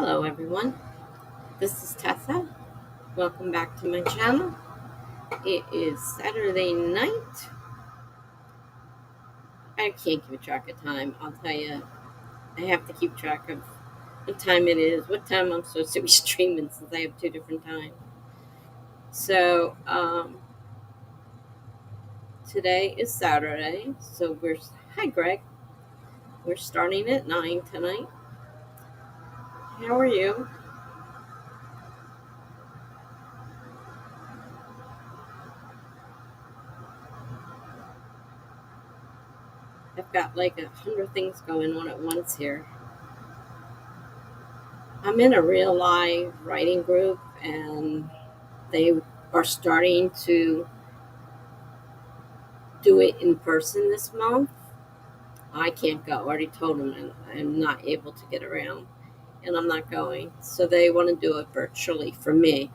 Hello everyone, this is Tessa. Welcome back to my channel. It is Saturday night. I can't keep track of time, I'll tell you. I have to keep track of what time it is, what time I'm supposed to be streaming since I have two different times. So, today is Saturday, so hi Greg, we're starting at 9 tonight. How are you? I've got like 100 things going on at once here. I'm in a real live writing group and they are starting to do it in person this month. I can't go. I already told them I'm not able to get around and I'm not going. So they want to do it virtually for me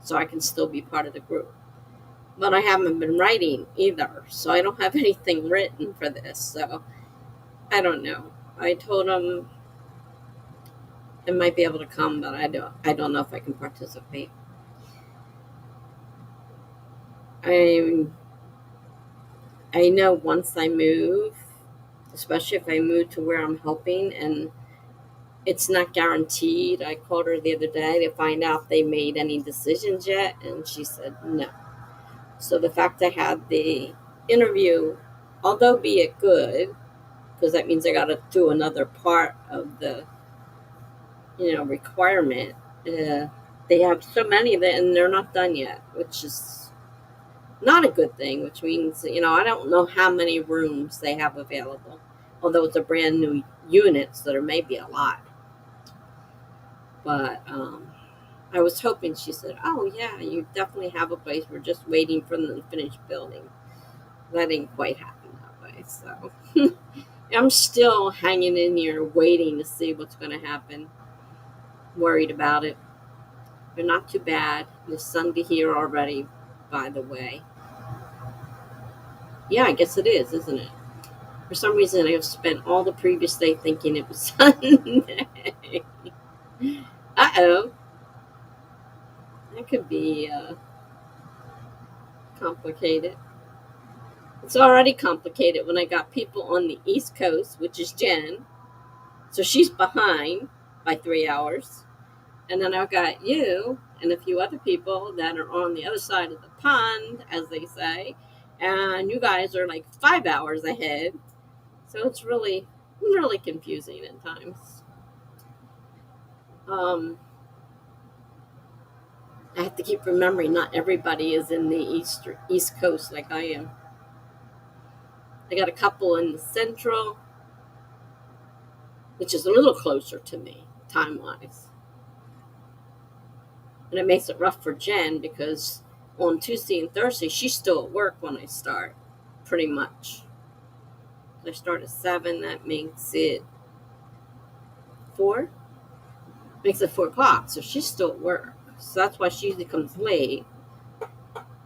so I can still be part of the group. But I haven't been writing either, so I don't have anything written for this. So I don't know. I told them I might be able to come, but I don't know if I can participate. I I know once I move, especially if I move to where I'm helping and it's not guaranteed. I called her the other day to find out if they made any decisions yet, and she said no. So the fact I had the interview, although be it good, because that means I got to do another part of the requirement. They have so many that, and they're not done yet, which is not a good thing. Which means I don't know how many rooms they have available. Although it's a brand new unit, so there may be a lot. But I was hoping, she said, oh, yeah, you definitely have a place. We're just waiting for them to finish building. That didn't quite happen that way. So I'm still hanging in here waiting to see what's going to happen. Worried about it. They're not too bad. It's Sunday here already, by the way. Yeah, I guess it is, isn't it? For some reason, I've spent all the previous day thinking it was Sunday. Uh-oh. That could be complicated. It's already complicated when I got people on the East Coast, which is Jen. So she's behind by 3 hours. And then I've got you and a few other people that are on the other side of the pond, as they say. And you guys are like 5 hours ahead. So it's really, really confusing at times. Um, I have to keep remembering not everybody is in the East Coast like I am. I got a couple in the Central, which is a little closer to me, time-wise. And it makes it rough for Jen because on Tuesday and Thursday, she's still at work when I start, pretty much. I start at 7, that makes it 4? Makes it 4 o'clock, so she's still at work. So that's why she usually comes late.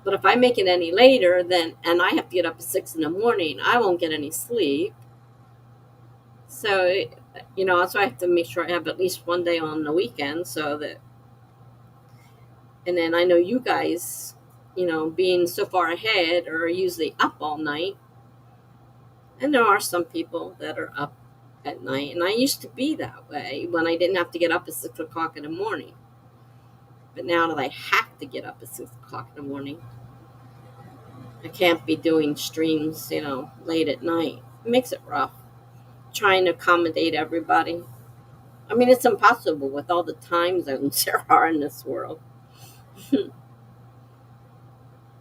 But if I make it any later, and I have to get up at 6 in the morning, I won't get any sleep. So, that's why I have to make sure I have at least one day on the weekend so that. And then I know you guys, being so far ahead, are usually up all night. And there are some people that are up at night. And I used to be that way when I didn't have to get up at 6 o'clock in the morning. But now that I have to get up at 6 o'clock in the morning, I can't be doing streams, late at night. It makes it rough. Trying to accommodate everybody. I mean, it's impossible with all the time zones there are in this world.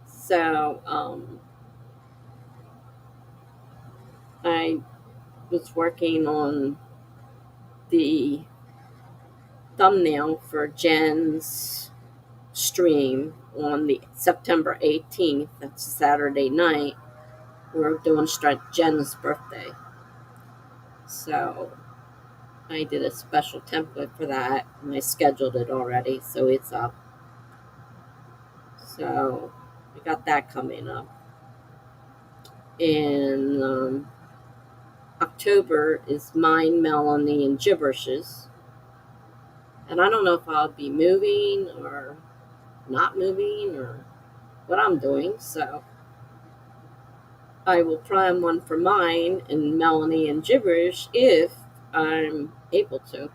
So, I was working on the thumbnail for Jen's stream on the September 18th. That's Saturday night. We're doing Jen's birthday. So I did a special template for that and I scheduled it already, so it's up. So we got that coming up. In October is Mine, Melanie, and Gibberishes. And I don't know if I'll be moving or not moving or what I'm doing. So I will try on one for mine and Melanie and Gibberish if I'm able to.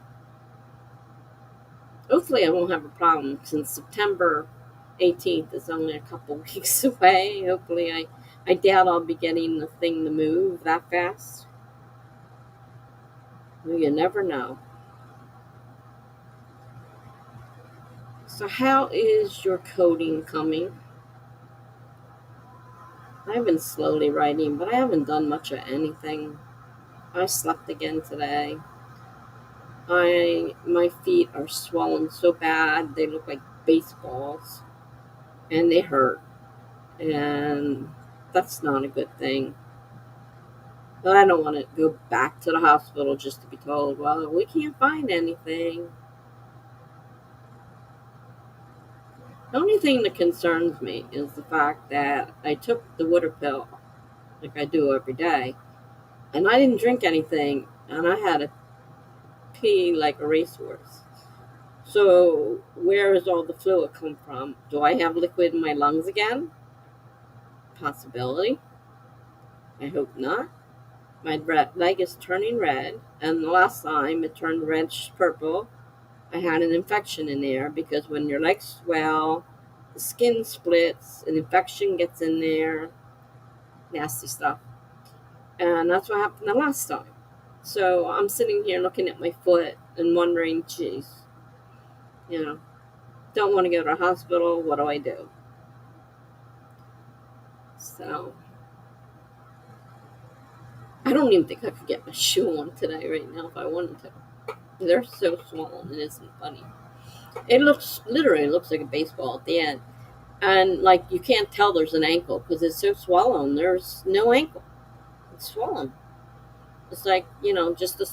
Hopefully, I won't have a problem since September 18th is only a couple weeks away. Hopefully, I doubt I'll be getting the thing to move that fast. Well, you never know. So, how is your coding coming? I've been slowly writing, but I haven't done much of anything. I slept again today. My feet are swollen so bad they look like baseballs, and they hurt, and that's not a good thing. But I don't want to go back to the hospital just to be told, well, we can't find anything. The only thing that concerns me is the fact that I took the water pill like I do every day, and I didn't drink anything, and I had to pee like a racehorse. So, where does all the fluid come from? Do I have liquid in my lungs again? Possibility. I hope not. My leg is turning red, and the last time it turned reddish purple, I had an infection in there because when your legs swell, the skin splits, an infection gets in there, nasty stuff. And that's what happened the last time. So I'm sitting here looking at my foot and wondering, geez, you know, don't want to go to the hospital. What do I do? So I don't even think I could get my shoe on today right now if I wanted to. They're so swollen, it isn't funny. It looks like a baseball at the end. And like you can't tell there's an ankle because it's so swollen. There's no ankle. It's swollen. It's like, just the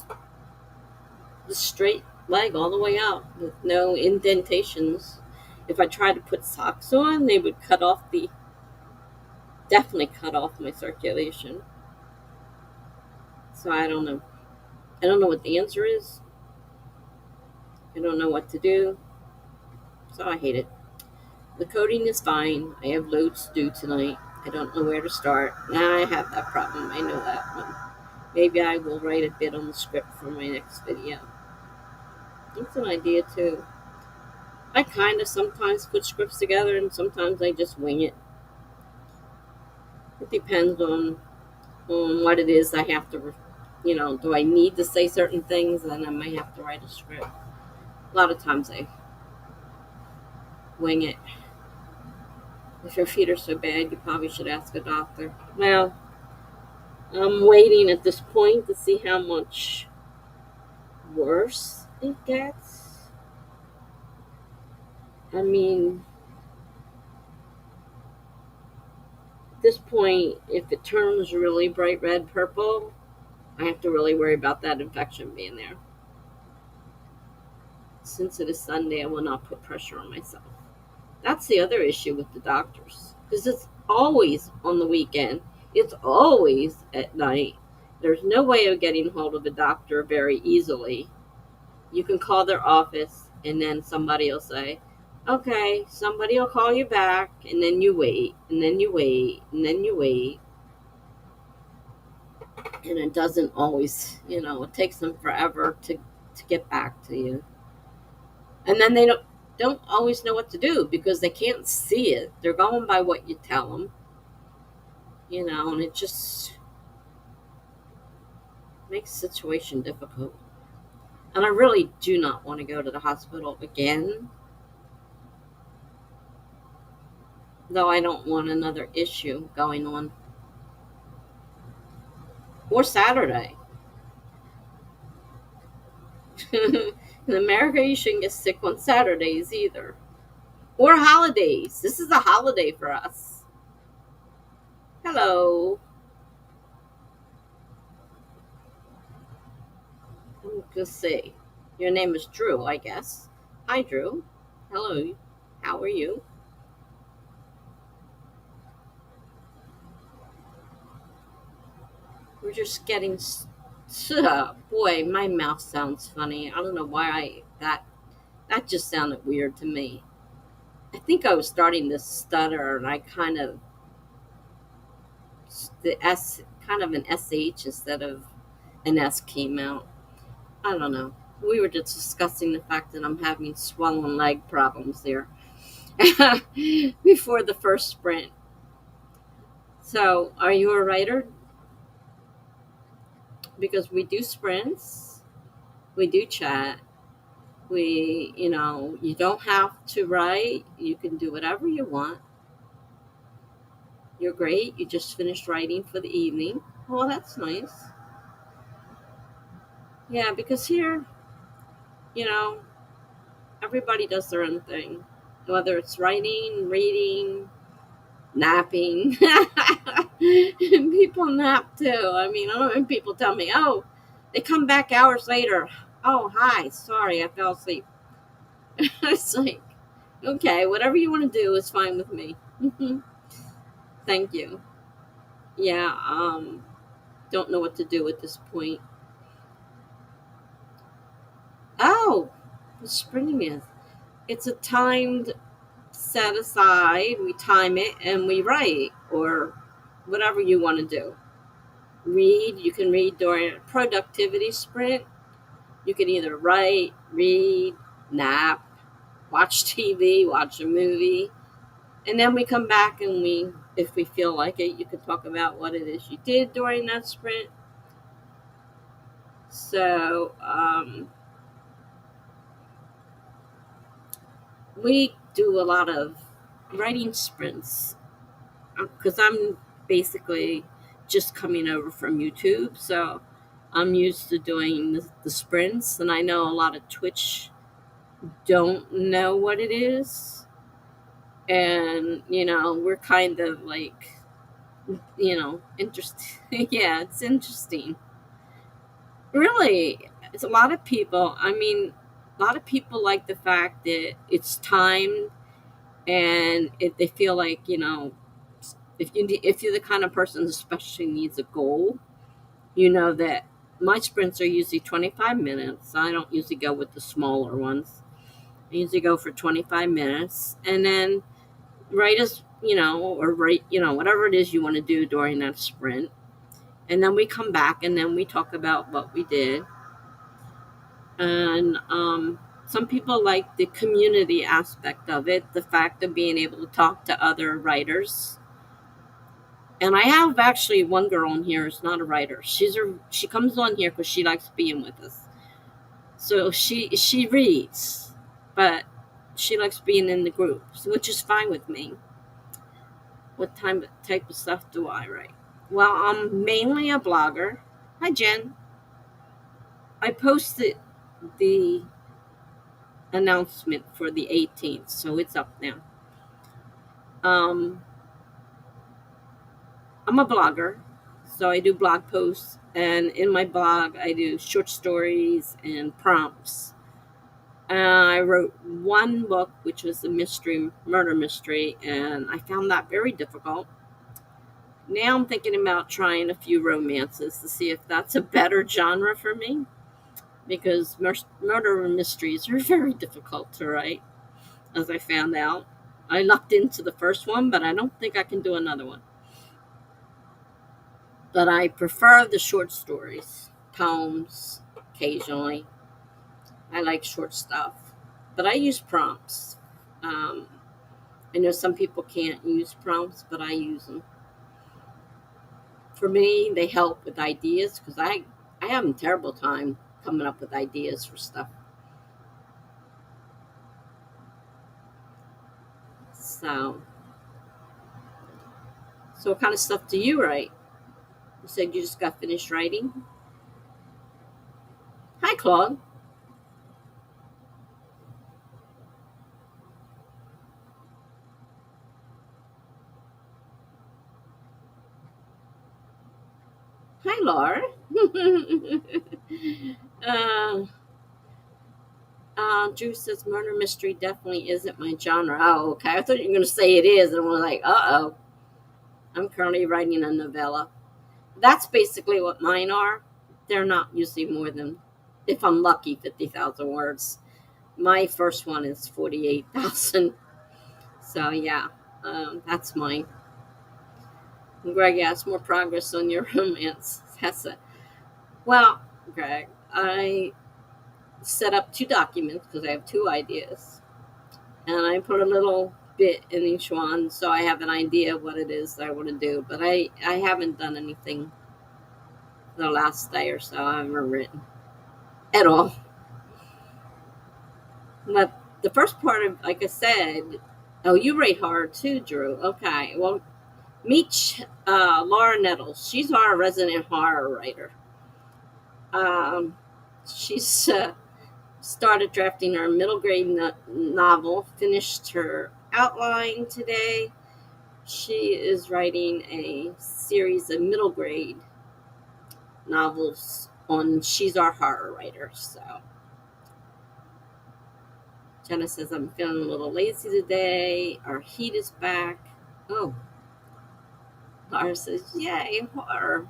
straight leg all the way out with no indentations. If I tried to put socks on, they would definitely cut off my circulation. So I don't know. I don't know what the answer is. I don't know what to do. So I hate it. The coding is fine. I have loads to do tonight. I don't know where to start. Now I have that problem. I know that one. Maybe I will write a bit on the script for my next video. That's an idea too. I kind of sometimes put scripts together and sometimes I just wing it. It depends on what it is I have to, do I need to say certain things? Then I might have to write a script. A lot of times I wing it. If your feet are so bad, you probably should ask a doctor. Well, I'm waiting at this point to see how much worse it gets. I mean, at this point, if it turns really bright red purple, I have to really worry about that infection being there. Since it is Sunday, I will not put pressure on myself. That's the other issue with the doctors. Because it's always on the weekend. It's always at night. There's no way of getting hold of a doctor very easily. You can call their office and then somebody will say, okay, somebody will call you back, and then you wait, and then you wait, and then you wait. And it doesn't always, it takes them forever to get back to you. And then they don't always know what to do because they can't see it. They're going by what you tell them, and it just makes the situation difficult. And I really do not want to go to the hospital again, though I don't want another issue going on. Or Saturday. In America, you shouldn't get sick on Saturdays either. Or holidays. This is a holiday for us. Hello. Just say, your name is Drew, I guess. Hi, Drew. Hello. How are you? We're just getting. Boy, my mouth sounds funny. I don't know why that That just sounded weird to me. I think I was starting to stutter, and I kind of the S kind of an sh instead of an s came out. I don't know. We were just discussing the fact that I'm having swollen leg problems there before the first sprint. So, are you a writer? Because we do sprints, we do chat. You don't have to write. You can do whatever you want. You're great. You just finished writing for the evening. Well, that's nice. Yeah, because here, you know, everybody does their own thing, whether it's writing, reading, napping. People nap too. I mean, I don't know when people tell me, oh, they come back hours later. Oh, hi, sorry, I fell asleep. It's like, okay, whatever you want to do is fine with me. Thank you. Yeah, don't know what to do at this point. Oh, the sprinting is. It's a timed set aside. We time it and we write or whatever you want to do. Read. You can read during a productivity sprint. You can either write, read, nap, watch TV, watch a movie, and then we come back and if we feel like it, you can talk about what it is you did during that sprint. So we do a lot of writing sprints because I'm basically just coming over from YouTube, so I'm used to doing the sprints, and I know a lot of Twitch don't know what it is, and we're kind of like interesting. Yeah, it's interesting. Really, it's a lot of people. I mean, a lot of people like the fact that it's timed, and if they feel like if you're the kind of person especially needs a goal, that my sprints are usually 25 minutes. I don't usually go with the smaller ones. I usually go for 25 minutes, and then write as or write whatever it is you want to do during that sprint, and then we come back and then we talk about what we did. And some people like the community aspect of it, the fact of being able to talk to other writers. And I have actually one girl in here who's not a writer. She comes on here because she likes being with us. So she reads, but she likes being in the groups, which is fine with me. What type of stuff do I write? Well, I'm mainly a blogger. Hi, Jen. I posted the announcement for the 18th, so it's up now. I'm a blogger, so I do blog posts, and in my blog, I do short stories and prompts. I wrote one book, which was a murder mystery, and I found that very difficult. Now I'm thinking about trying a few romances to see if that's a better genre for me, because murder mysteries are very difficult to write, as I found out. I lucked into the first one, but I don't think I can do another one. But I prefer the short stories, poems, occasionally. I like short stuff, but I use prompts. Um, I know some people can't use prompts, but I use them. For me, they help with ideas because I have a terrible time coming up with ideas for stuff. So, so what kind of stuff do you write? You said you just got finished writing. Hi, Claude. Hi, Laura. uh, Drew says murder mystery definitely isn't my genre. Oh, okay. I thought you were going to say it is, and I'm like, uh-oh. I'm currently writing a novella. That's basically what mine are. They're not usually more than, if I'm lucky, 50,000 words. My first one is 48,000. So yeah, that's mine. Greg asked more progress on your romance, Tessa. Well, Greg, I set up two documents because I have two ideas, and I put a little bit in each one so I have an idea of what it is that I want to do. But I haven't done anything the last day or so. I haven't written at all. But the first part of, like I said, oh, you rate horror too, Drew. Okay, well, meet Laura Nettles. She's our resident horror writer. Um, she's started drafting her middle grade novel, finished her outline today. She is writing a series of middle grade novels on She's Our Horror Writer. So Jenna says, I'm feeling a little lazy today. Our heat is back. Oh, Laura says, yay, horror.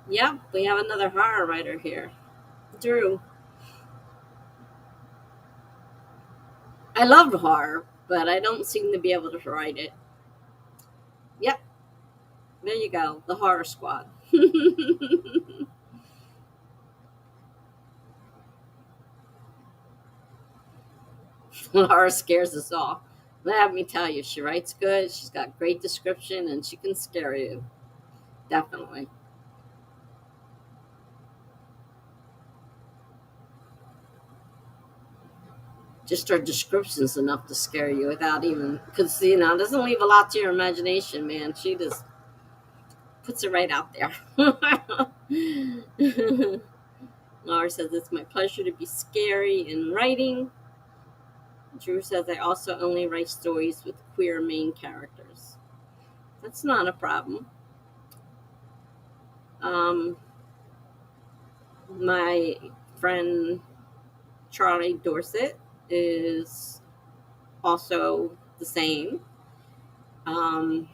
Yep, we have another horror writer here. Drew. I love horror, but I don't seem to be able to write it. Yep, there you go, the horror squad. Laura scares us all. Let me tell you, she writes good, she's got great description, and she can scare you. Definitely. Just her description's enough to scare you without even, because, it doesn't leave a lot to your imagination, man. She just puts it right out there. Laura says, it's my pleasure to be scary in writing. Drew says, I also only write stories with queer main characters. That's not a problem. My friend Charlie Dorset is also the same. Um,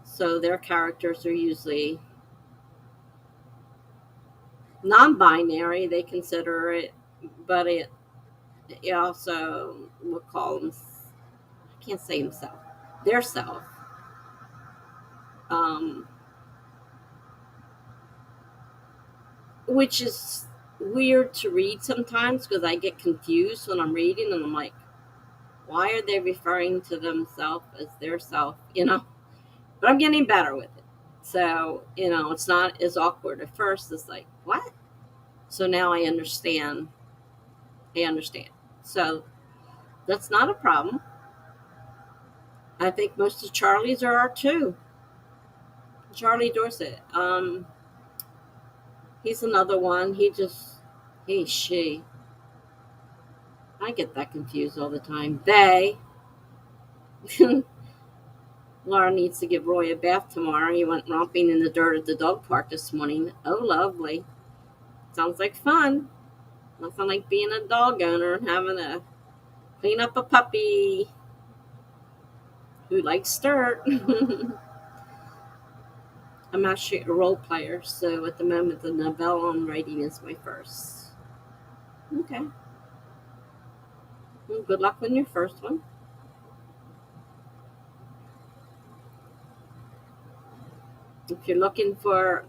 so their characters are usually non-binary, they consider it, but it also will call them, I can't say himself, their self. Um, which is weird to read sometimes because I get confused when I'm reading and I'm like, why are they referring to themselves as their self? But I'm getting better with it. So, it's not as awkward at first. It's like, what? So now I understand. I understand. So that's not a problem. I think most of Charlie's are too. Charlie Dorset. He's another one. She. I get that confused all the time. They. Laura needs to give Roy a bath tomorrow. He went romping in the dirt at the dog park this morning. Oh, lovely. Sounds like fun. Nothing like being a dog owner and having to clean up a puppy who likes dirt. I'm actually a role player, so at the moment the novella I'm writing is my first. Okay. Well, good luck on your first one. If you're looking for,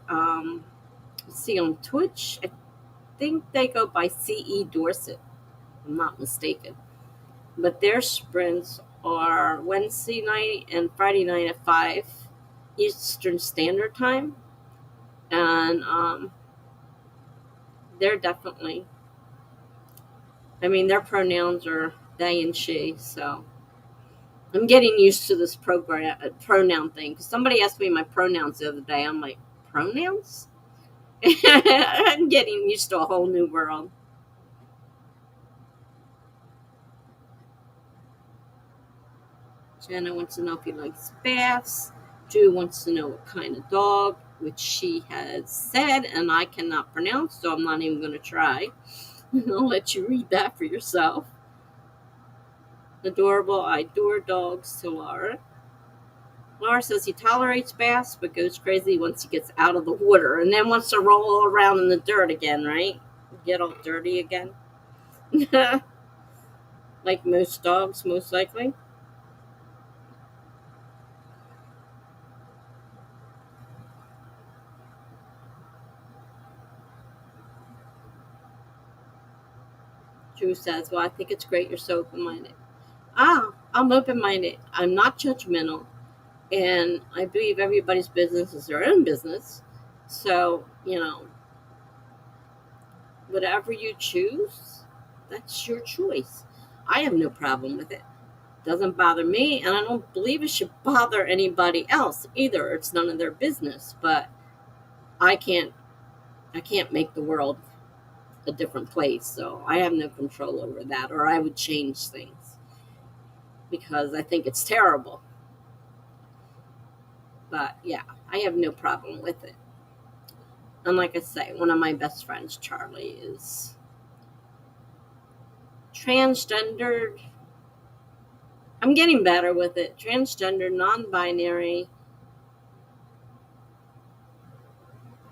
see on Twitch, I think they go by CE Dorset, if I'm not mistaken. But their sprints are Wednesday night and Friday night at 5 Eastern Standard Time. And they're definitely, their pronouns are they and she, so I'm getting used to this pronoun thing. Because somebody asked me my pronouns the other day. I'm like, pronouns? I'm getting used to a whole new world. Jenna wants to know if he likes baths. Drew wants to know what kind of dog, which she has said, and I cannot pronounce, so I'm not even going to try. I'll let you read that for yourself. Adorable, I adore dogs to Laura. Laura says he tolerates baths, but goes crazy once he gets out of the water, and then wants to roll around in the dirt again, right? Get all dirty again. Like most dogs, most likely. Drew says, "Well, I think it's great you're so open minded." I'm open minded. I'm not judgmental. And I believe everybody's business is their own business. So, whatever you choose, that's your choice. I have no problem with it. Doesn't bother me, and I don't believe it should bother anybody else either. It's none of their business. But I can't I can't make the world a different place, so I have no control over that, or I would change things because I think it's terrible. But yeah, I have no problem with it. And like I say, one of my best friends, Charlie, is transgendered. I'm getting better with it. Transgender, non binary.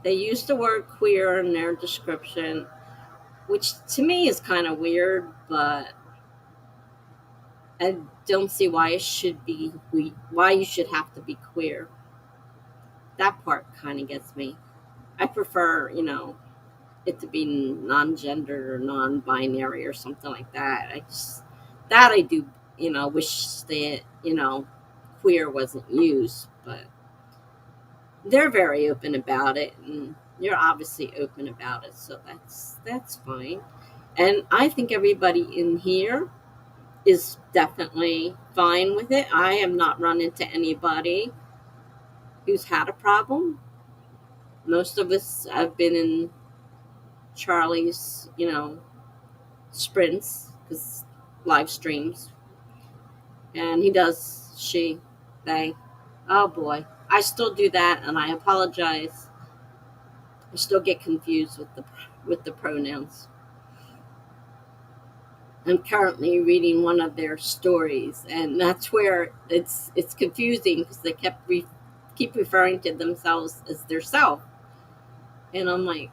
They use the word queer in their description, which to me is kind of weird, but I don't see why it should be why you should have to be queer. That part kind of gets me. I prefer, it to be non-gender or non-binary or something like that. I do, wish that, queer wasn't used, but they're very open about it, and you're obviously open about it, so that's fine. And I think everybody in here is definitely fine with it. I have not run into anybody who's had a problem. Most of us have been in Charlie's, sprints, because live streams, and he does, they. Oh boy, I still do that, and I apologize. I still get confused with the pronouns. I'm currently reading one of their stories, and that's where it's confusing because they keep referring to themselves as their self, and I'm like,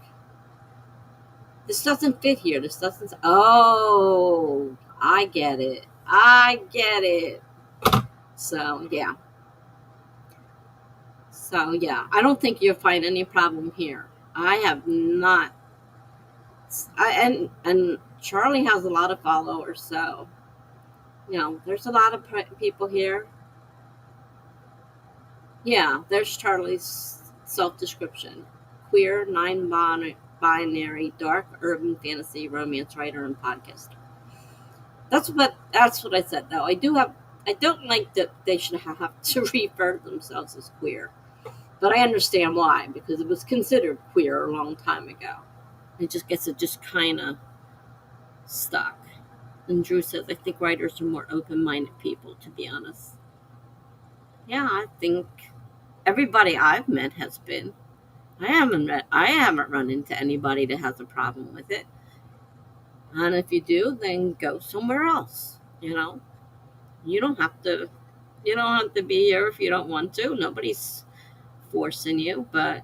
this doesn't fit here. This doesn't. Oh, I get it. I get it. So yeah. So yeah, I don't think you'll find any problem here. I have not. And Charlie has a lot of followers, so there's a lot of people here. Yeah, there's Charlie's self description: queer, non-binary, dark urban fantasy romance writer and podcaster. That's what I said though. I don't like that they should have to refer to themselves as queer. But I understand why, because it was considered queer a long time ago. It just kind of stuck. And Drew says, I think writers are more open minded people, to be honest. Yeah, I think everybody I've met has been. I haven't run into anybody that has a problem with it. And if you do, then go somewhere else. You don't have to you don't have to be here if you don't want to. Nobody's forcing you, but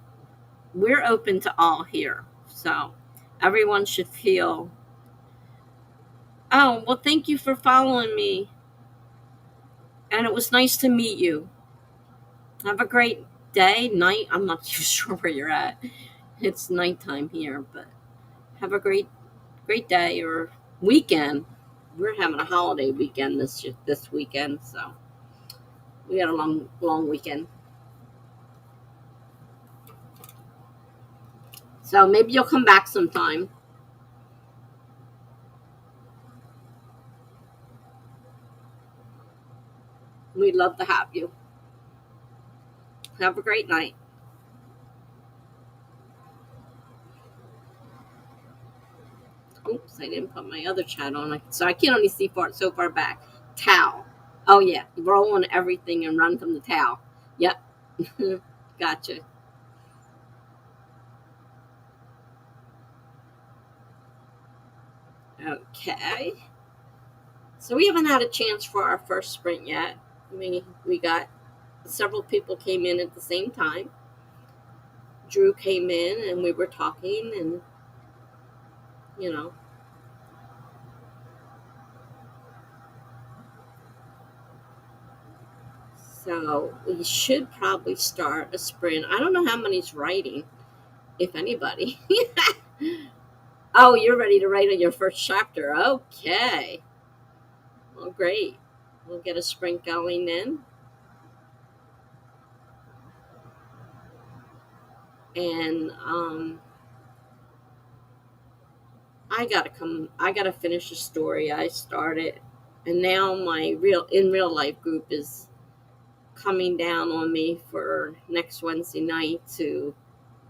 we're open to all here. So everyone should feel, oh, well, thank you for following me. And it was nice to meet you. Have a great day, night. I'm not too sure where you're at. It's nighttime here, but have a great day or weekend. We're having a holiday weekend this weekend, so we had a long weekend. So maybe you'll come back sometime. We'd love to have you. Have a great night. Oops, I didn't put my other chat on, so I can only see so far back. Towel. Oh yeah, roll on everything and run from the towel. Yep. Gotcha. Okay. So we haven't had a chance for our first sprint yet. We got several people came in at the same time. Drew came in and we were talking, and you know So we should probably start a sprint. I don't know how many's writing, if anybody. Oh, you're ready to write on your first chapter. Okay. Well, great. We'll get a sprint going then. And I gotta finish the story I started. And now my real life group is coming down on me for next Wednesday night to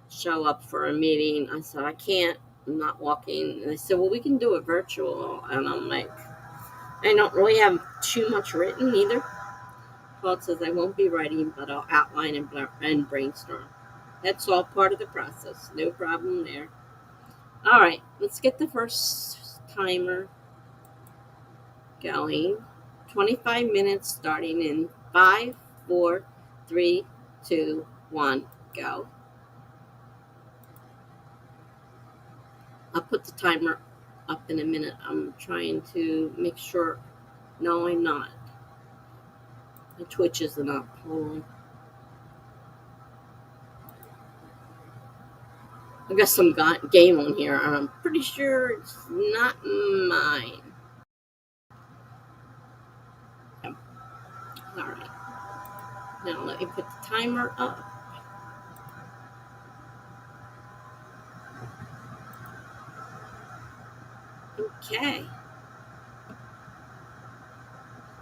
show up for a meeting. I said, I can't, I'm not walking. And they said, well, we can do it virtual. And I'm like, I don't really have too much written either. Paul says I won't be writing, but I'll outline and brainstorm. That's all part of the process. No problem there. All right, let's get the first timer going. 25 minutes starting in 5, 4, 3, 2, 1, go. I'll put the timer up in a minute. I'm trying to make sure. No, I'm not. The Twitch isn't up. Hold on. I've got some game on here, and I'm pretty sure it's not mine. Yep. All right. Now let me put the timer up. Okay.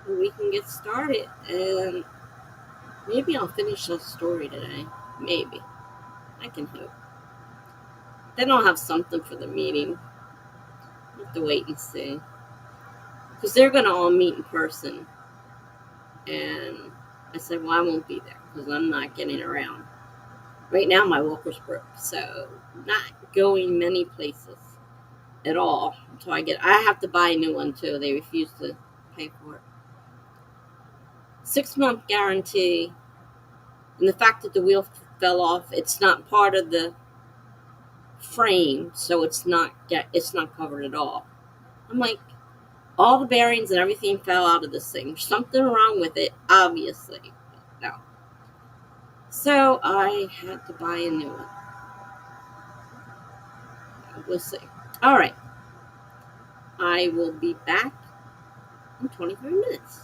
We can get started, and maybe I'll finish the story today. Maybe. I can hope. Then I'll have something for the meeting. We'll have to wait and see. Because they're going to all meet in person. And I said, well, I won't be there because I'm not getting around. Right now, my walker's broke. So, not going many places at all until I have to buy a new one too. They refuse to pay for it. 6-month guarantee. And the fact that the wheel fell off, it's not part of the frame, so it's not covered at all. I'm like, all the bearings and everything fell out of this thing. There's something wrong with it, obviously. No. So I had to buy a new one. We'll see. All right. I will be back in 25 minutes.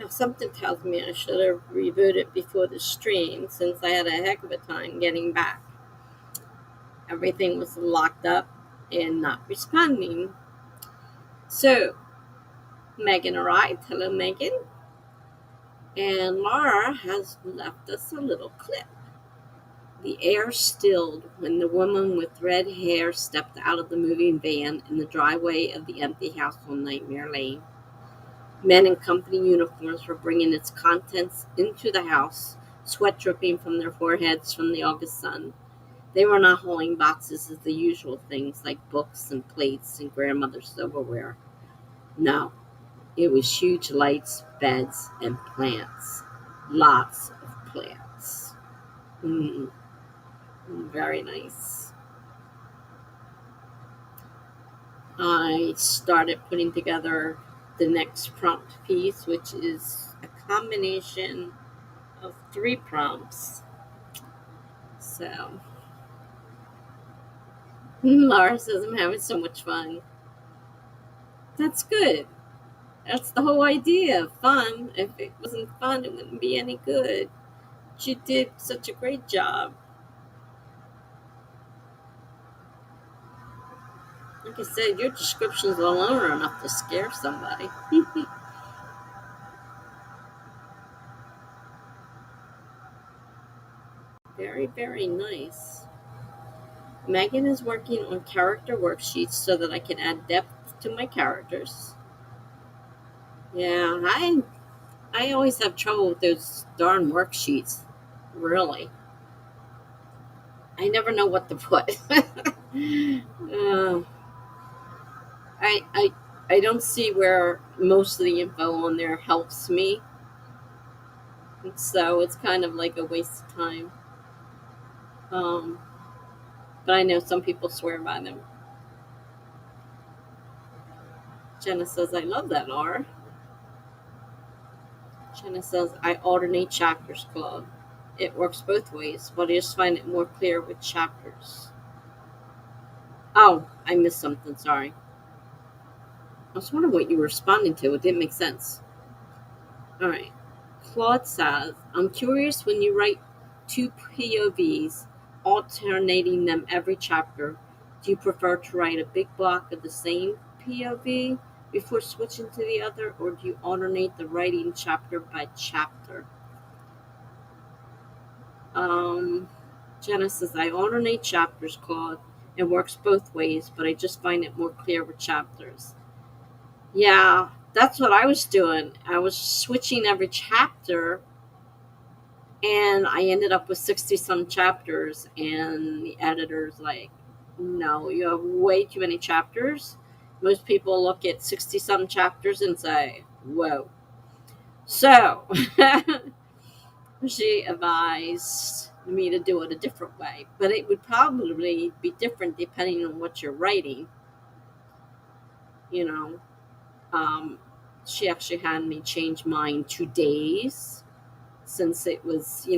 Now, something tells me I should have reviewed it before the stream since I had a heck of a time getting back. Everything was locked up and not responding. So, Megan arrived. Hello, Megan. And Laura has left us a little clip. The air stilled when the woman with red hair stepped out of the moving van in the driveway of the empty house on Nightmare Lane. Men in company uniforms were bringing its contents into the house, sweat dripping from their foreheads from the August sun. They were not hauling boxes of the usual things like books and plates and grandmother's silverware. No, it was huge lights, beds, and plants. Lots of plants. Mm, very nice. I started putting together the next prompt piece, which is a combination of 3 prompts. So, Laura says I'm having so much fun. That's good. That's the whole idea of fun. If it wasn't fun, it wouldn't be any good. You did such a great job. Like I said, your descriptions alone are enough to scare somebody. Very, very nice. Megan is working on character worksheets so that I can add depth to my characters. Yeah, I always have trouble with those darn worksheets. Really. I never know what to put. uh, I, I, I don't see where most of the info on there helps me. And so it's kind of like a waste of time. Um, but I know some people swear by them. Jenna says, I love that, Laura. Jenna says, I alternate chapters, Claude. It works both ways, but I just find it more clear with chapters. Oh, I missed something, sorry. I was wondering what you were responding to. It didn't make sense. All right. Claude says, I'm curious when you write 2 POVs, alternating them every chapter, do you prefer to write a big block of the same POV before switching to the other, or do you alternate the writing chapter by chapter? Jenna says, I alternate chapters, Claude. It works both ways, but I just find it more clear with chapters. Yeah, that's what I was doing. I was switching every chapter, and I ended up with 60 some chapters, and the editor's like, no, you have way too many chapters. Most people look at 60 some chapters and say, whoa. So, she advised me to do it a different way, but it would probably be different depending on what you're writing. You know, she actually had me change mine to days since it was,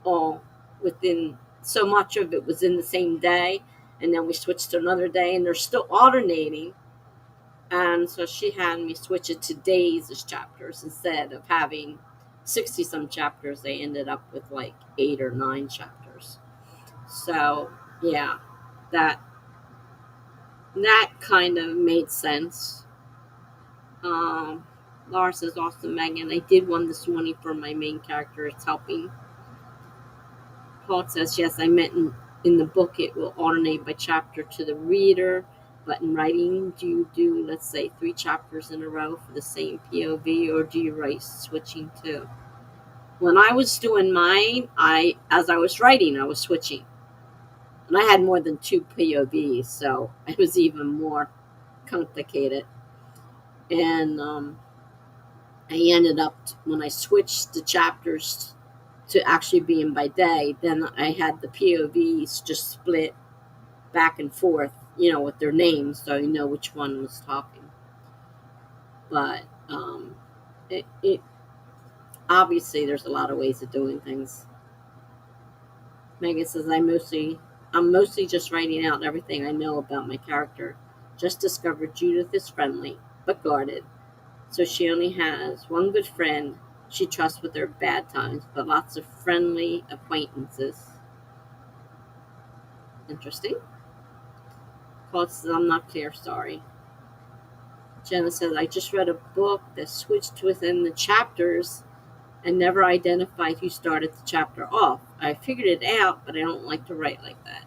all within, so much of it was in the same day, and then we switched to another day, and they're still alternating. And so she had me switch it to days as chapters instead of having 60 some chapters. They ended up with like 8 or 9 chapters. So yeah, that that kind of made sense. Um, Laura says, awesome, Megan. I did one this morning for my main character. It's helping. Paul says, yes, I meant in the book it will alternate by chapter to the reader. But in writing, do you do, let's say, 3 chapters in a row for the same POV, or do you write switching too? When I was doing mine, as I was writing, I was switching. And I had more than 2 POVs, so it was even more complicated. And I ended up, when I switched the chapters to actually being by day, then I had the POVs just split back and forth, with their names, so you know which one was talking. But it obviously there's a lot of ways of doing things. Megan says, I'm mostly just writing out everything I know about my character. Just discovered Judith is friendly, but guarded. So she only has one good friend she trusts with her bad times, but lots of friendly acquaintances. Interesting. Paul says, I'm not clear, sorry. Jenna says, I just read a book that switched within the chapters and never identified who started the chapter off. I figured it out, but I don't like to write like that.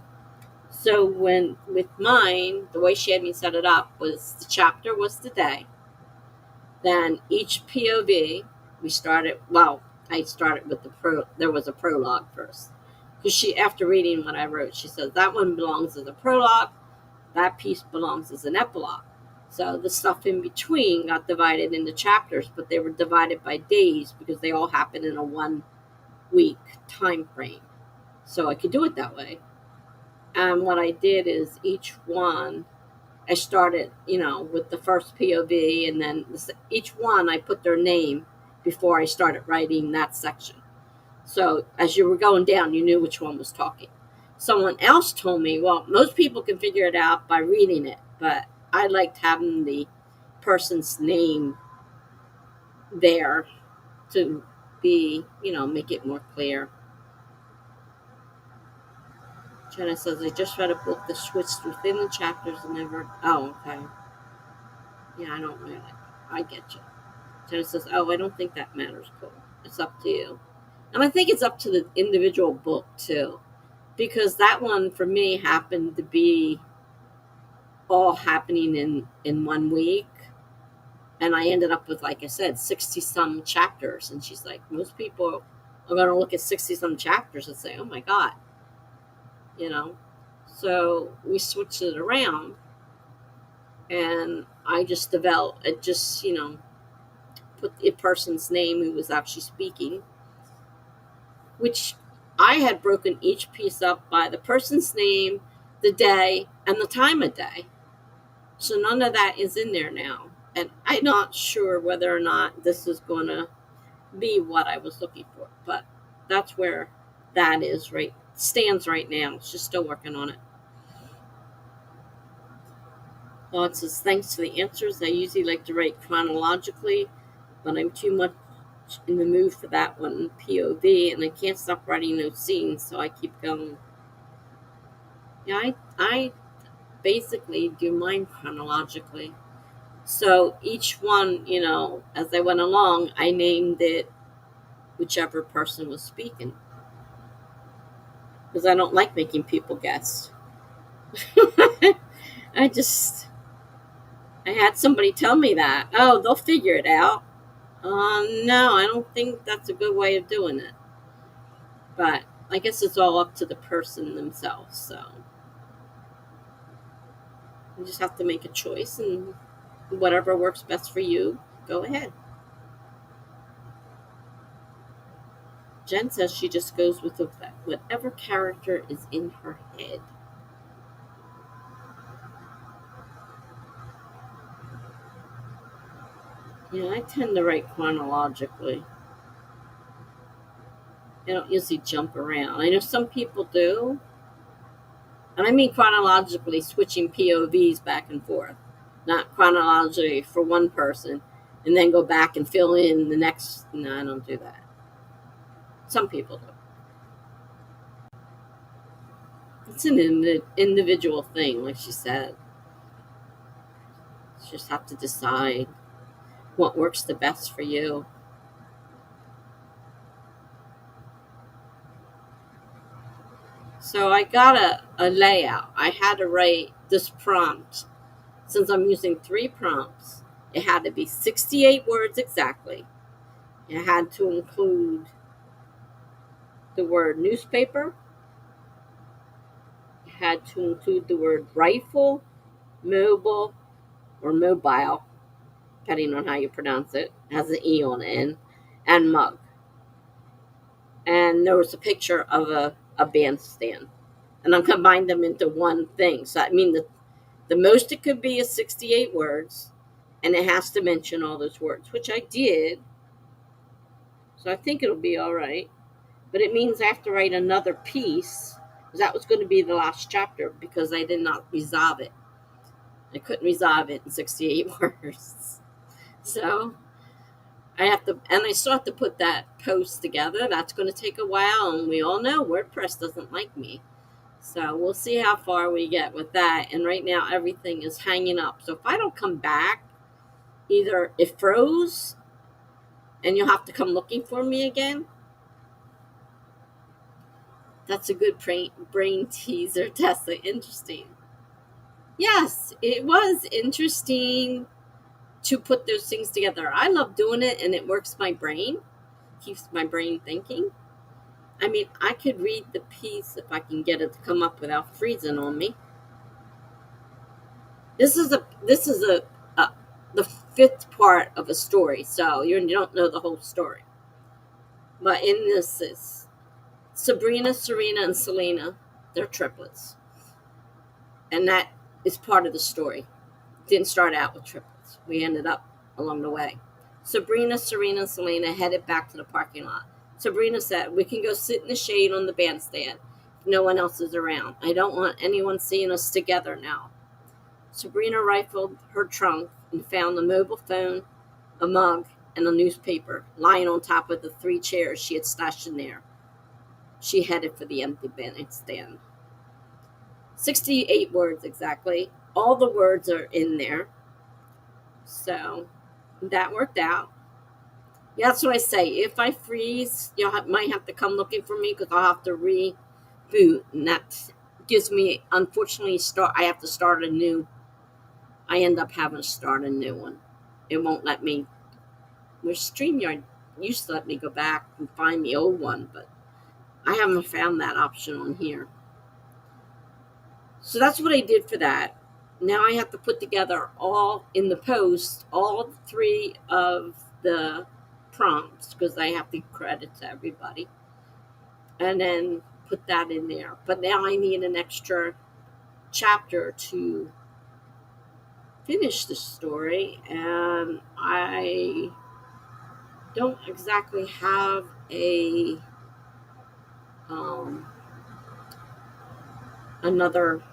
So when with mine, the way she had me set it up was the chapter was the day. Then each POV, we started. Well, I started with there was a prologue first, because she, after reading what I wrote, she says that one belongs as a prologue, that piece belongs as an epilogue. So the stuff in between got divided into chapters, but they were divided by days because they all happened in a 1 week time frame. So I could do it that way. And what I did is each one, I started, with the first POV, and then each one I put their name before I started writing that section. So as you were going down, you knew which one was talking. Someone else told me, well, most people can figure it out by reading it, but I liked having the person's name there to be, make it more clear. Jenna says, I just read a book that switched within the chapters and never. Oh, okay. Yeah, I don't really. I get you. Jenna says, oh, I don't think that matters. Cool. It's up to you. And I think it's up to the individual book, too. Because that one, for me, happened to be all happening in 1 week. And I ended up with, like I said, 60-some chapters. And she's like, most people are going to look at 60-some chapters and say, oh, my God. So we switched it around. And I just developed, put a person's name who was actually speaking, which I had broken each piece up by the person's name, the day, and the time of day. So none of that is in there now. And I'm not sure whether or not this is going to be what I was looking for. But that's where that stands right now. It's just still working on it. Well, it says, thanks for the answers. I usually like to write chronologically, but I'm too much in the mood for that one, POV, and I can't stop writing those scenes, so I keep going. Yeah, I basically do mine chronologically. So each one, as I went along, I named it whichever person was speaking. Because I don't like making people guess. I had somebody tell me that. Oh, they'll figure it out. No, I don't think that's a good way of doing it. But I guess it's all up to the person themselves, so you just have to make a choice, and whatever works best for you, go ahead. Jen says she just goes with whatever character is in her head. Yeah, I tend to write chronologically. I don't usually jump around. I know some people do. And I mean chronologically, switching POVs back and forth. Not chronologically for one person and then go back and fill in the next. No, I don't do that. Some people do. It's an individual thing, like she said. You just have to decide what works the best for you. So I got a layout. I had to write this prompt. Since I'm using 3 prompts, it had to be 68 words exactly. It had to include the word newspaper. It had to include the word rifle, mobile, or mobile, depending on how you pronounce it. It has an E on the end, and mug. And there was a picture of a bandstand. And I combined them into one thing. So I mean, the most it could be is 68 words, and it has to mention all those words, which I did. So I think it'll be all right. But it means I have to write another piece, because that was going to be the last chapter, because I did not resolve it. I couldn't resolve it in 68 words. So I have to, and I still have to put that post together. That's going to take a while, and we all know WordPress doesn't like me. So we'll see how far we get with that. And right now, everything is hanging up. So if I don't come back, either it froze and you'll have to come looking for me again. That's a good brain teaser, Tessa. Interesting. Yes, it was interesting to put those things together. I love doing it, and it works my brain, keeps my brain thinking. I mean, I could read the piece if I can get it to come up without freezing on me. This is a the fifth part of a story, so you don't know the whole story. But in this is Sabrina, Serena, and Selena. They're triplets, and that is part of the story. Didn't start out with triplets. We ended up along the way. Sabrina, Serena, and Selena headed back to the parking lot. Sabrina said, "We can go sit in the shade on the bandstand if no one else is around. I don't want anyone seeing us together now." Sabrina rifled her trunk and found a mobile phone, a mug, and a newspaper lying on top of the three chairs she had stashed in there. She headed for the empty bandstand. 68 words exactly. All the words are in there. So that worked out. Yeah, that's what I say. If I freeze, might have to come looking for me because I'll have to reboot. And that gives me, unfortunately, I have to start a new. I end up having to start a new one. It won't let me. Where StreamYard used to let me go back and find the old one, but I haven't found that option on here. So that's what I did for that. Now I have to put together all in the post, all three of the prompts because I have to give credit to everybody, and then put that in there. But now I need an extra chapter to finish the story, and I don't exactly have a another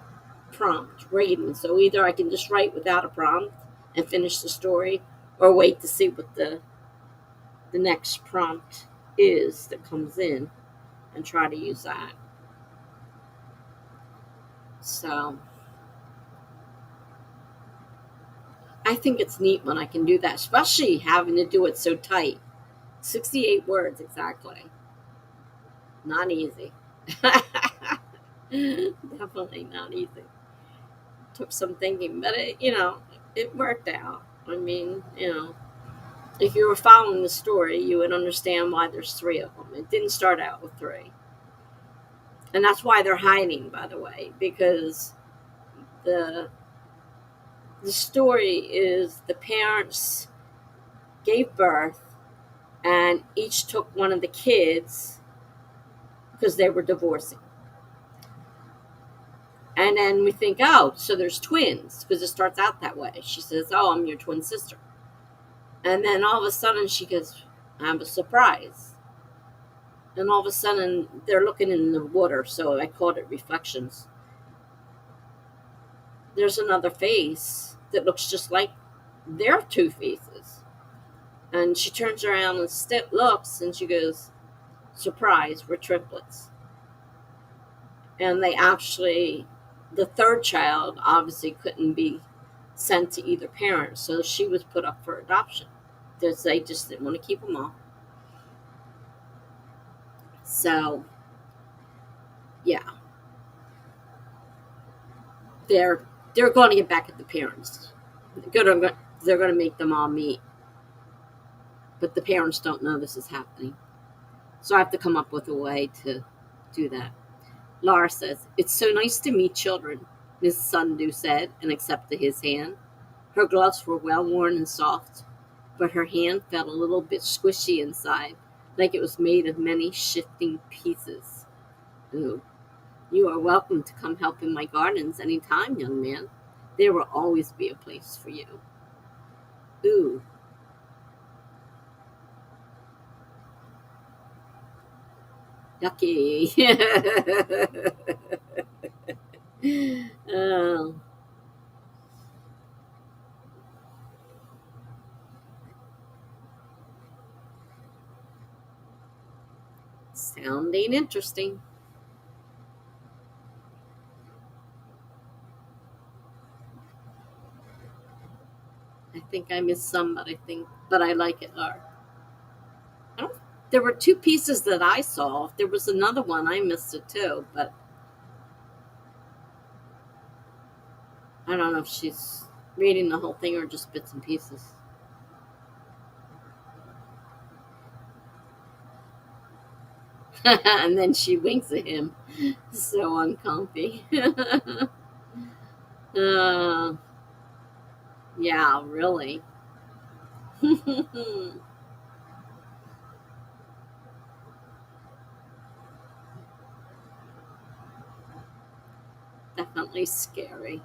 prompt writing. So either I can just write without a prompt and finish the story, or wait to see what the next prompt is that comes in and try to use that. So I think it's neat when I can do that, especially having to do it so tight. 68 words exactly. Not easy. Definitely not easy. Took some thinking, but it worked out. I mean, if you were following the story, you would understand why there's three of them. It didn't start out with three. And that's why they're hiding, by the way, because the the story is the parents gave birth and each took one of the kids because they were divorcing. And then we think, oh, so there's twins, because it starts out that way. She says, oh, I'm your twin sister. And then all of a sudden she goes, I have a surprise. And all of a sudden they're looking in the water, so I called it reflections. There's another face that looks just like their two faces. And she turns around and looks, and she goes, surprise, we're triplets. And they actually, the third child obviously couldn't be sent to either parent, so she was put up for adoption. They just didn't want to keep them all. So, yeah, they're going to get back at the parents. They're going to make them all meet, but the parents don't know this is happening. So I have to come up with a way to do that. Laura says, it's so nice to meet children, Miss Sundu said, and accepted his hand. Her gloves were well worn and soft, but her hand felt a little bit squishy inside, like it was made of many shifting pieces. Ooh. You are welcome to come help in my gardens any time, young man. There will always be a place for you. Ooh. Yucky. Oh. Sounding interesting. I think I missed some, but I like it. I don't, there were two pieces that I saw. If there was another one, I missed it too. But I don't know if she's reading the whole thing or just bits and pieces. And then she winks at him. So uncomfy. uh, yeah, really. Definitely scary.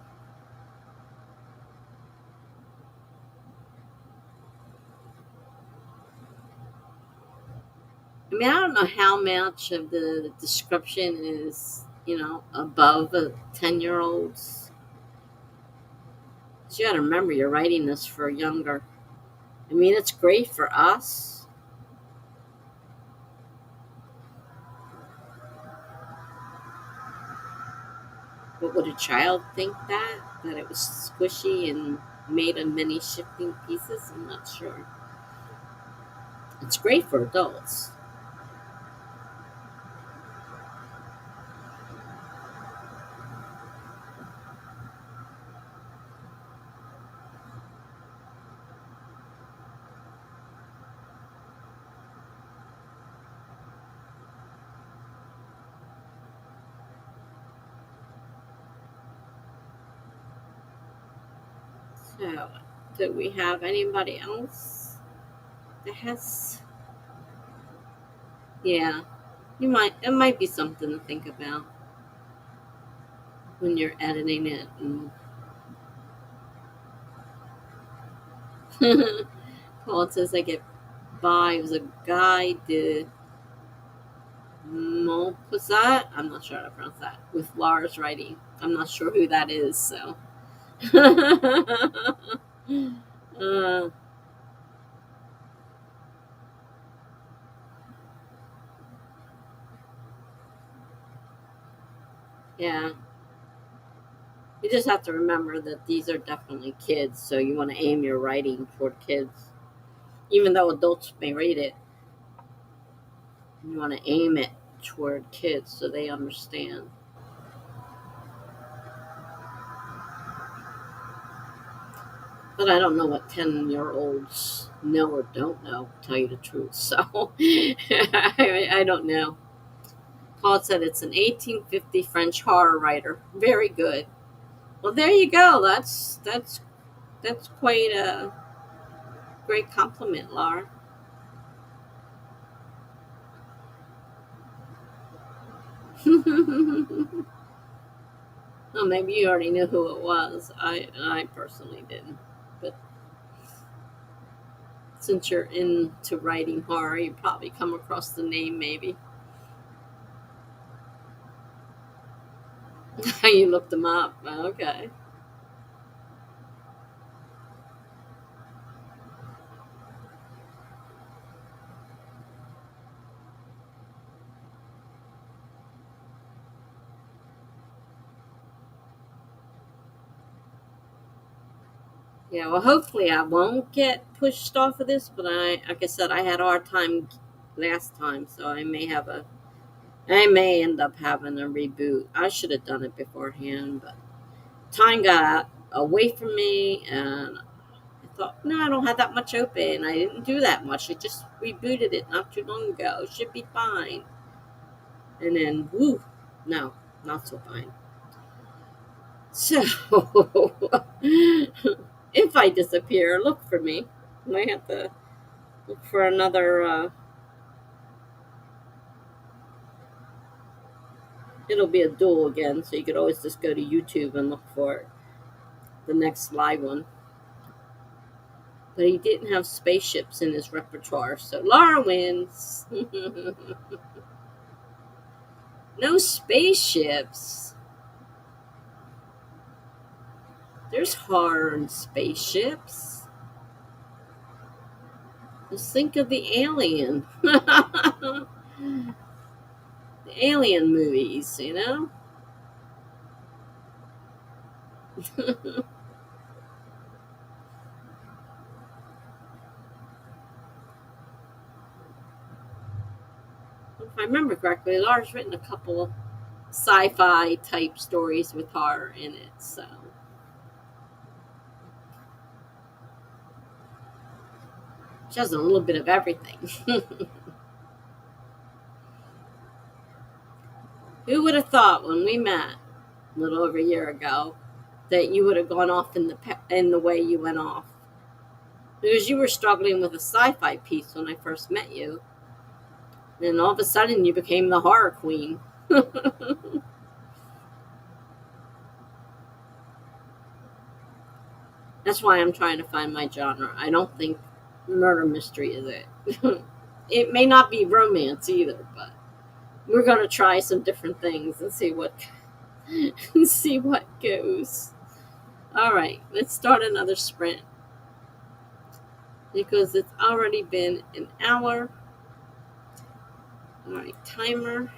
I mean, I don't know how much of the description is, above a 10-year-old's. You got to remember, you're writing this for younger. I mean, it's great for us. But would a child think that it was squishy and made of many shifting pieces? I'm not sure. It's great for adults. So, do we have anybody else that has? Yeah, It might be something to think about when you're editing it. And Paul says I get by. It was a guy de Maupassant. I'm not sure how to pronounce that. With Lara's writing. I'm not sure who that is. So. uh, yeah. You just have to remember that these are definitely kids, so you want to aim your writing toward kids. Even though adults may read it, you want to aim it toward kids so they understand. But I don't know what 10-year-olds know or don't know, to tell you the truth. So I don't know. Paul said it's an 1850 French horror writer. Very good. Well, there you go. That's quite a great compliment, Laura. Well, maybe you already knew who it was. I personally didn't. But since you're into writing horror, you probably come across the name, maybe. You looked them up. Okay. Yeah, well, hopefully I won't get pushed off of this, but like I said, I had a hard time last time, so I may end up having a reboot. I should have done it beforehand, but time got away from me, and I thought, no, I don't have that much open. I didn't do that much. I just rebooted it not too long ago. It should be fine. And then, woo, no, not so fine. So, if I disappear, look for me. I might have to look for another. It'll be a duel again, so you could always just go to YouTube and look for the next live one. But he didn't have spaceships in his repertoire, so Laura wins. No spaceships. There's horror in spaceships. Just think of the alien. The alien movies, If I remember correctly, Laura's written a couple sci-fi type stories with horror in it, so she has a little bit of everything. Who would have thought when we met a little over a year ago that you would have gone off in the way you went off? Because you were struggling with a sci-fi piece when I first met you, and all of a sudden you became the horror queen. That's why I'm trying to find my genre. I don't think murder mystery is it. It may not be romance either, but we're gonna try some different things and see what see what goes. All right, let's start another sprint because it's already been an hour. All right, timer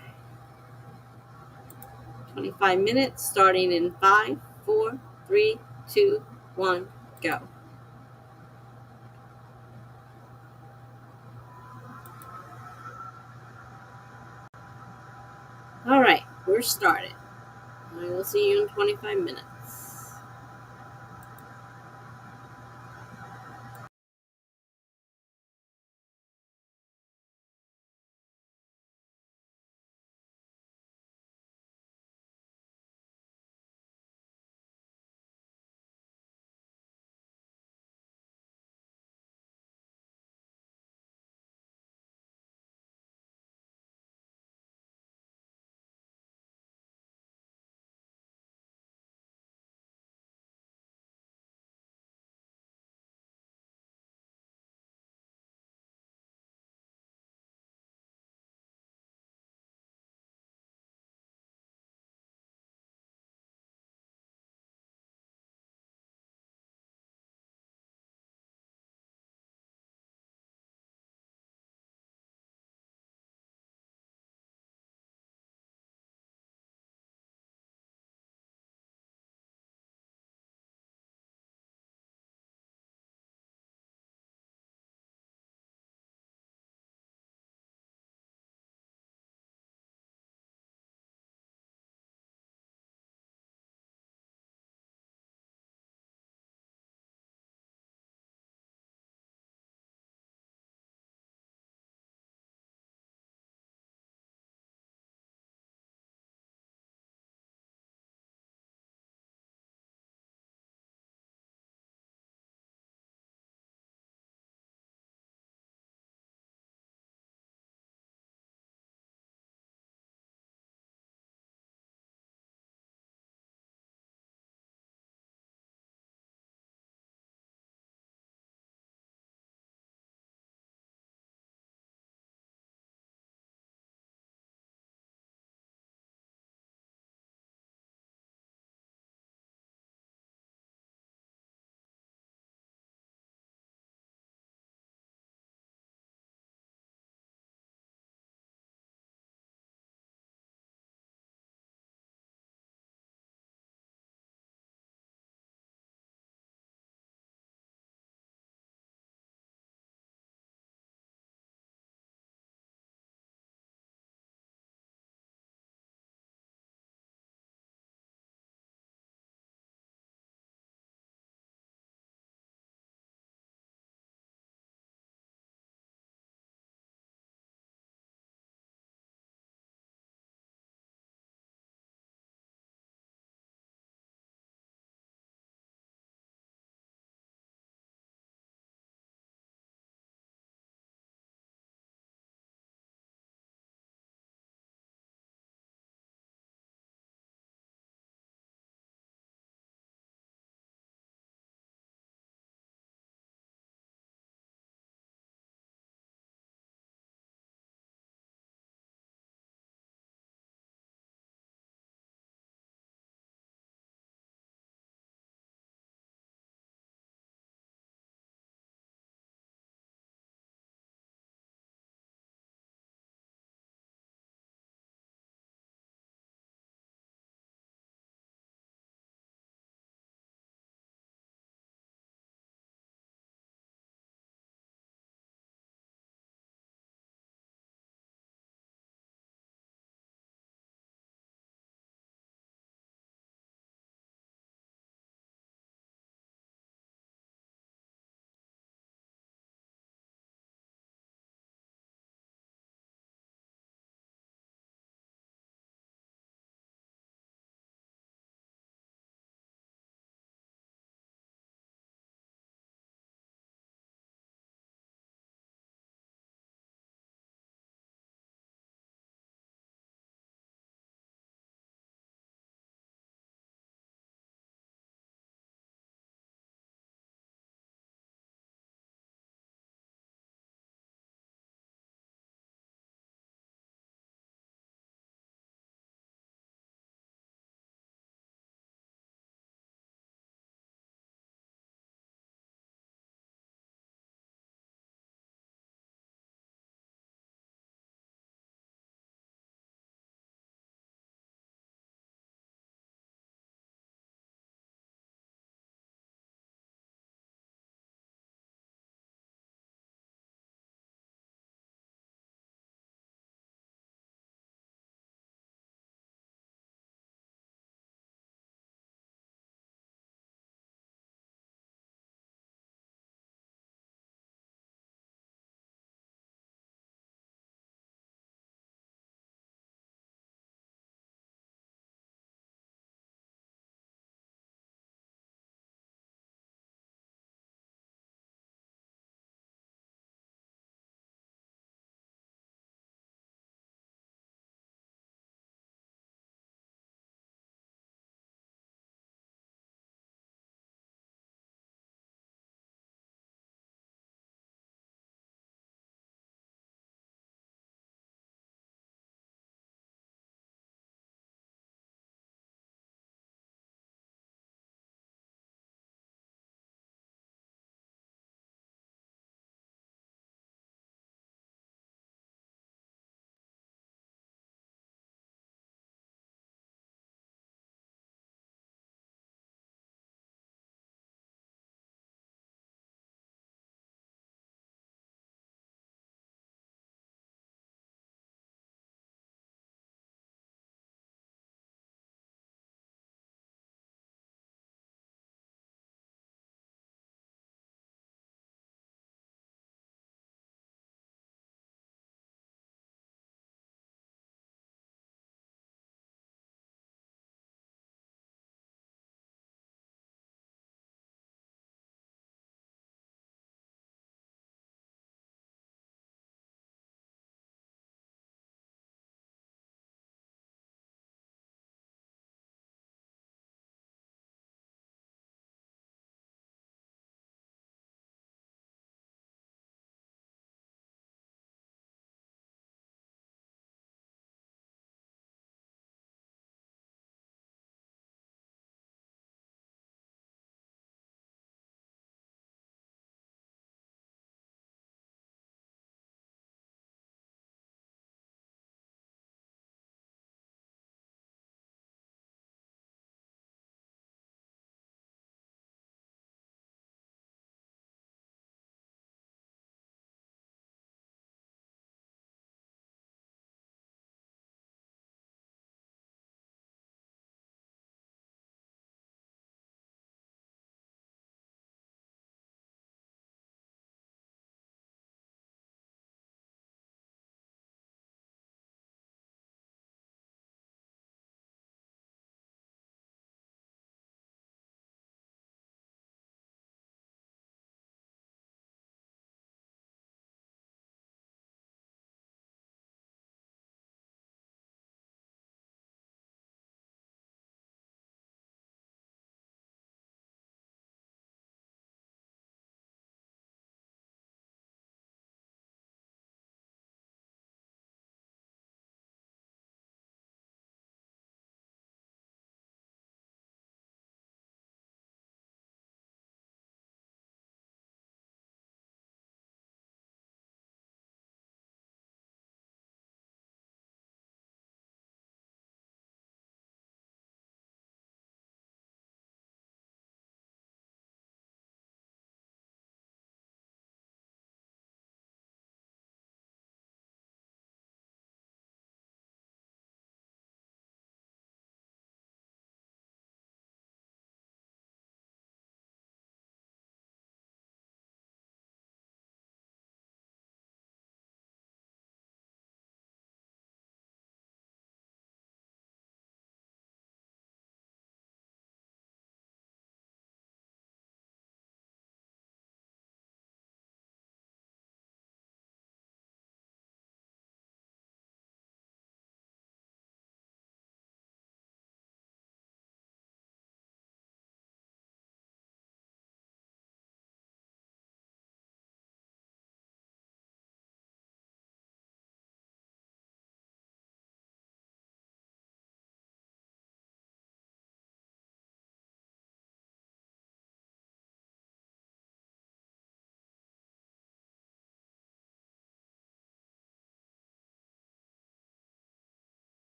25 minutes starting in 5, 4, 3, 2, 1, go. All right, we're started. I will see you in 25 minutes.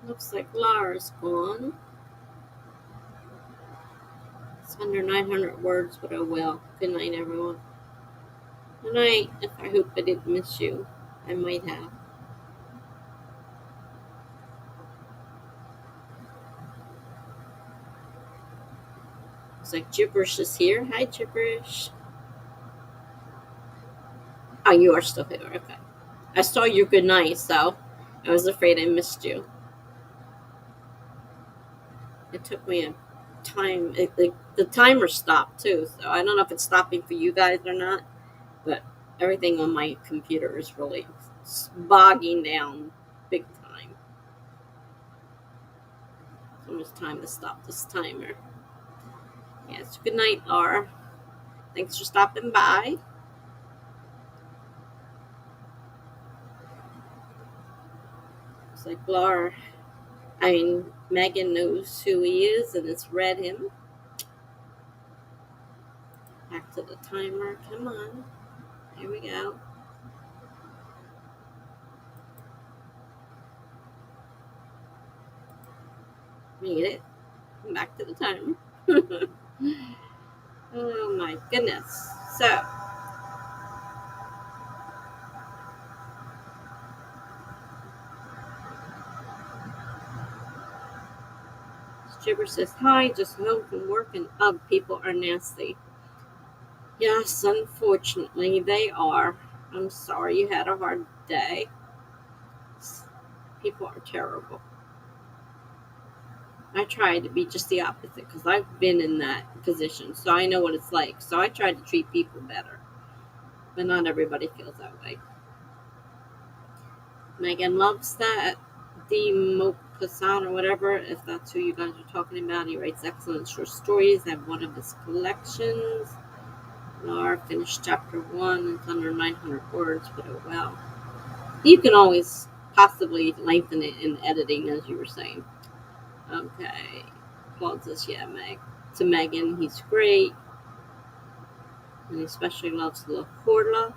Looks like Laura's gone. It's under 900 words, but oh well. Good night, everyone. Good night. If I hope I didn't miss you. I might have. It's like Gibberish is here. Hi, Gibberish. Oh, you are still here. Okay. I saw your good night, so I was afraid I missed you. It took me a time. The timer stopped too, so I don't know if it's stopping for you guys or not. But everything on my computer is really bogging down big time. It's almost time to stop this timer. Yes. Good night, Laura. Thanks for stopping by. It's like Laura. Megan knows who he is and has read him. Back to the timer. Come on. Here we go. Read it. Back to the timer. Oh my goodness. So, Gibber says, hi, just home from work and people are nasty. Yes, unfortunately, they are. I'm sorry you had a hard day. People are terrible. I try to be just the opposite because I've been in that position, so I know what it's like. So I try to treat people better, but not everybody feels that way. Megan loves that. D. Maupassant or whatever, if that's who you guys are talking about. He writes excellent short stories. I have one of his collections. Laura finished chapter 1. It's under 900 words, but oh well. You can always possibly lengthen it in editing, as you were saying. Okay. Claude says, yeah, Meg. To Megan, he's great. And he especially loves La Corla.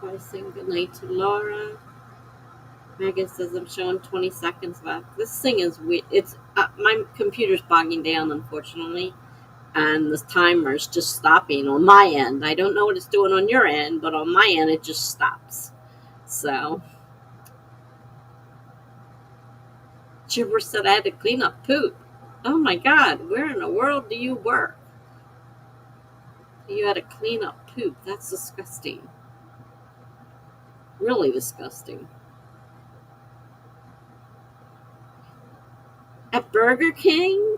I sing goodnight to Laura. Megan says I'm showing 20 seconds left. This thing is weird. It's my computer's bogging down, unfortunately, and the timer's just stopping on my end. I don't know what it's doing on your end, but on my end, it just stops. So, Gibber said I had to clean up poop. Oh my God, where in the world do you work? You had to clean up poop. That's disgusting. Really disgusting. At Burger King?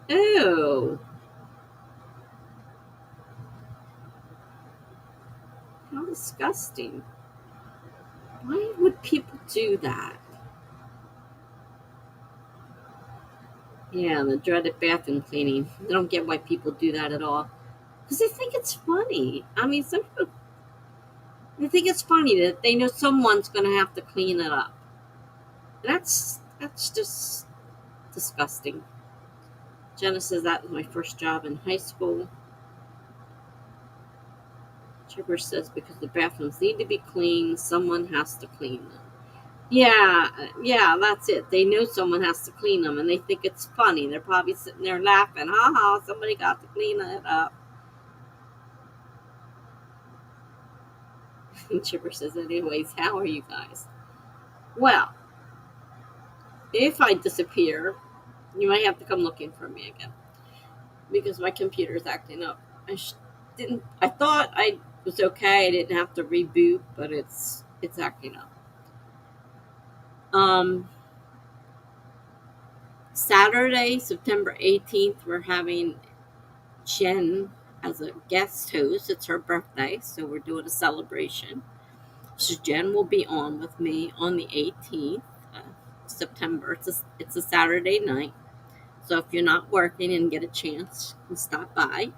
Ew. How disgusting. Why would people do that? Yeah, the dreaded bathroom cleaning. I don't get why people do that at all. Because they think it's funny. I mean, some people, they think it's funny that they know someone's going to have to clean it up. That's just disgusting. Jenna says that was my first job in high school. Chipper says because the bathrooms need to be clean, someone has to clean them. Yeah, that's it. They know someone has to clean them, and they think it's funny. They're probably sitting there laughing. Ha ha, somebody got to clean it up. And Chipper says, anyways, how are you guys? Well, if I disappear, you might have to come looking for me again. Because my computer's acting up. I thought I was okay. I didn't have to reboot, but it's acting up. Saturday, September 18th, we're having Jen as a guest host. It's her birthday, so we're doing a celebration. So Jen will be on with me on the 18th of September. It's a Saturday night. So if you're not working and get a chance, you can stop by.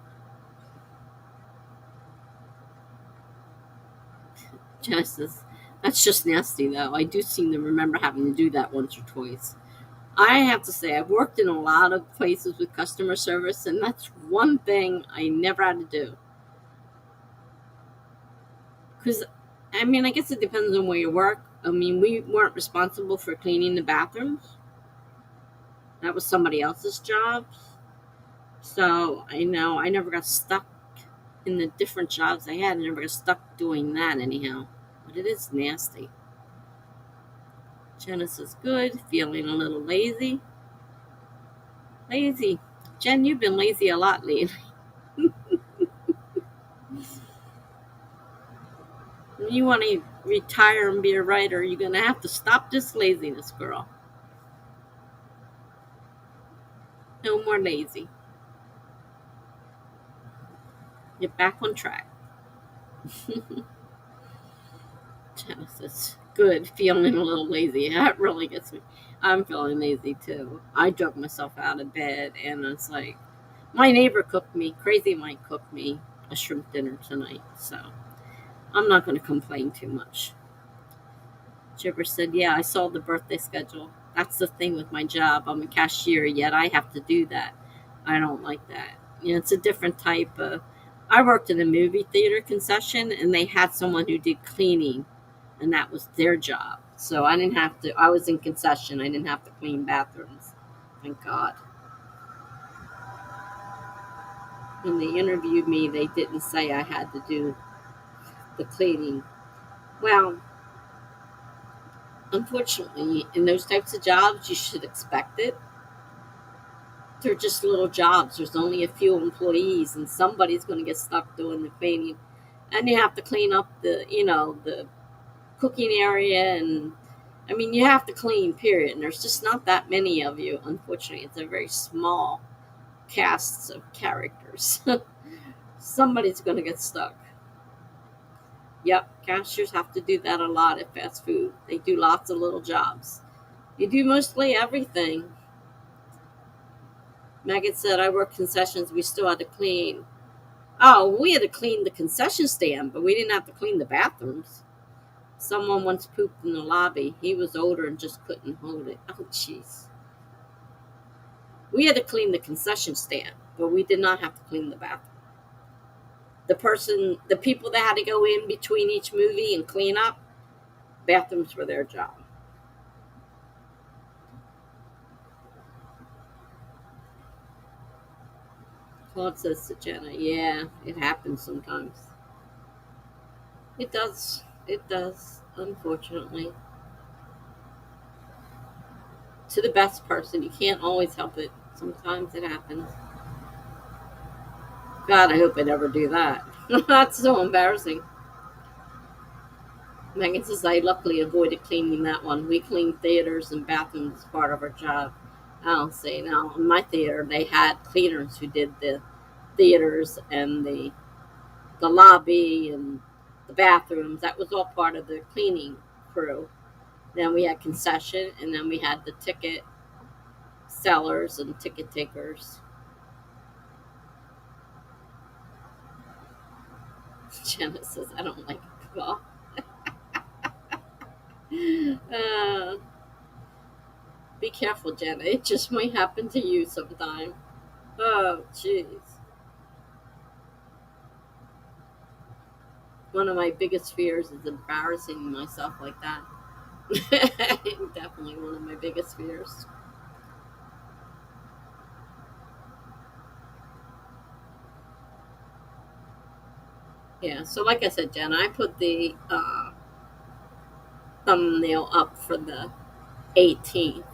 Jen says, that's just nasty, though. I do seem to remember having to do that once or twice. I have to say, I've worked in a lot of places with customer service, and that's one thing I never had to do. Because, I mean, I guess it depends on where you work. I mean, we weren't responsible for cleaning the bathrooms. That was somebody else's job. So I know I never got stuck in the different jobs I had. I never got stuck doing that anyhow. But it is nasty. Janice is good. Feeling a little lazy. Lazy. Jen, you've been lazy a lot lately. You want to retire and be a writer, you're going to have to stop this laziness, girl. No more lazy. Get back on track. Genesis. Good. Feeling a little lazy. That really gets me. I'm feeling lazy too. I drug myself out of bed and it's like, my neighbor cooked me, Crazy Mike cooked me a shrimp dinner tonight. So I'm not going to complain too much. Jibber said, yeah, I saw the birthday schedule. That's the thing with my job. I'm a cashier, yet I have to do that. I don't like that. You know, it's a different type of. I worked in a movie theater concession, and they had someone who did cleaning, and that was their job. So I didn't have to. I was in concession. I didn't have to clean bathrooms. Thank God. When they interviewed me, they didn't say I had to do the cleaning. Well, unfortunately, in those types of jobs, you should expect it. They're just little jobs. There's only a few employees, and somebody's going to get stuck doing the cleaning. And you have to clean up the cooking area. And I mean, you have to clean, period. And there's just not that many of you, unfortunately. It's a very small cast of characters. Somebody's going to get stuck. Yep, cashiers have to do that a lot at fast food. They do lots of little jobs. You do mostly everything. Megan said, I work concessions. We still had to clean. Oh, we had to clean the concession stand, but we didn't have to clean the bathrooms. Someone once pooped in the lobby. He was older and just couldn't hold it. Oh, jeez. We had to clean the concession stand, but we did not have to clean the bathroom. The people that had to go in between each movie and clean up, bathrooms were their job. Claude says to Jenna, yeah, it happens sometimes. It does. It does, unfortunately. To the best person. You can't always help it. Sometimes it happens. God, I hope I never do that. That's so embarrassing. Megan says, I luckily avoided cleaning that one. We cleaned theaters and bathrooms as part of our job. I'll say now, in my theater, they had cleaners who did the theaters and the lobby and the bathrooms. That was all part of the cleaning crew. Then we had concession, and then we had the ticket sellers and ticket takers. Jenna says, I don't like alcohol. Be careful, Jenna. It just might happen to you sometime. Oh, jeez. One of my biggest fears is embarrassing myself like that. Definitely one of my biggest fears. Yeah, so like I said, Jenna, I put the thumbnail up for the 18th.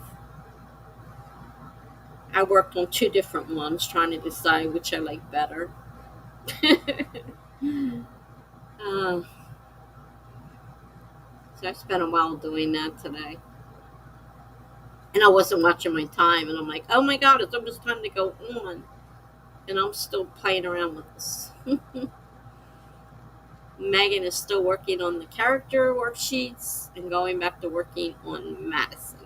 I worked on two different ones trying to decide which I like better. uh, so I spent a while doing that today. And I wasn't watching my time, and I'm like, oh my God, it's almost time to go on. And I'm still playing around with this. Megan is still working on the character worksheets and going back to working on Madison.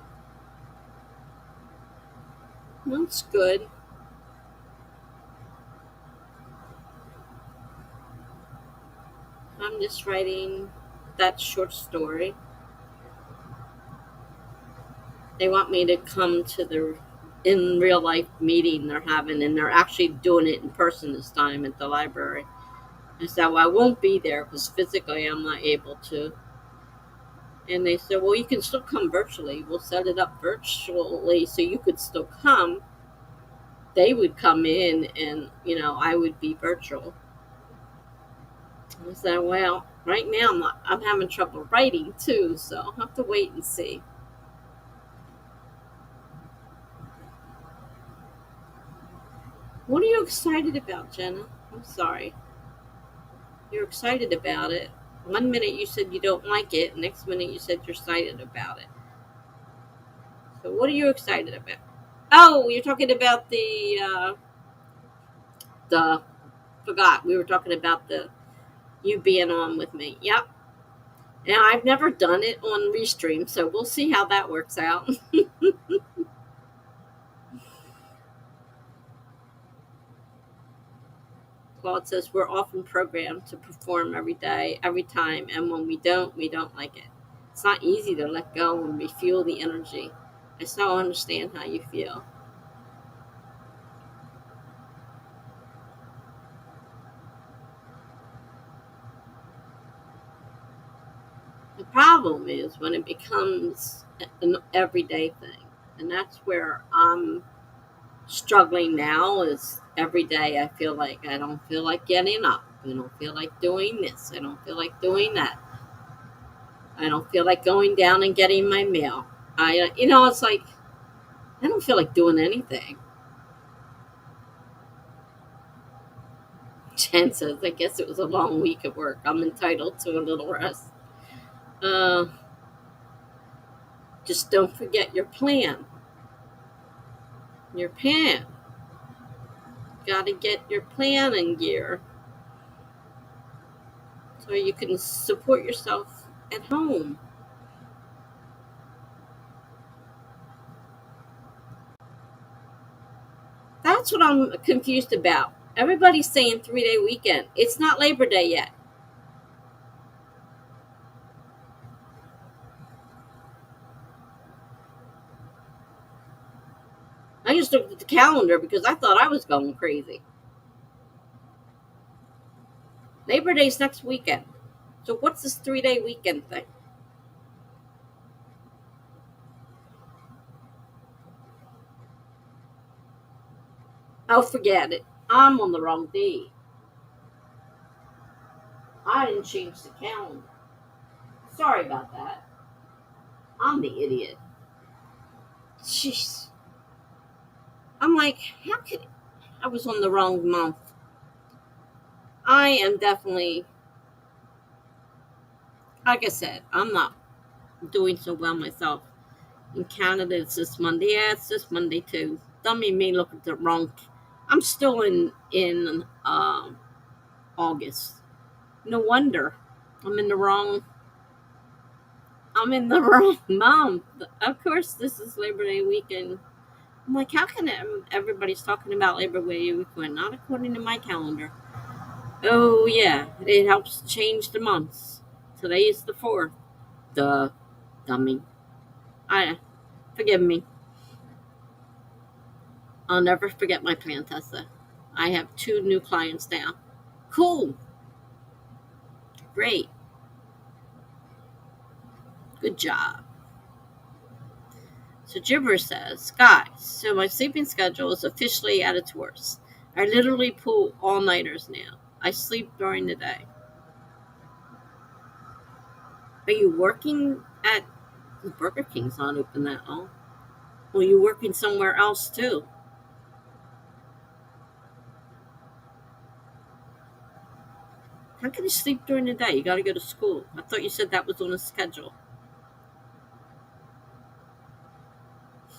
That's good. I'm just writing that short story. They want me to come to the in real life meeting they're having, and they're actually doing it in person this time at the library. I said, well, I won't be there because physically I'm not able to. And they said, well, you can still come virtually. We'll set it up virtually so you could still come. They would come in and, I would be virtual. I said, well, right now I'm having trouble writing too, so I'll have to wait and see. What are you excited about, Jenna? I'm sorry. You're excited about it. One minute you said you don't like it, next minute you said you're excited about it. So what are you excited about? Oh, you're talking about the forgot. We were talking about the you being on with me. Yep. Now I've never done it on Restream, so we'll see how that works out. Claude says we're often programmed to perform every day, every time, and when we don't like it. It's not easy to let go and refuel the energy. I so understand how you feel. The problem is when it becomes an everyday thing, and that's where I'm struggling now. Is every day I feel like I don't feel like getting up. I don't feel like doing this. I don't feel like doing that. I don't feel like going down and getting my mail. It's like I don't feel like doing anything. Jen says, I guess it was a long week at work. I'm entitled to a little rest. Uh, just don't forget your plan. Your plan. Got to get your plan in gear so you can support yourself at home. That's what I'm confused about. Everybody's saying 3-day weekend. It's not Labor Day yet. I just looked at the calendar because I thought I was going crazy. Labor Day's next weekend. So what's this 3-day weekend thing? Oh, forget it. I'm on the wrong day. I didn't change the calendar. Sorry about that. I'm the idiot. Jeez. I'm like, how could I was on the wrong month? I am definitely, like I said, I'm not doing so well myself. In Canada, it's this Monday. Yeah, it's this Monday too. Dummy me look at the wrong. I'm still in August. No wonder I'm in the wrong. I'm in the wrong month. Of course, this is Labor Day weekend. I'm like, how can everybody's talking about Labor Day weekend? Not according to my calendar. Oh yeah, it helps change the months. Today is the 4th. Duh, dummy. I forgive me. I'll never forget my plan, Tessa. I have 2 new clients now. Cool. Great. Good job. So Gibber says, guys, so my sleeping schedule is officially at its worst. I literally pull all-nighters now. I sleep during the day. Are you working at the Burger King's not open that long? Well, you working somewhere else too? How can you sleep during the day? You got to go to school. I thought you said that was on the schedule.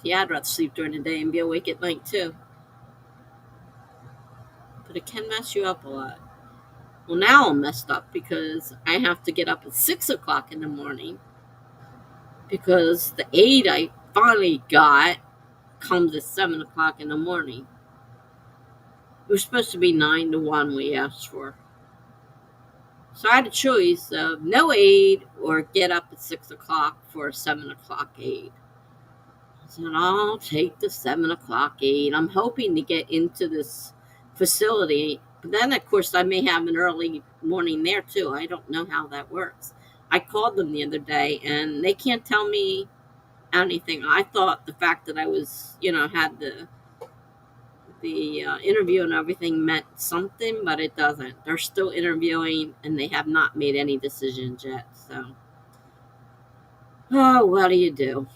Yeah, I'd rather sleep during the day and be awake at night too. But it can mess you up a lot. Well, now I'm messed up because I have to get up at 6 o'clock in the morning because the aid I finally got comes at 7 o'clock in the morning. It was supposed to be 9 to 1 we asked for. So I had a choice of no aid or get up at 6 o'clock for a 7 o'clock aid. I said, I'll take the 7 o'clock aid. I'm hoping to get into this facility But then, of course, I may have an early morning there too. I don't know how that works. I called them the other day, and they can't tell me anything. I thought the fact that I was, had the interview and everything meant something, but it doesn't. They're still interviewing, and they have not made any decisions yet. So, oh, what do you do?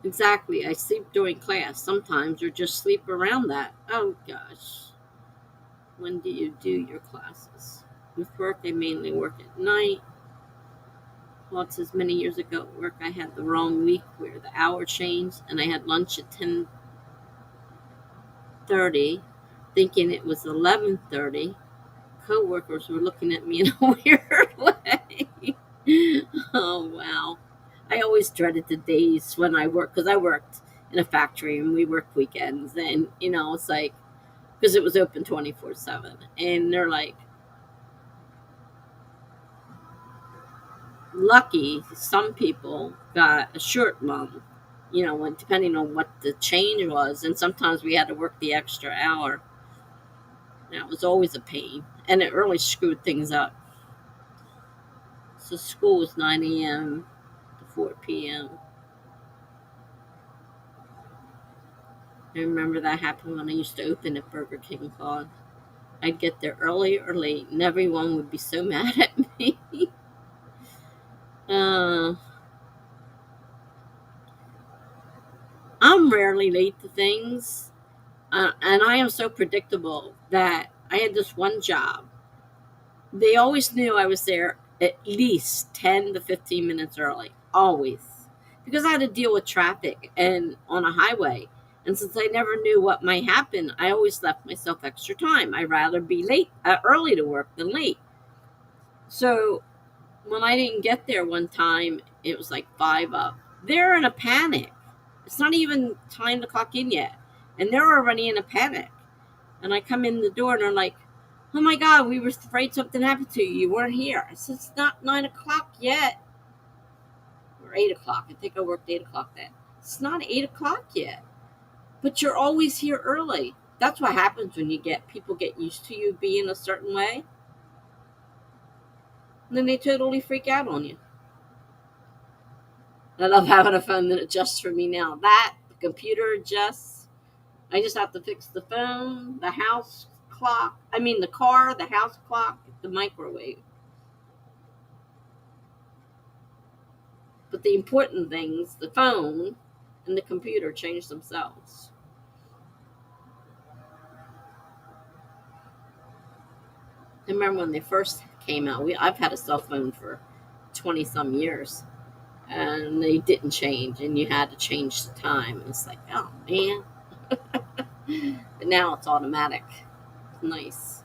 Exactly. I sleep during class sometimes, or just sleep around that. Oh gosh. When do you do your classes? With work, I mainly work at night. Well, says many years ago at work, I had the wrong week where the hour changed, and I had lunch at 10:30, thinking it was 11:30. Coworkers were looking at me in a weird way. Oh wow! I always dreaded the days when I worked, because I worked in a factory and we worked weekends, and it's like, because it was open 24/7, and they're like, lucky some people got a short month, when depending on what the change was, and sometimes we had to work the extra hour. That was always a pain, and it really screwed things up. So school was 9 a.m. to 4 p.m. I remember that happened when I used to open at Burger King, Claude. I'd get there early or late, and everyone would be so mad at me. uh, I'm rarely late to things, and I am so predictable that I had this one job. They always knew I was there at least 10 to 15 minutes early, always, because I had to deal with traffic and on a highway. And since I never knew what might happen, I always left myself extra time. I'd rather be early to work than late. So when I didn't get there one time, it was like 5 up. They're in a panic. It's not even time to clock in yet, and they're already in a panic. And I come in the door, and they're like, "Oh my God, we were afraid something happened to you. You weren't here." I said, "It's not 9 o'clock yet." Or 8 o'clock. I think I worked 8 o'clock then. It's not 8 o'clock yet. But you're always here early. That's what happens when people get used to you being a certain way. And then they totally freak out on you. I love having a phone that adjusts for me now. The computer adjusts. I just have to fix the phone, the house clock. I mean, the car, the house clock, the microwave. But the important things, the phone and the computer, change themselves. I remember when they first came out. I've had a cell phone for 20 some years, and they didn't change, and you had to change the time. It's like, oh man. But now it's automatic. It's nice.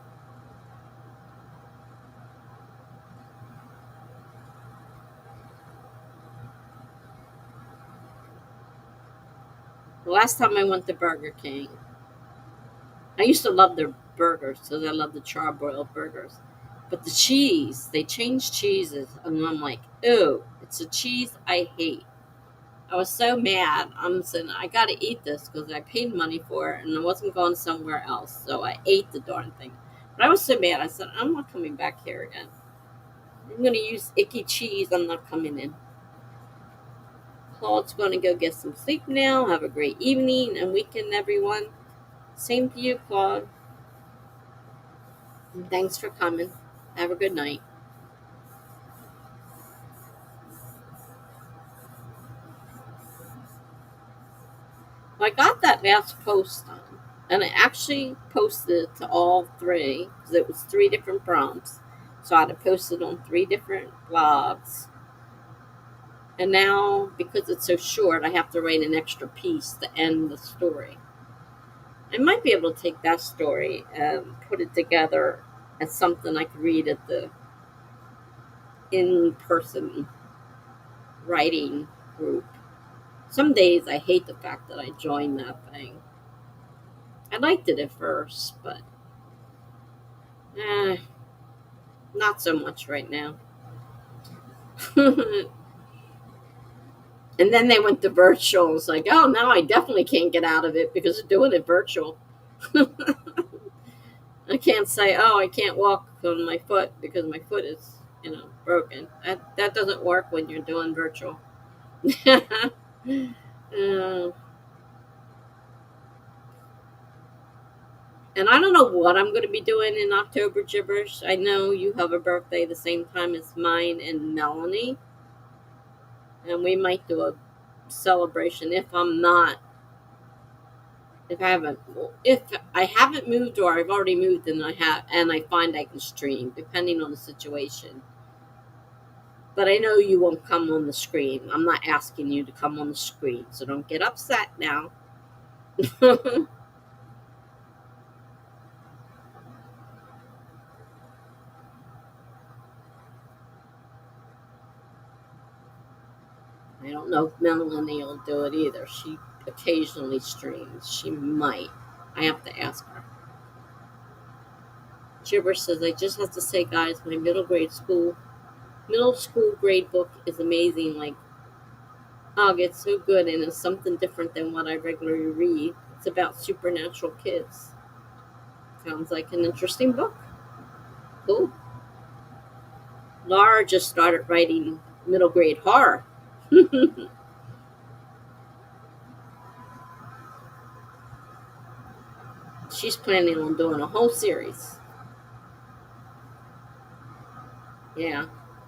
The last time I went to Burger King, I used to love their burgers because I love the charbroiled burgers. But the cheese, they changed cheeses, and I'm like, ooh, it's a cheese I hate. I was so mad. I'm saying, I got to eat this because I paid money for it, and I wasn't going somewhere else. So I ate the darn thing. But I was so mad. I said, I'm not coming back here again. I'm going to use icky cheese. I'm not coming in. Claude's going to go get some sleep now. Have a great evening and weekend, everyone. Same to you, Claude. And thanks for coming. Have a good night. Well, I got that last post done, and I actually posted it to all three because it was three different prompts. So I had to post it on three different blogs. And now, because it's so short, I have to write an extra piece to end the story. I might be able to take that story and put it together as something I could read at the in-person writing group. Some days I hate the fact that I joined that thing. I liked it at first, but eh, not so much right now. And then they went to virtual. It's like, oh, now I definitely can't get out of it because they're doing it virtual. I can't say, oh, I can't walk on my foot because my foot is, broken. That doesn't work when you're doing virtual. Uh, and I don't know what I'm going to be doing in October, Gibberish. I know you have a birthday the same time as mine and Melanie, and we might do a celebration if I haven't moved or I've already moved and I find I can stream depending on the situation. But I know you won't come on the screen. I'm not asking you to come on the screen, so don't get upset now. I don't know if Melanie will do it either. She occasionally streams. She might. I have to ask her. Gibber says, I just have to say, guys, my middle school grade book is amazing. Like, oh, it's so good, and it's something different than what I regularly read. It's about supernatural kids. Sounds like an interesting book. Cool. Laura just started writing middle grade horror. She's planning on doing a whole series. Yeah.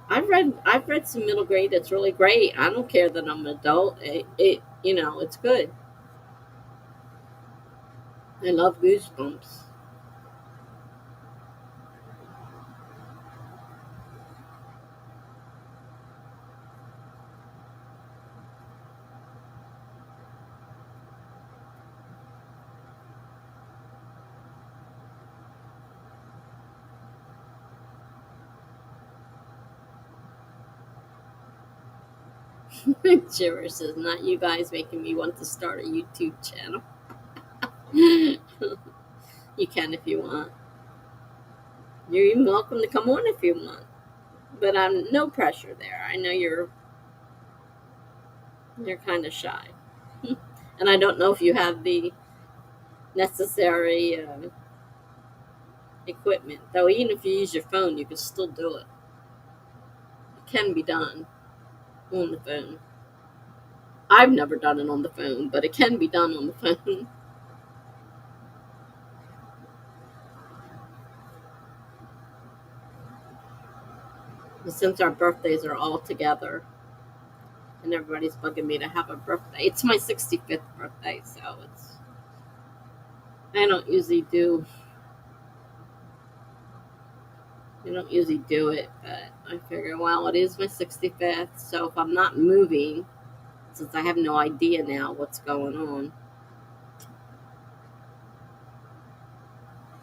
I've read some middle grade that's really great. I don't care that I'm an adult. It's good. I love Goosebumps. Shiver says, not you guys making me want to start a YouTube channel. You can if you want. You're even welcome to come on if you want. But I'm no pressure there. I know you're kind of shy. And I don't know if you have the necessary equipment. Though even if you use your phone, you can still do it. It can be done on the phone. I've never done it on the phone, but it can be done on the phone. Since our birthdays are all together, and everybody's bugging me to have a birthday. It's my 65th birthday, so I don't usually do. I don't usually do it, but I figure, well, it is my 65th, so if I'm not moving, since I have no idea now what's going on,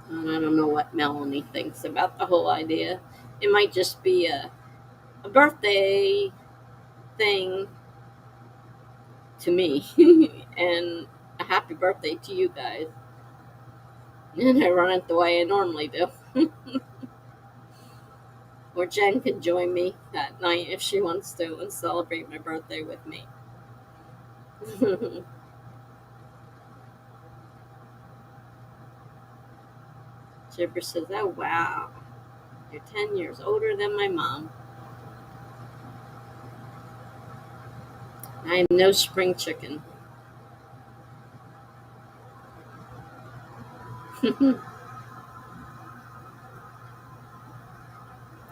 and I don't know what Melanie thinks about the whole idea. It might just be a birthday thing to me, and a happy birthday to you guys. And I run it the way I normally do. Or Jen can join me that night if she wants to and celebrate my birthday with me. Jibber says, oh wow, you're 10 years older than my mom. I am no spring chicken.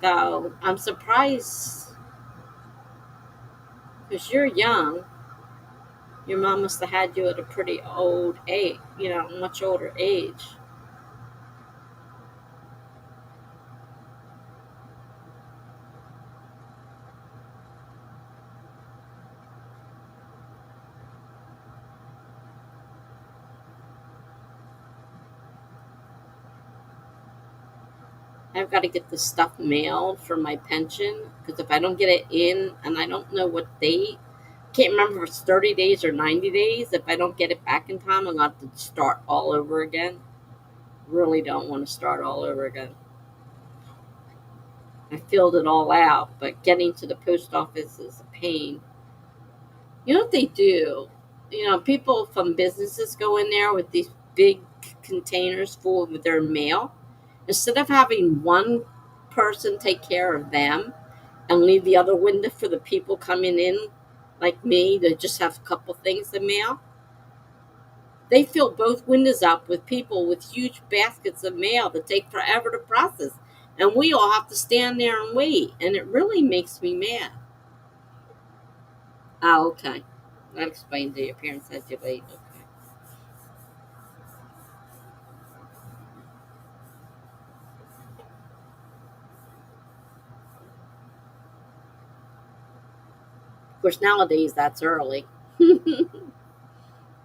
Though I'm surprised because you're young. Your mom must have had you at a pretty old age, much older age. I've got to get the stuff mailed for my pension because if I don't get it in, and I don't know what date, can't remember if it's 30 days or 90 days. If I don't get it back in time, I'm going to have to start all over again. Really don't want to start all over again. I filled it all out, but getting to the post office is a pain. You know what they do? People from businesses go in there with these big containers full of their mail, instead of having one person take care of them and leave the other window for the people coming in, like me, to just have a couple things to mail, they fill both windows up with people with huge baskets of mail that take forever to process. And we all have to stand there and wait. And it really makes me mad. Oh, okay. That explains the appearance as you late. Okay. Of course, nowadays that's early.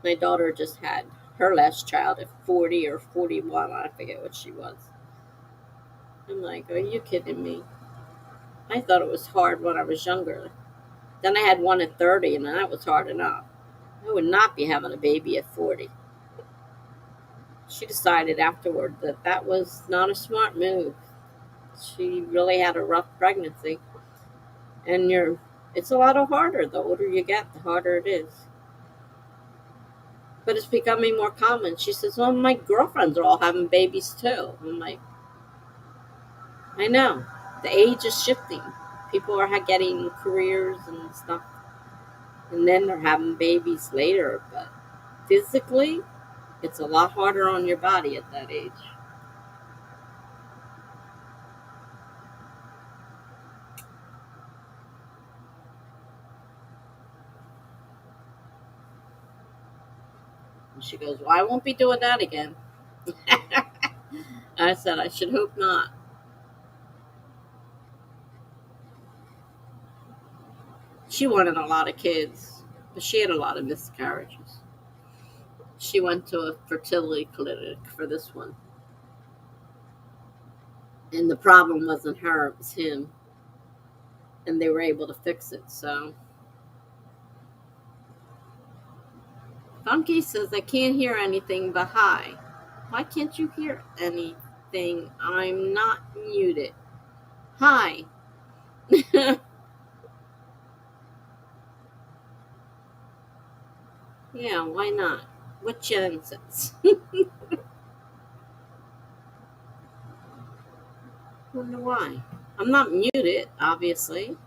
My daughter just had her last child at 40 or 41. I forget what she was. I'm like, are you kidding me? I thought it was hard when I was younger. Then I had one at 30, and that was hard enough. I would not be having a baby at 40. She decided afterward that that was not a smart move. She really had a rough pregnancy, and it's a lot harder. The older you get, the harder it is. But it's becoming more common. She says, "Well, my girlfriends are all having babies too." I'm like, I know. The age is shifting. People are getting careers and stuff, and then they're having babies later. But physically, it's a lot harder on your body at that age. And she goes, "Well, I won't be doing that again." I said, "I should hope not." She wanted a lot of kids, but she had a lot of miscarriages. She went to a fertility clinic for this one, and the problem wasn't her, it was him, and they were able to fix it. So, Funky says, "I can't hear anything but hi." Why can't you hear anything? I'm not muted. Hi. Yeah, why not? What Jen says. Wonder why. I'm not muted, obviously.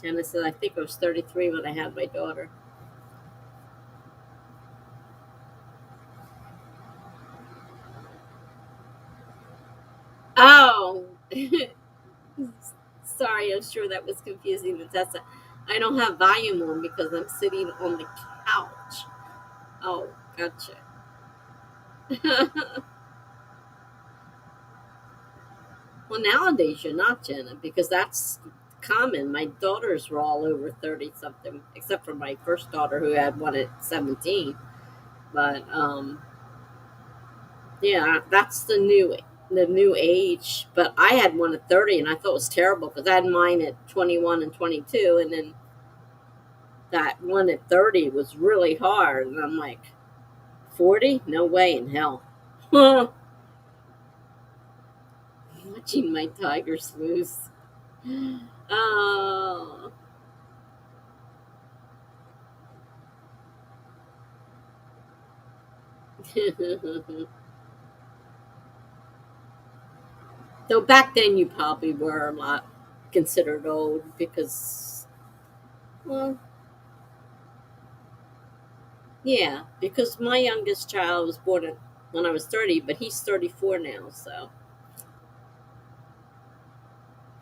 Jenna said, "I think I was 33 when I had my daughter." Oh, sorry, I'm sure that was confusing to Tessa. I don't have volume on because I'm sitting on the couch. Oh, gotcha. Well, nowadays you're not, Jenna, because that's common. My daughters were all over 30 something, except for my first daughter who had one at 17. But yeah, that's the new age. But I had one at 30, and I thought it was terrible because I had mine at 21 and 22, and then that one at 30 was really hard. And I'm like, 40? No way in hell. Watching my tigers lose. Oh. Though back then you probably were a lot considered old because, well, yeah, because my youngest child was born when I was 30, but he's 34 now, so.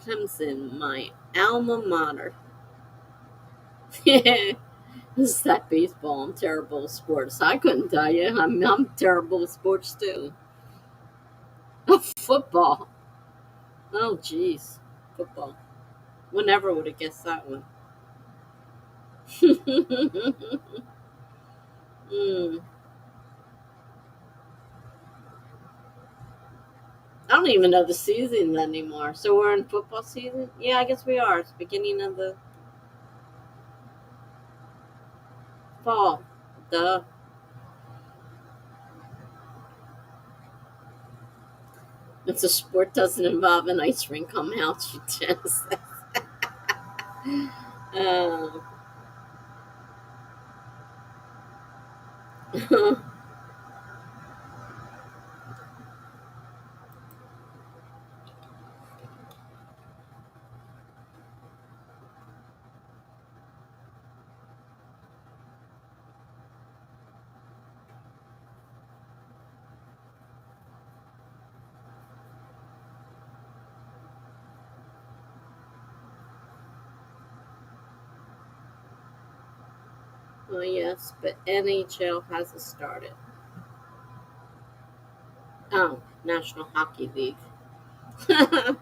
Clemson, my alma mater. This is that baseball. I'm terrible at sports. I couldn't tell you. I'm terrible at sports too. Football. Oh, jeez. Football. Whenever would have guessed that one. Mm. I don't even know the season anymore. So we're in football season? Yeah, I guess we are. It's beginning of the fall. Duh. It's a sport doesn't involve an ice rink. Come out, she just. Uh, well, yes, but NHL hasn't started. Oh, National Hockey League. I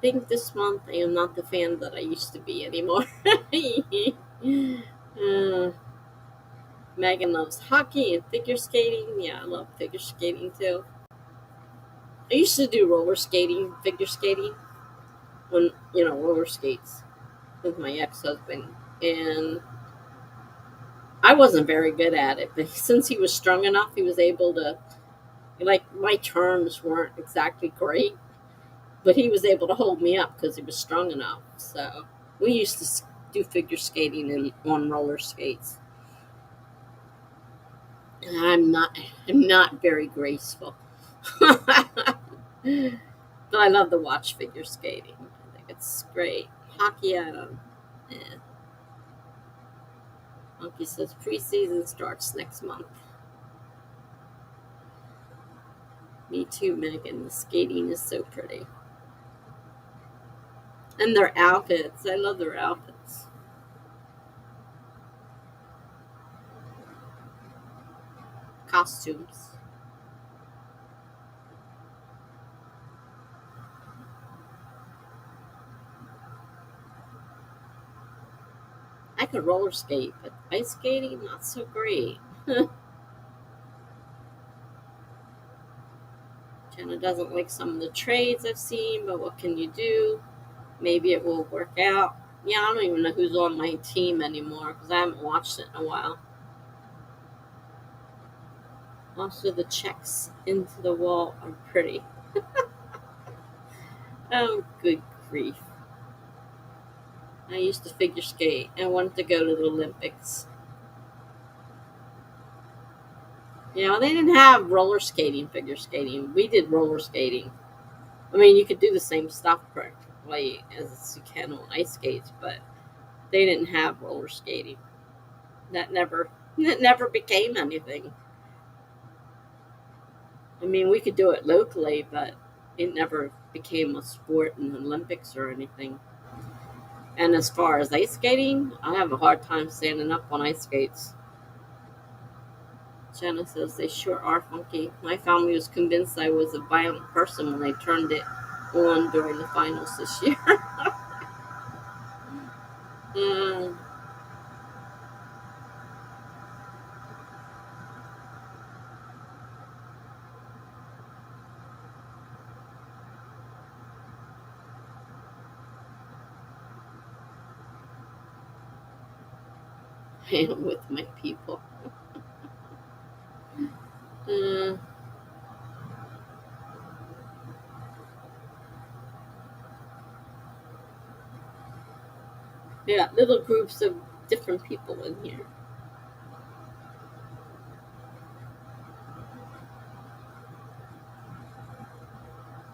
think this month I am not the fan that I used to be anymore. uh, Megan loves hockey and figure skating. Yeah, I love figure skating too. I used to do roller skating, figure skating, when, roller skates with my ex husband. And I wasn't very good at it, but since he was strong enough, he was able to, like, my turns weren't exactly great, but he was able to hold me up because he was strong enough. So we used to do figure skating on roller skates. And I'm not very graceful. But I love to watch figure skating. I think it's great. Hockey, I don't. Yeah. Monkey says preseason starts next month. Me too, Megan. The skating is so pretty. And their outfits. I love their outfits. Costumes. I could roller skate, but ice skating, not so great. Jenna doesn't like some of the trades I've seen, but what can you do? Maybe it will work out. Yeah, I don't even know who's on my team anymore because I haven't watched it in a while. Also, the checks into the wall are pretty. Oh, good grief. I used to figure skate. I wanted to go to the Olympics. They didn't have roller skating, figure skating. We did roller skating. I mean, you could do the same stuff practically as you can on ice skates, but they didn't have roller skating. That never, that never became anything. I mean, we could do it locally, but it never became a sport in the Olympics or anything. And as far as ice skating, I have a hard time standing up on ice skates. Jenna says they sure are funky. My family was convinced I was a violent person when they turned it on during the finals this year. uh, I am with my people. Uh, yeah, little groups of different people in here.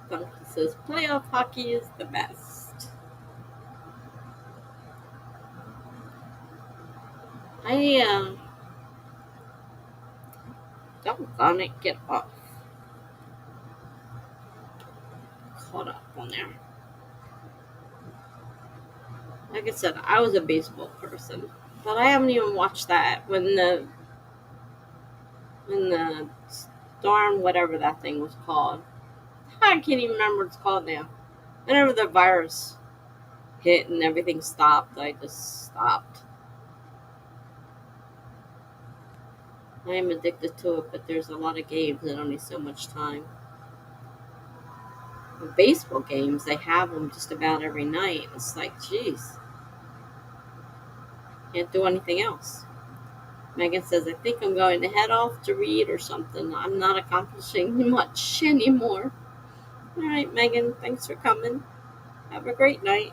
Funky says playoff hockey is the best. I doggone it, get off. Caught up on there. Like I said, I was a baseball person, but I haven't even watched that when the darn whatever that thing was called. I can't even remember what it's called now. Whenever the virus hit and everything stopped, I just stopped. I am addicted to it, but there's a lot of games and only so much time. The baseball games, they have them just about every night. It's like, geez, can't do anything else. Megan says, I think I'm going to head off to read or something. I'm not accomplishing much anymore. All right, Megan, thanks for coming. Have a great night.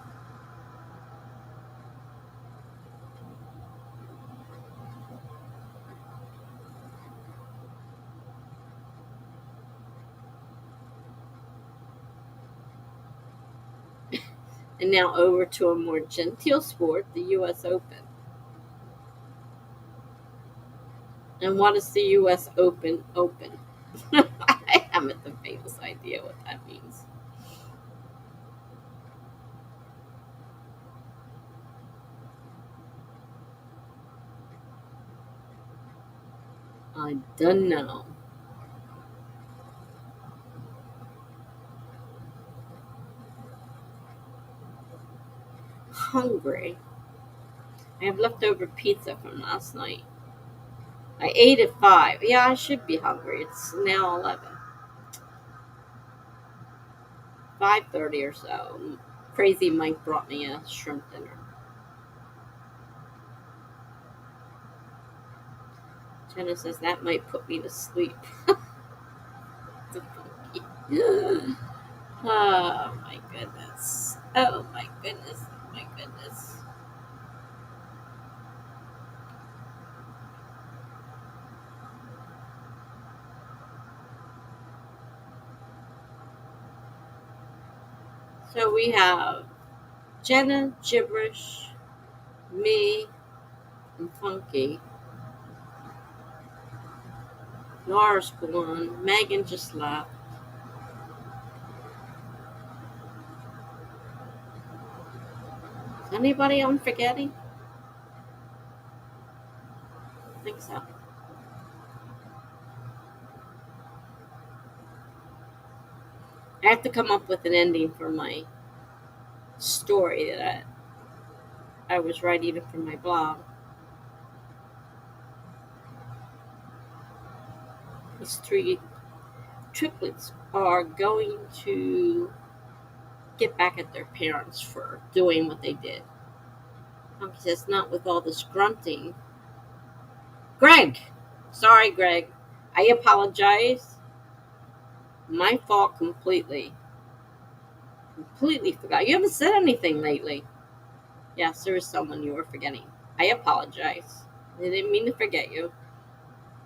And now over to a more genteel sport, the U.S. Open. And what is the U.S. Open open? I haven't the faintest idea what that means. I don't know. Hungry. I have leftover pizza from last night. I ate at 5. Yeah, I should be hungry. It's now 11. 5:30 or so. Crazy Mike brought me a shrimp dinner. Jenna says that might put me to sleep. Oh my goodness. Oh my goodness. Oh my goodness. So we have Jenna, Gibberish, me, and Funky. Laura's gone. Megan just left. Is anybody I'm forgetting? I think so. I have to come up with an ending for my story that I was writing for my blog. These three triplets are going to get back at their parents for doing what they did. Funky says, not with all this grunting. Greg! Sorry, Greg. I apologize. My fault completely. Completely forgot. You haven't said anything lately. Yes, there is someone you were forgetting. I apologize. I didn't mean to forget you.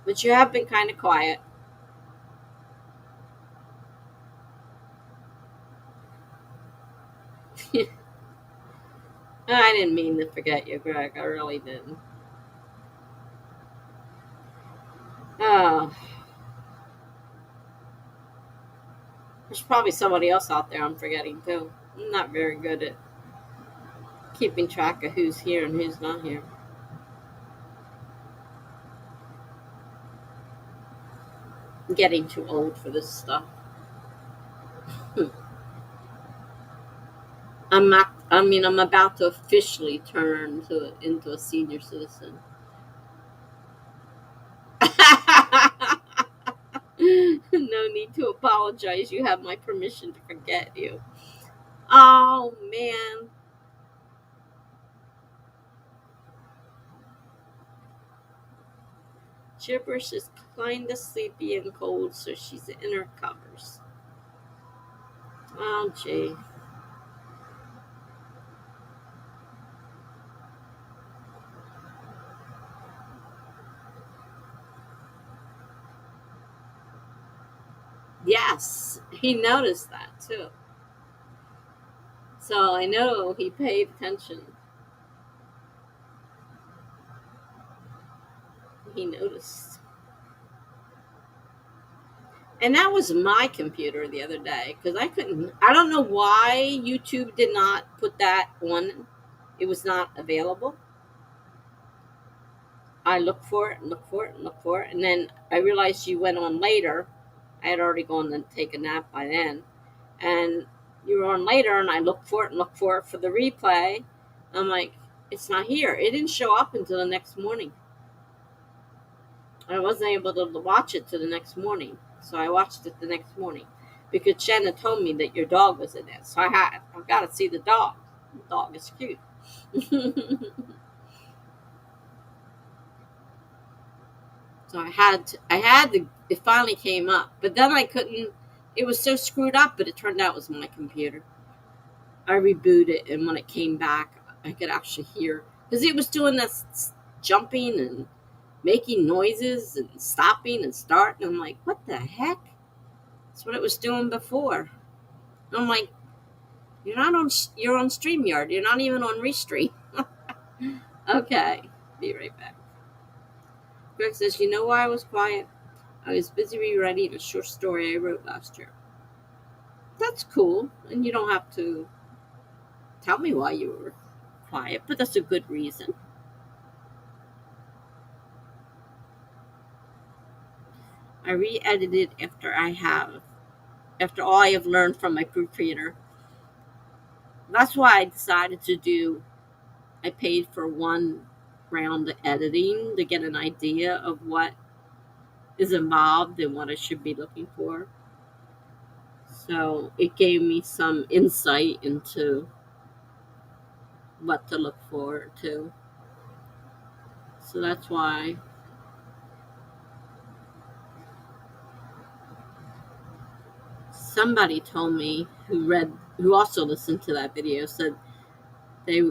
But you have been kind of quiet. I didn't mean to forget you, Greg. I really didn't. Oh, there's probably somebody else out there I'm forgetting too. I'm not very good at keeping track of who's here and who's not here. I'm getting too old for this stuff. I'm about to officially turn into a senior citizen. No need to apologize. You have my permission to forget you. Oh man. Gibberish is kinda sleepy and cold, so she's in her covers. Oh gee. Yes, he noticed that too. So I know he paid attention. He noticed. And that was my computer the other day because I don't know why YouTube did not put that on. It was not available. I looked for it and looked for it and looked for it. And then I realized you went on later. I had already gone to take a nap by then. And you were on later, and I looked for it and looked for it for the replay. I'm like, it's not here. It didn't show up until the next morning. I wasn't able to watch it till the next morning. So I watched it the next morning because Shanna told me that your dog was in it. So I've got to see the dog. The dog is cute. So it finally came up, but then I couldn't. It was so screwed up, but it turned out it was my computer. I rebooted it, and when it came back, I could actually hear because it was doing this jumping and making noises and stopping and starting. I'm like, what the heck? That's what it was doing before. I'm like, you're on StreamYard. You're not even on Restream. Okay, be right back. Greg says, you know why I was quiet? I was busy rewriting a short story I wrote last year. That's cool, and you don't have to tell me why you were quiet, but that's a good reason. I re-edited after all I have learned from my proofreader. That's why I decided to do. I paid for one round of editing to get an idea of what is involved and what I should be looking for. So it gave me some insight into what to look for too. So that's why somebody told me who also listened to that video said they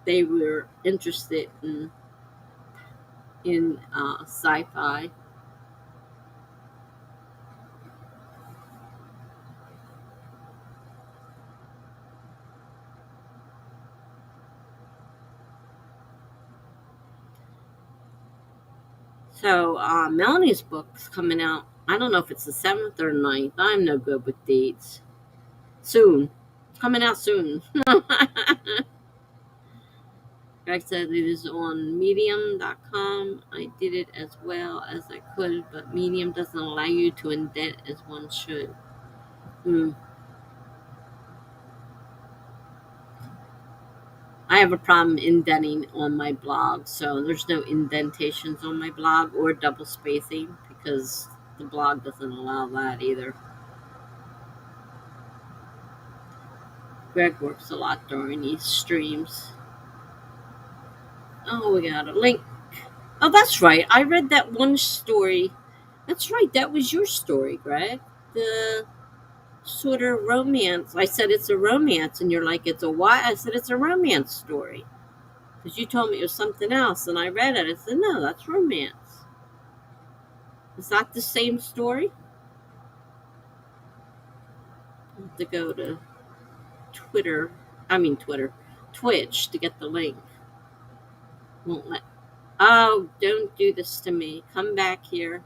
they were interested in sci-fi. So Melanie's book's coming out. I don't know if it's the 7th or 9th. I'm no good with dates. Soon. Coming out soon. Greg said it is on medium.com. I did it as well as I could, but Medium doesn't allow you to indent as one should. I have a problem indenting on my blog, so there's no indentations on my blog or double spacing because the blog doesn't allow that either. Greg works a lot during these streams. Oh, we got a link. Oh, that's right. I read that one story. That's right. That was your story, Greg. The sort of romance. I said it's a romance, and you're like, it's a what? I said it's a romance story. Because you told me it was something else, and I read it. I said, no, that's romance. Is that the same story? I have to go to Twitch to get the link. Won't let. Oh, don't do this to me. Come back here.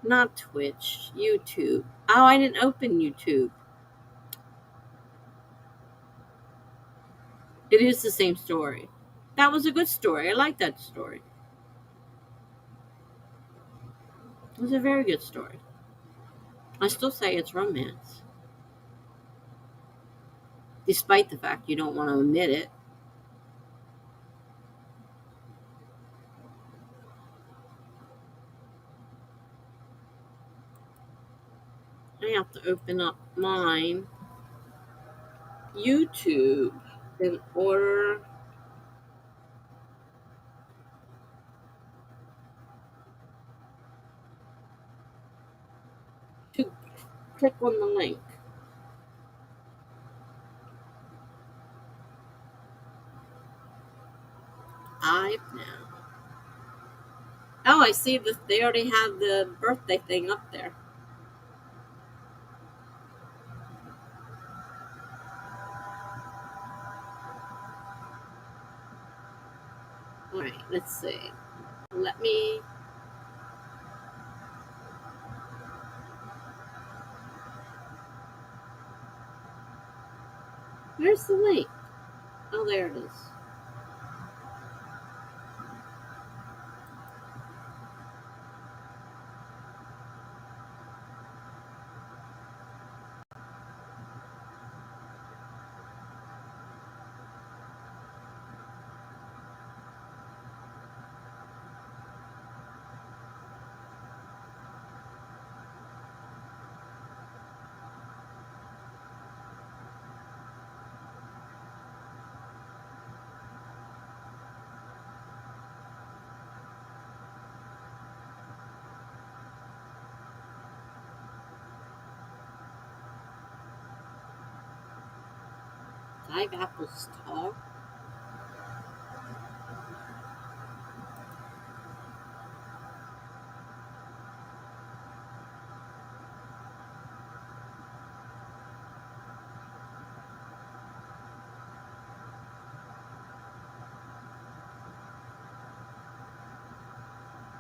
Not Twitch, YouTube. Oh, I didn't open YouTube. It is the same story. That was a good story. I like that story. It was a very good story. I still say it's romance. Despite the fact you don't want to admit it. I have to open up mine YouTube in order to click on the link. I now. Oh, I see that they already have the birthday thing up there. All right, let's see. Let me. Where's the link? Oh, there it is. Five apples tall.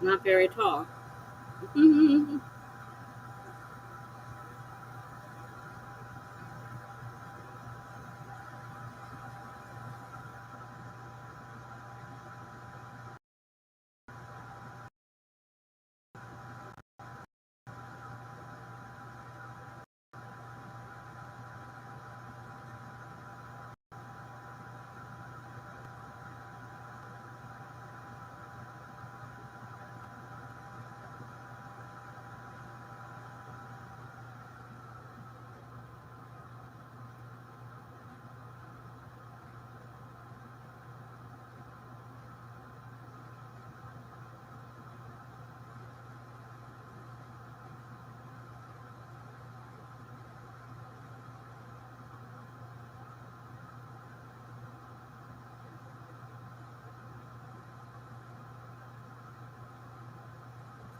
Not very tall.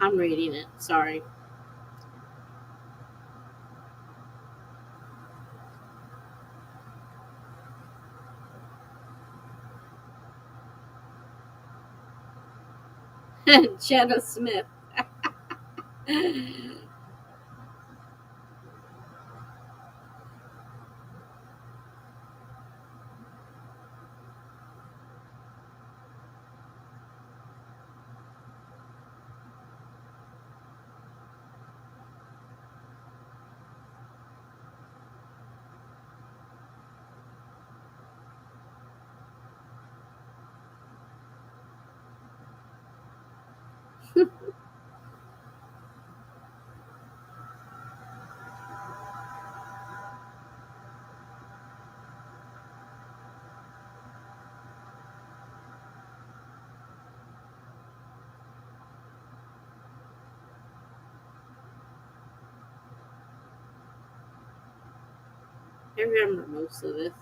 I'm reading it. Sorry. Jenna Smith. I remember most of this.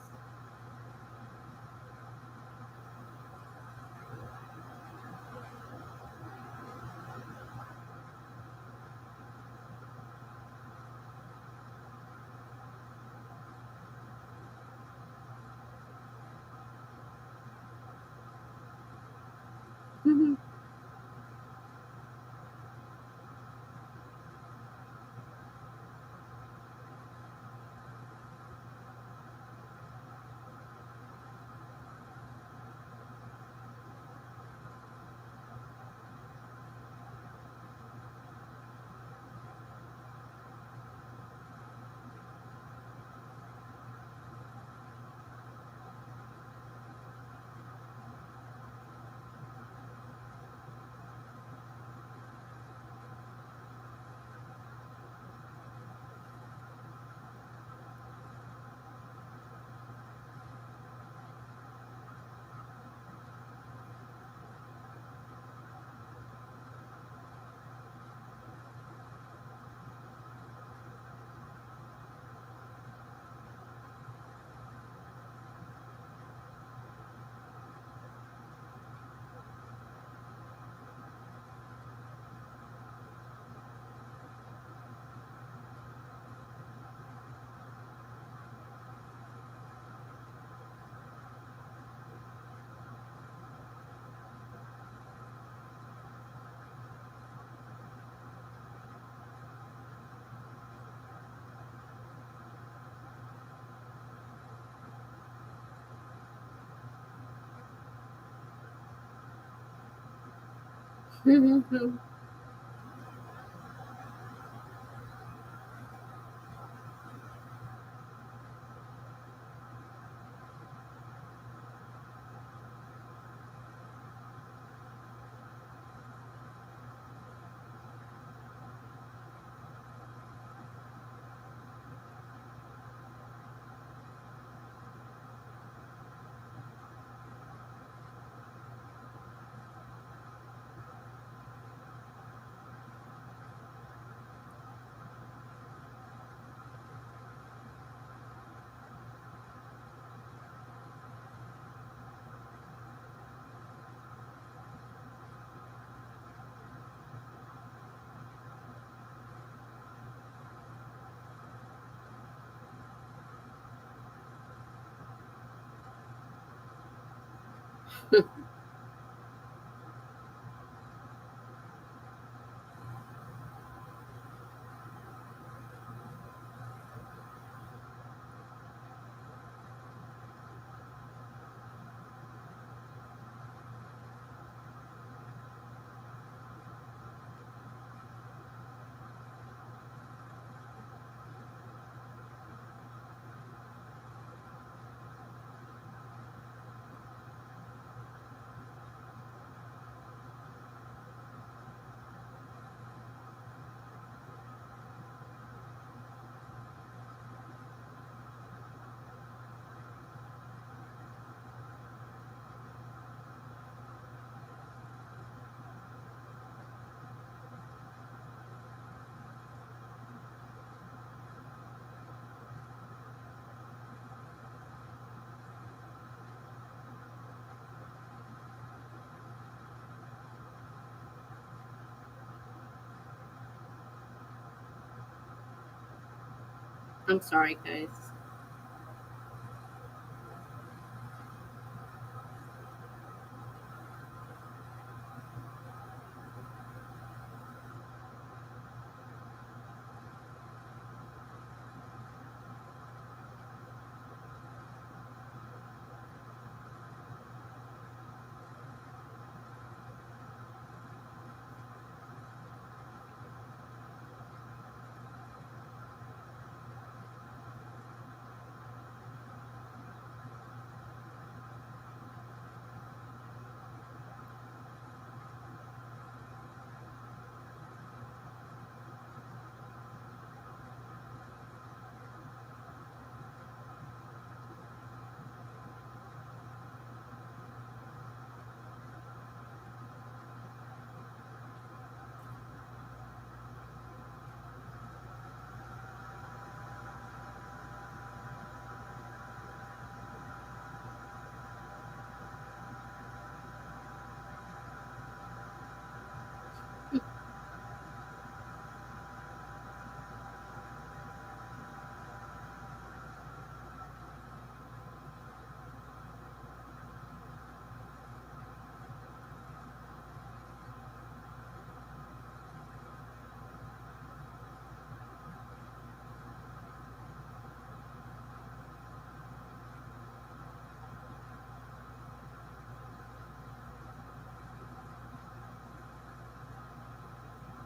I'm sorry, guys.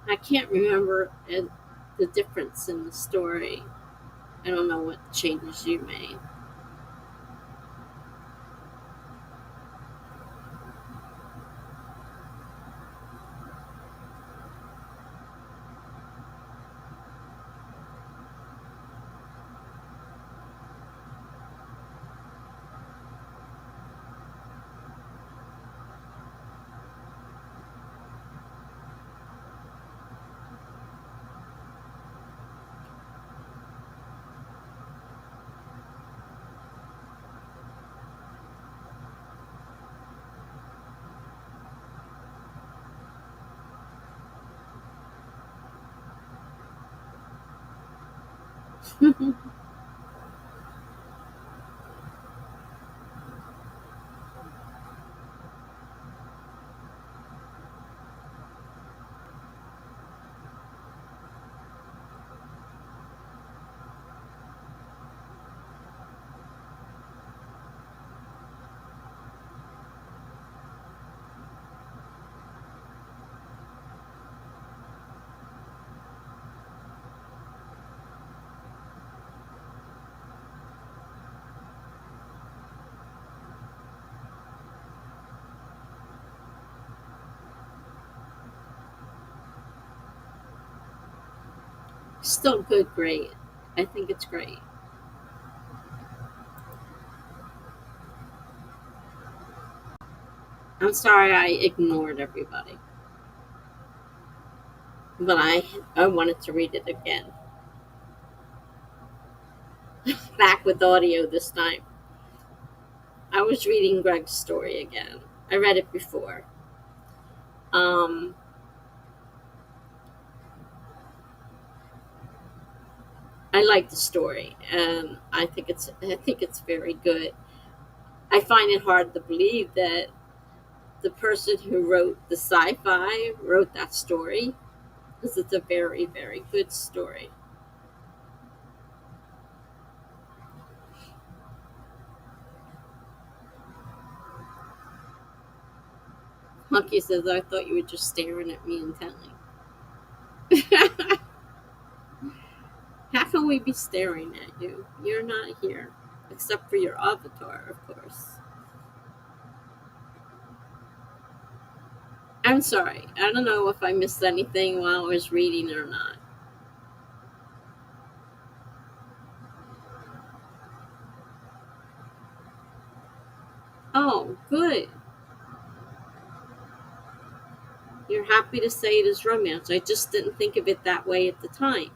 I can't remember the difference in the story. I don't know what changes you made. Still good, great. I think it's great. I'm sorry I ignored everybody, but I wanted to read it again. Back with audio this time. I was reading Greg's story again. I read it before. Um, I like the story, and I think it's very good. I find it hard to believe that the person who wrote the sci-fi wrote that story, because it's a very, very good story. Monkey says, "I thought you were just staring at me intently." How can we be staring at you? You're not here, except for your avatar, of course. I'm sorry. I don't know if I missed anything while I was reading or not. Oh, good. You're happy to say it is romance. I just didn't think of it that way at the time.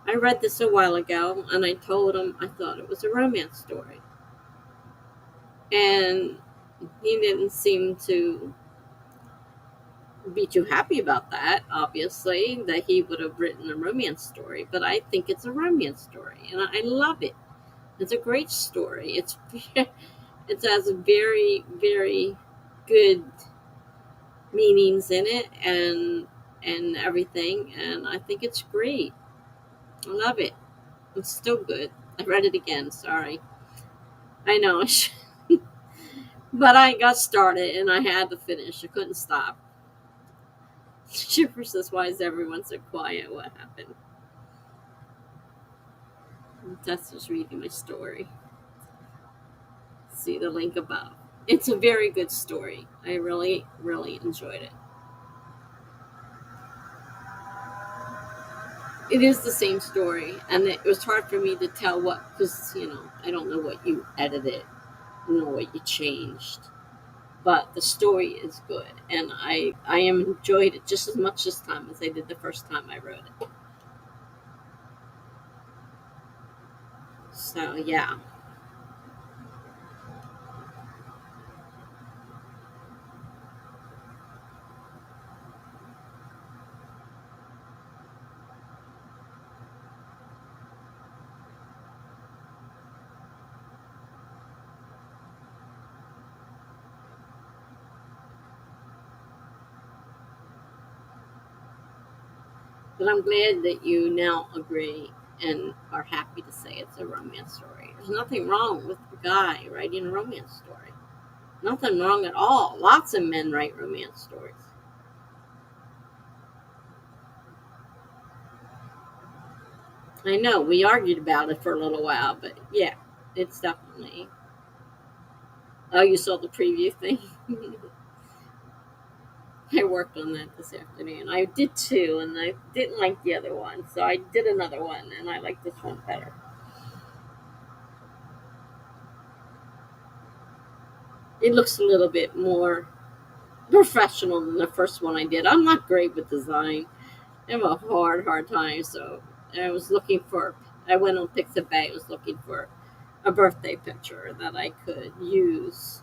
I read this a while ago, and I told him I thought it was a romance story. And he didn't seem to be too happy about that, obviously, that he would have written a romance story, but I think it's a romance story, and I love it. It's a great story. It has very, very good meanings in it, and everything, and I think it's great. I love it. It's still good. I read it again. Sorry, I know, but I got started and I had to finish. I couldn't stop. Shipper says, "Why is everyone so quiet? What happened?" Tessa's reading my story. See the link above. It's a very good story. I really, really enjoyed it. It is the same story, and it was hard for me to tell what, because I don't know what you edited, what you changed, but the story is good, and I enjoyed it just as much this time as I did the first time I wrote it. So yeah. But I'm glad that you now agree and are happy to say it's a romance story. There's nothing wrong with the guy writing a romance story. Nothing wrong at all. Lots of men write romance stories. I know, we argued about it for a little while, but yeah, it's definitely. Oh, you saw the preview thing? I worked on that this afternoon. I did two, and I didn't like the other one, so I did another one, and I like this one better. It looks a little bit more professional than the first one I did. I'm not great with design. I have a hard time, so I was looking for. I went on Pixabay. I was looking for a birthday picture that I could use,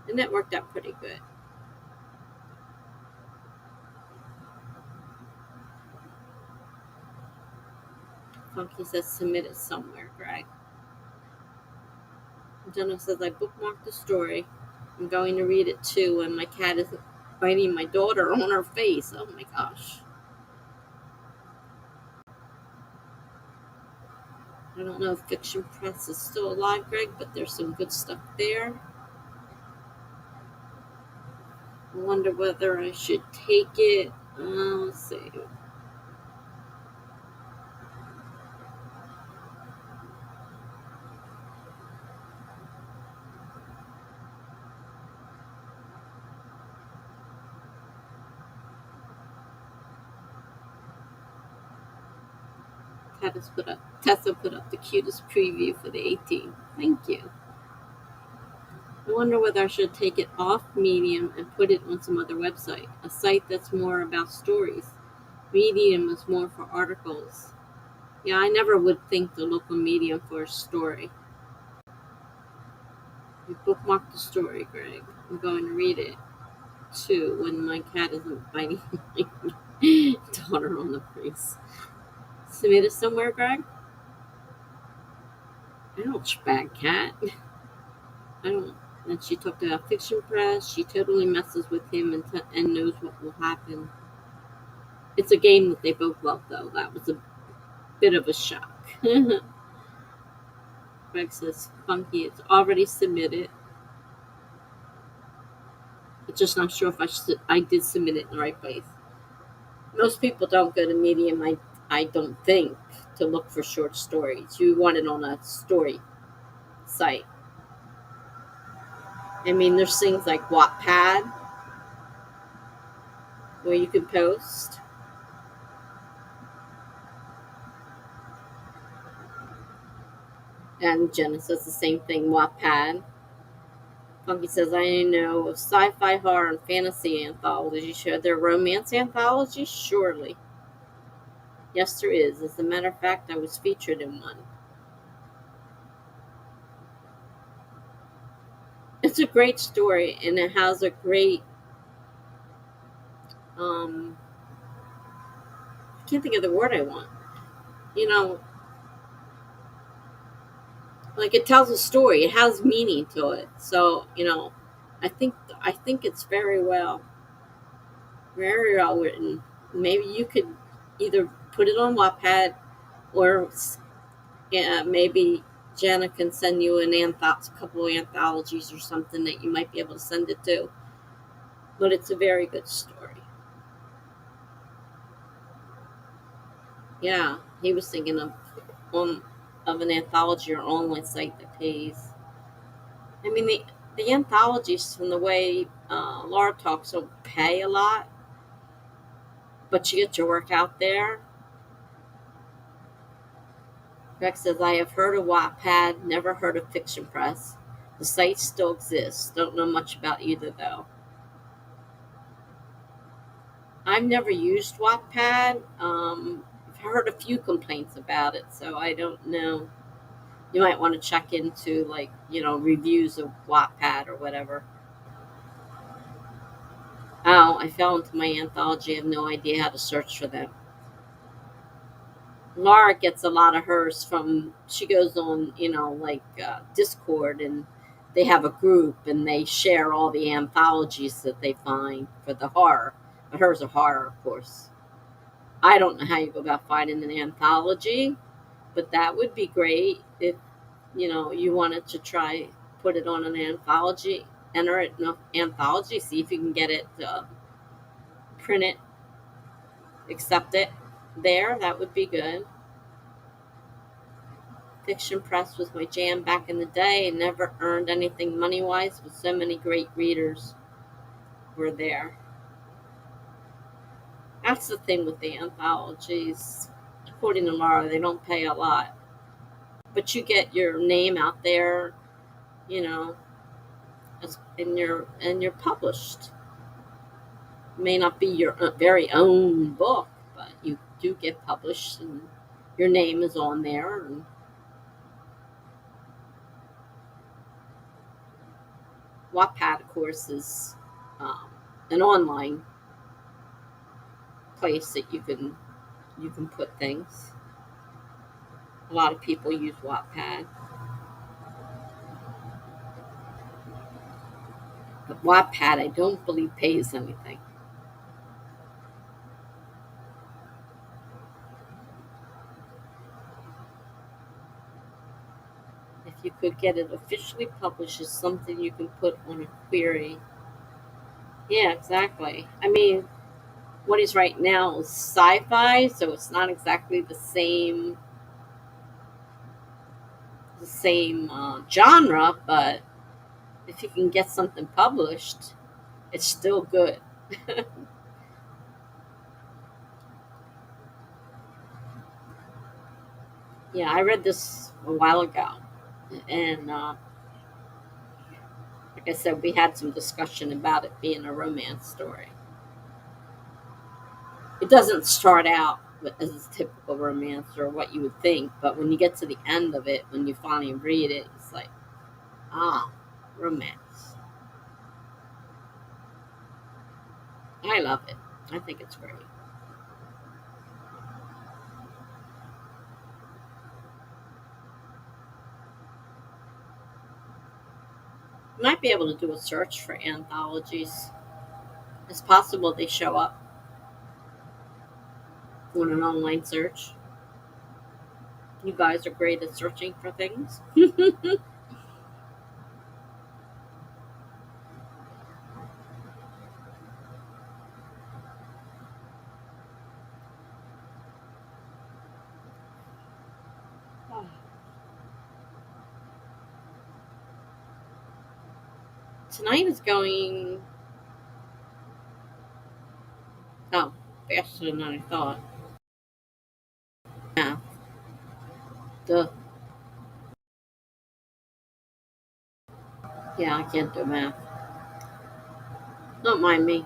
and that worked out pretty good. Funky says submit it somewhere, Greg. Jenna says I bookmarked the story. I'm going to read it too, and my cat is biting my daughter on her face. Oh my gosh. I don't know if Fiction Press is still alive, Greg, but there's some good stuff there. I wonder whether I should take it. Let's see. Tessa put up the cutest preview for the 18th. Thank you. I wonder whether I should take it off Medium and put it on some other website, a site that's more about stories. Medium is more for articles. Yeah, I never would think the local Medium for a story. You bookmarked the story, Greg. I'm going to read it too when my cat isn't biting my daughter on the face. Submit it somewhere, Greg? Ouch, bad cat. I don't. And she talked about Fiction Press. She totally messes with him and knows what will happen. It's a game that they both love, though. That was a bit of a shock. Greg says, Funky, it's already submitted. I'm just not sure if I did submit it in the right place. Most people don't go to Medium, I don't think, to look for short stories. You want it on a story site. I mean, there's things like Wattpad where you can post. And Jenna says the same thing, Wattpad. Funky says, I know of sci-fi, horror, and fantasy anthologies. Are there romance anthologies? Surely. Yes, there is. As a matter of fact, I was featured in one. It's a great story, and it has a great Um, I can't think of the word I want. You know, like it tells a story. It has meaning to it. So I think I think it's very well written. Maybe you could either put it on Wattpad or maybe Jana can send you a couple of anthologies or something that you might be able to send it to. But it's a very good story. Yeah, he was thinking um, of an anthology or online site that pays. I mean, the anthologies, from the way Laura talks, don't pay a lot, but you get your work out there. Rex says, I have heard of Wattpad, never heard of Fiction Press. The site still exists. Don't know much about either, though. I've never used Wattpad. I've heard a few complaints about it, so I don't know. You might want to check into, like, reviews of Wattpad or whatever. Oh, I fell into my anthology. I have no idea how to search for them. Laura gets a lot of hers from, she goes on, like Discord, and they have a group and they share all the anthologies that they find for the horror. But hers are horror, of course. I don't know how you go about finding an anthology, but that would be great if, you wanted to try put it on an anthology, enter it in an anthology, see if you can get it, print it, accept it there. That would be good. Fiction Press was my jam back in the day and never earned anything money wise, but so many great readers were there. That's the thing with the anthologies. According to Laura, they don't pay a lot, but you get your name out there, you know, and you're published. It may not be your very own book, but you do get published, and your name is on there. And Wattpad, of course, is an online place that you can put things. A lot of people use Wattpad, but Wattpad I don't believe pays anything. If you could get it officially published as something you can put on a query. Yeah, exactly. I mean, what he's right now is sci-fi, so it's not exactly the same genre, but if you can get something published, it's still good. Yeah, I read this a while ago, and like I said, we had some discussion about it being a romance story. It doesn't start out as a typical romance or what you would think, but when you get to the end of it, when you finally read it, it's like, ah, romance. I love it. I think it's great. You might be able to do a search for anthologies. It's possible they show up on an online search. You guys are great at searching for things. Tonight is going, oh, faster than I thought. Yeah, duh. Yeah, I can't do math. Don't mind me.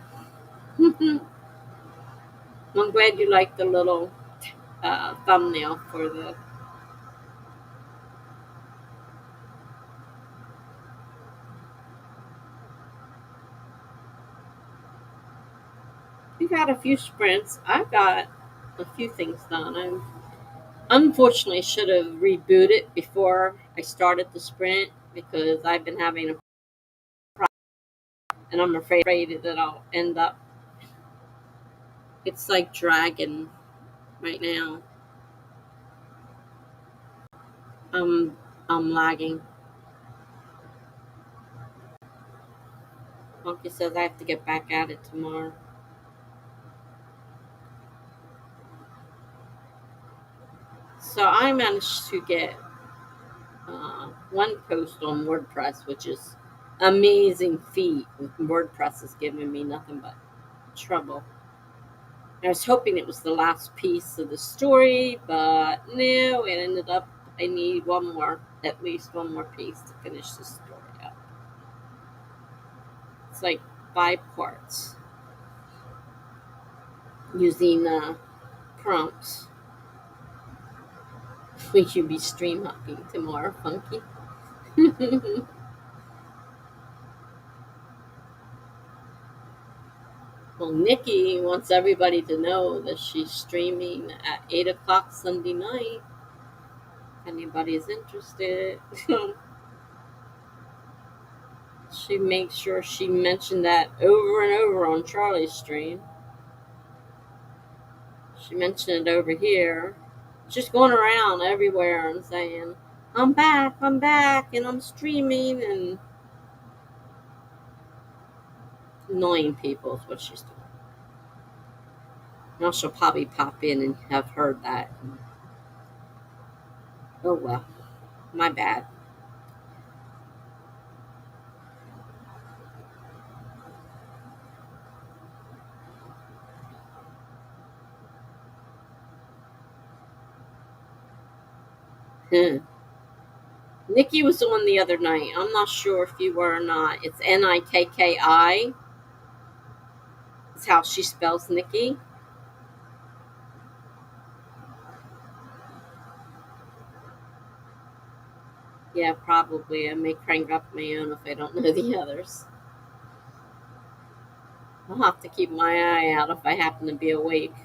I'm glad you like the little thumbnail for the. We've had a few sprints. I've got a few things done. I unfortunately should have rebooted before I started the sprint because I've been having a problem, and I'm afraid that I'll end up. It's like dragging right now. I'm I'm lagging. Monkey says I have to get back at it tomorrow. So I managed to get one post on WordPress, which is amazing feat. WordPress is giving me nothing but trouble. I was hoping it was the last piece of the story, but no, it ended up I need one more, at least one more piece to finish the story up. It's like 5 parts using prompts. We should be stream hopping tomorrow, Funky. Well, Nikki wants everybody to know that she's streaming at 8 o'clock Sunday night. If anybody is interested. She makes sure she mentioned that over and over on Charlie's stream. She mentioned it over here. She's going around everywhere and saying, I'm back, and I'm streaming, and annoying people is what she's doing. Now she'll probably pop in and have heard that. Oh well, my bad. Nikki was on the other night. I'm not sure if you were or not. It's Nikki. It's how she spells Nikki. Yeah, probably. I may crank up my own if I don't know the others. I'll have to keep my eye out if I happen to be awake.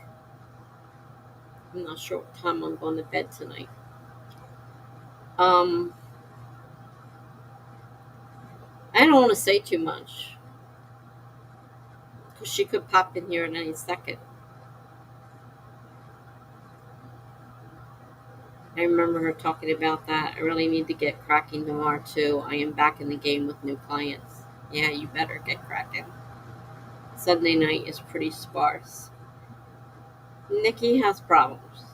I'm not sure what time I'm going to bed tonight. Um, I don't want to say too much because she could pop in here at any second. I remember her talking about that. I really need to get cracking tomorrow too. I am back in the game with new clients. Yeah, you better get cracking. Sunday night is pretty sparse. Nikki has problems,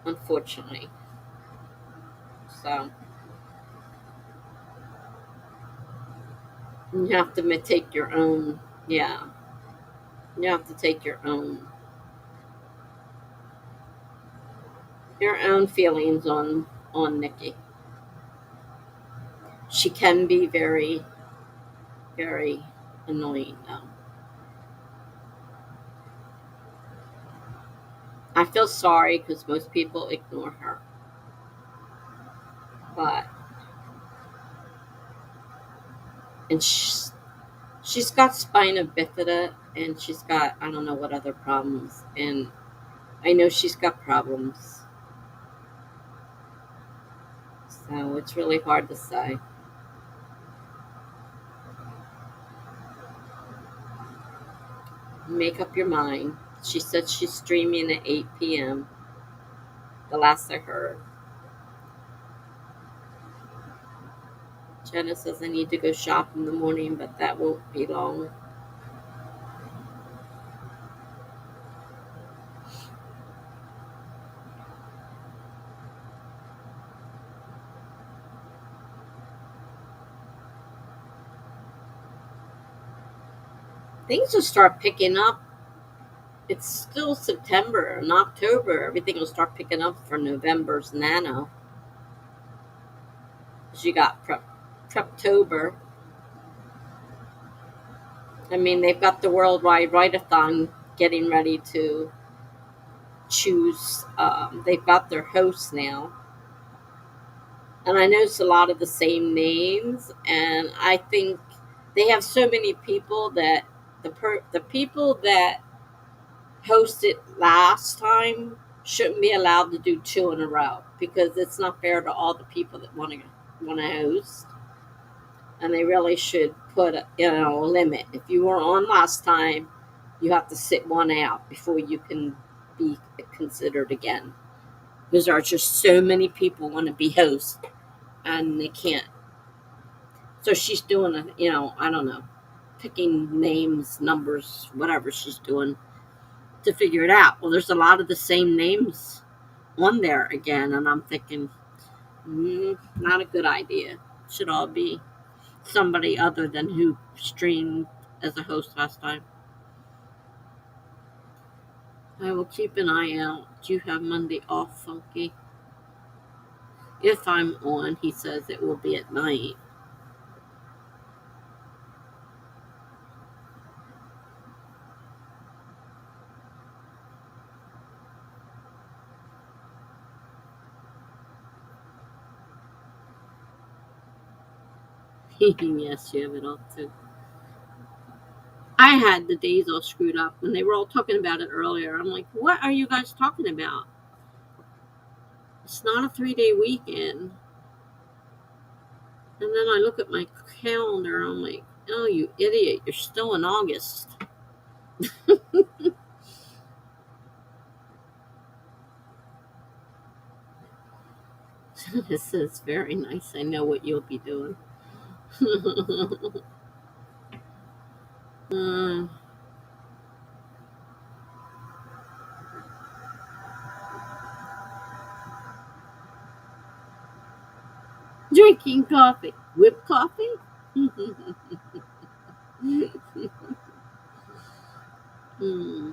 unfortunately. So you have to take your own. Yeah, you have to take your own feelings on Nikki. She can be very, very annoying though. I feel sorry because most people ignore her, but and she's got spina bifida, and she's got I don't know what other problems, and I know she's got problems, so it's really hard to say. Make up your mind. She said she's streaming at 8 p.m. The last I heard. Jenna says I need to go shop in the morning, but that won't be long. Things will start picking up. It's still September and October. Everything will start picking up for November's Nano. You got Preptober. I mean, they've got the Worldwide Write-a-thon getting ready to choose. They've got their hosts now. And I noticed a lot of the same names. And I think they have so many people that The people that hosted last time shouldn't be allowed to do two in a row because it's not fair to all the people that want to host, and they really should put a limit. If you were on last time, you have to sit one out before you can be considered again. Because there are just so many people want to be host, and they can't. So she's doing I don't know, picking names, numbers, whatever she's doing to figure it out. Well, there's a lot of the same names on there again, and I'm thinking, not a good idea. Should all be somebody other than who streamed as a host last time. I will keep an eye out. Do you have Monday off, Funky? If I'm on, he says it will be at night. Yes, you have it off too. I had the days all screwed up when they were all talking about it earlier. I'm like, what are you guys talking about? It's not a 3-day weekend. And then I look at my calendar. I'm like, oh, you idiot. You're still in August. This is very nice. I know what you'll be doing. uh, Drinking coffee. Whipped coffee? Hmm.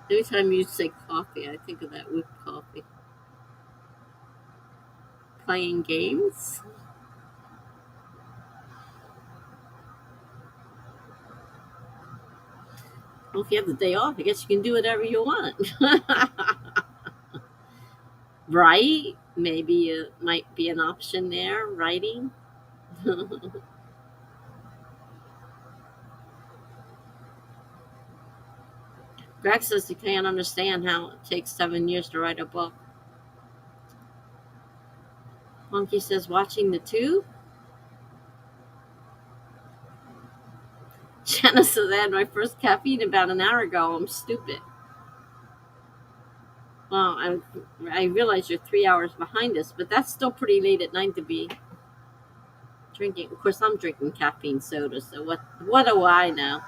Every time you say coffee, I think of that whipped coffee. Playing games? Well, if you have the day off, I guess you can do whatever you want. Right? Maybe it might be an option there, writing. Greg says he can't understand how it takes 7 years to write a book. Monkey says watching the tube. Jenna says I had my first caffeine about an hour ago. I'm stupid. Well, I realize you're 3 hours behind us, but that's still pretty late at night to be drinking. Of course, I'm drinking caffeine soda, so what do I know?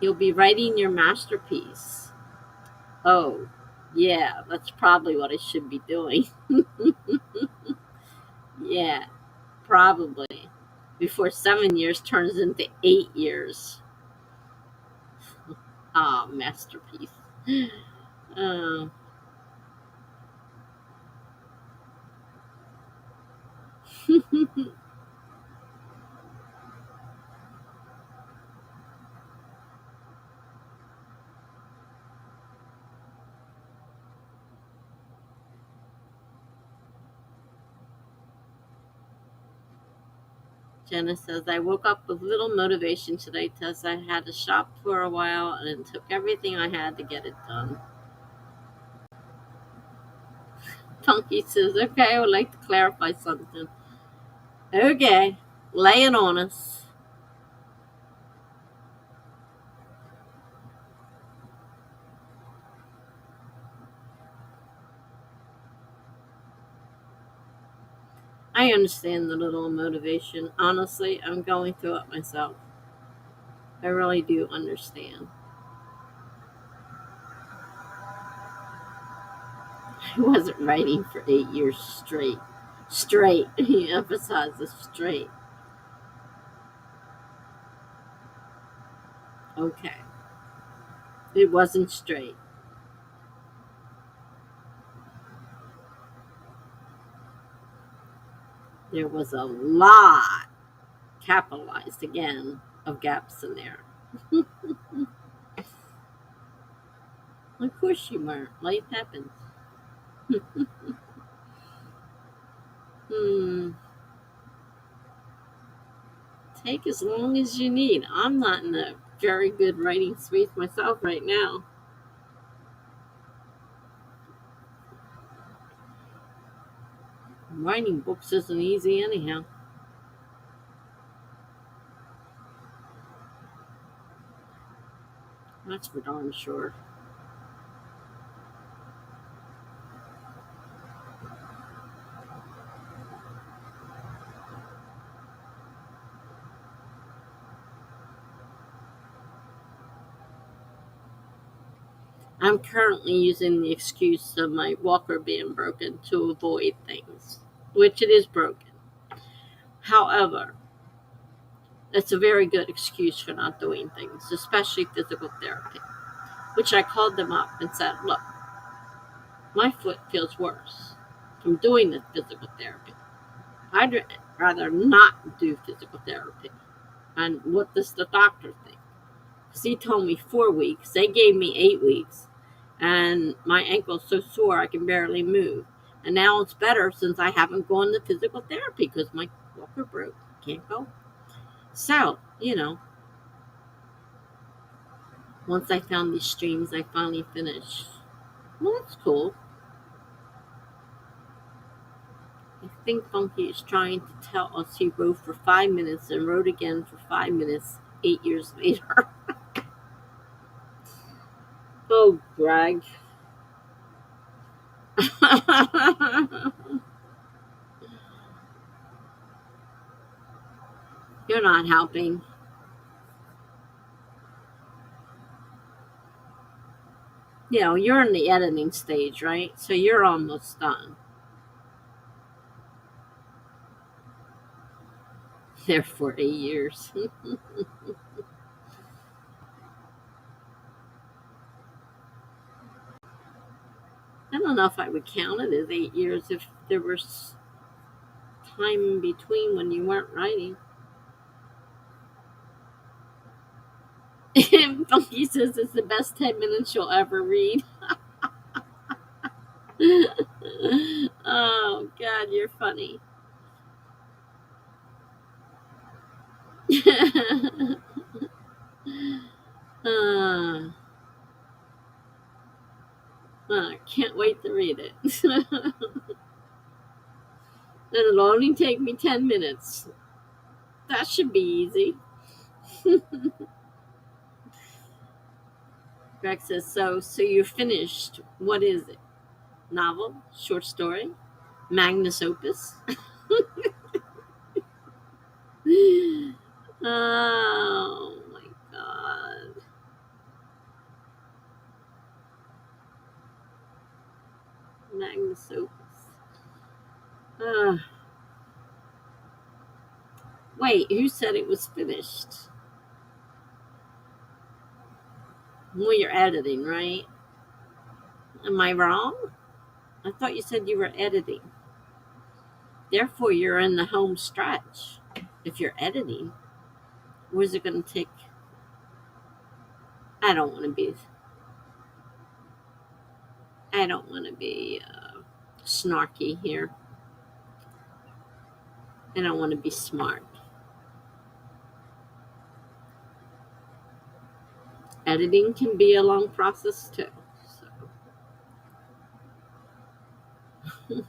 You'll be writing your masterpiece. Oh, yeah, that's probably what I should be doing. Yeah, probably. Before 7 years turns into 8 years. Ah, masterpiece. Uh, Jenna says, I woke up with little motivation today, Tessa. I had to shop for a while and it took everything I had to get it done. Punky says, okay, I would like to clarify something. Okay, lay it on us. I understand the little motivation. Honestly, I'm going through it myself. I really do understand. I wasn't writing for 8 years straight. Straight. He emphasizes straight. Okay. It wasn't straight. There was a lot, capitalized again, of gaps in there. Of course you weren't. Life happens. Hmm. Take as long as you need. I'm not in a very good writing space myself right now. Writing books isn't easy anyhow. That's for darn sure. I'm currently using the excuse of my walker being broken to avoid things, which it is broken. However, it's a very good excuse for not doing things, especially physical therapy, which I called them up and said, look, my foot feels worse from doing the physical therapy. I'd rather not do physical therapy. And what does the doctor think? Because he told me 4 weeks. They gave me 8 weeks. And my ankle's so sore I can barely move. And now it's better since I haven't gone to physical therapy because my walker broke. Can't go. So, once I found these streams, I finally finished. Well, that's cool. I think Funky is trying to tell us he wrote for 5 minutes and wrote again for 5 minutes 8 years later. Oh, Greg. You're not helping. You're in the editing stage, right? So you're almost done. There for 8 years. I don't know if I would count it as 8 years if there was time in between when you weren't writing. Funky says it's the best 10 minutes you'll ever read. Oh, God, you're funny. uh, can't wait to read it. And it'll only take me 10 minutes. That should be easy. Greg says, so you're finished. What is it? Novel? Short story? Magnus opus? Oh my God. Magnus opus. Uh, wait, who said it was finished? Well, you're editing, right? Am I wrong? I thought you said you were editing. Therefore, you're in the home stretch. If you're editing, where's it going to take? I don't want to be. I don't want to be snarky here. I don't want to be smart. Editing can be a long process too. So,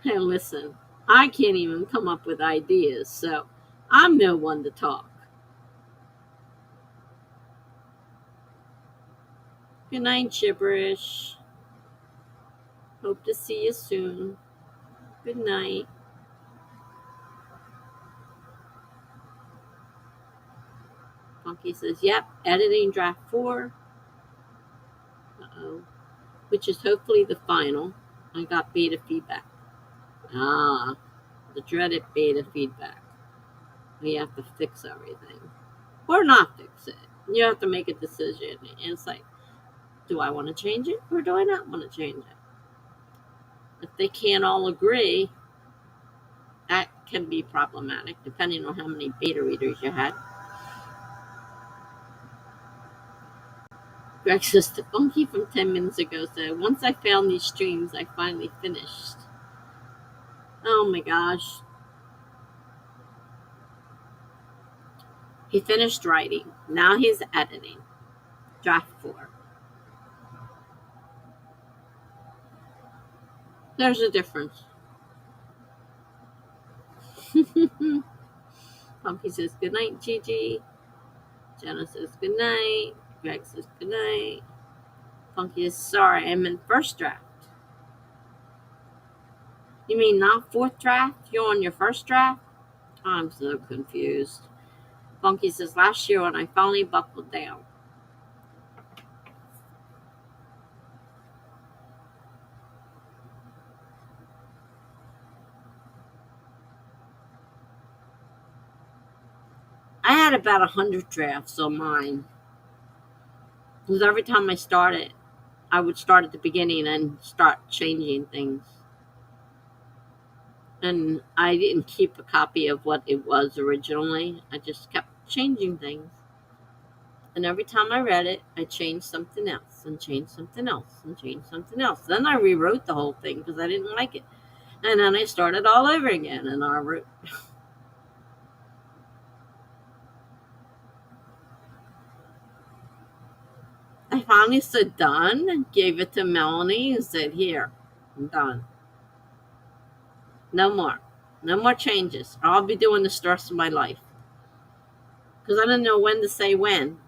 hey, listen, I can't even come up with ideas, so I'm no one to talk. Good night, gibberish. Hope to see you soon. Good night. Funky says, yep, editing draft 4. Uh-oh. Which is hopefully the final. I got beta feedback. Ah, the dreaded beta feedback. We have to fix everything. Or not fix it. You have to make a decision. And it's like, do I want to change it or do I not want to change it? If they can't all agree, that can be problematic depending on how many beta readers you had. Greg says, the funky from 10 minutes ago said, once I found these streams, I finally finished. Oh my gosh. He finished writing. Now he's editing. Draft 4. There's a difference. Pumpkin says goodnight, Gigi. Jenna says goodnight. Greg says goodnight. Funky is sorry, I'm in first draft. You mean not fourth draft? You're on your first draft? I'm so confused. Funky says last year when I finally buckled down. I had about 100 drafts on mine. Because every time I started, I would start at the beginning and start changing things. And I didn't keep a copy of what it was originally. I just kept changing things. And every time I read it, I changed something else and changed something else and changed something else. Then I rewrote the whole thing because I didn't like it. And then I started all over again and I wrote. I finally said done and gave it to Melanie and said, here, I'm done. No more. No more changes. I'll be doing this the rest of my life. Because I don't know when to say when.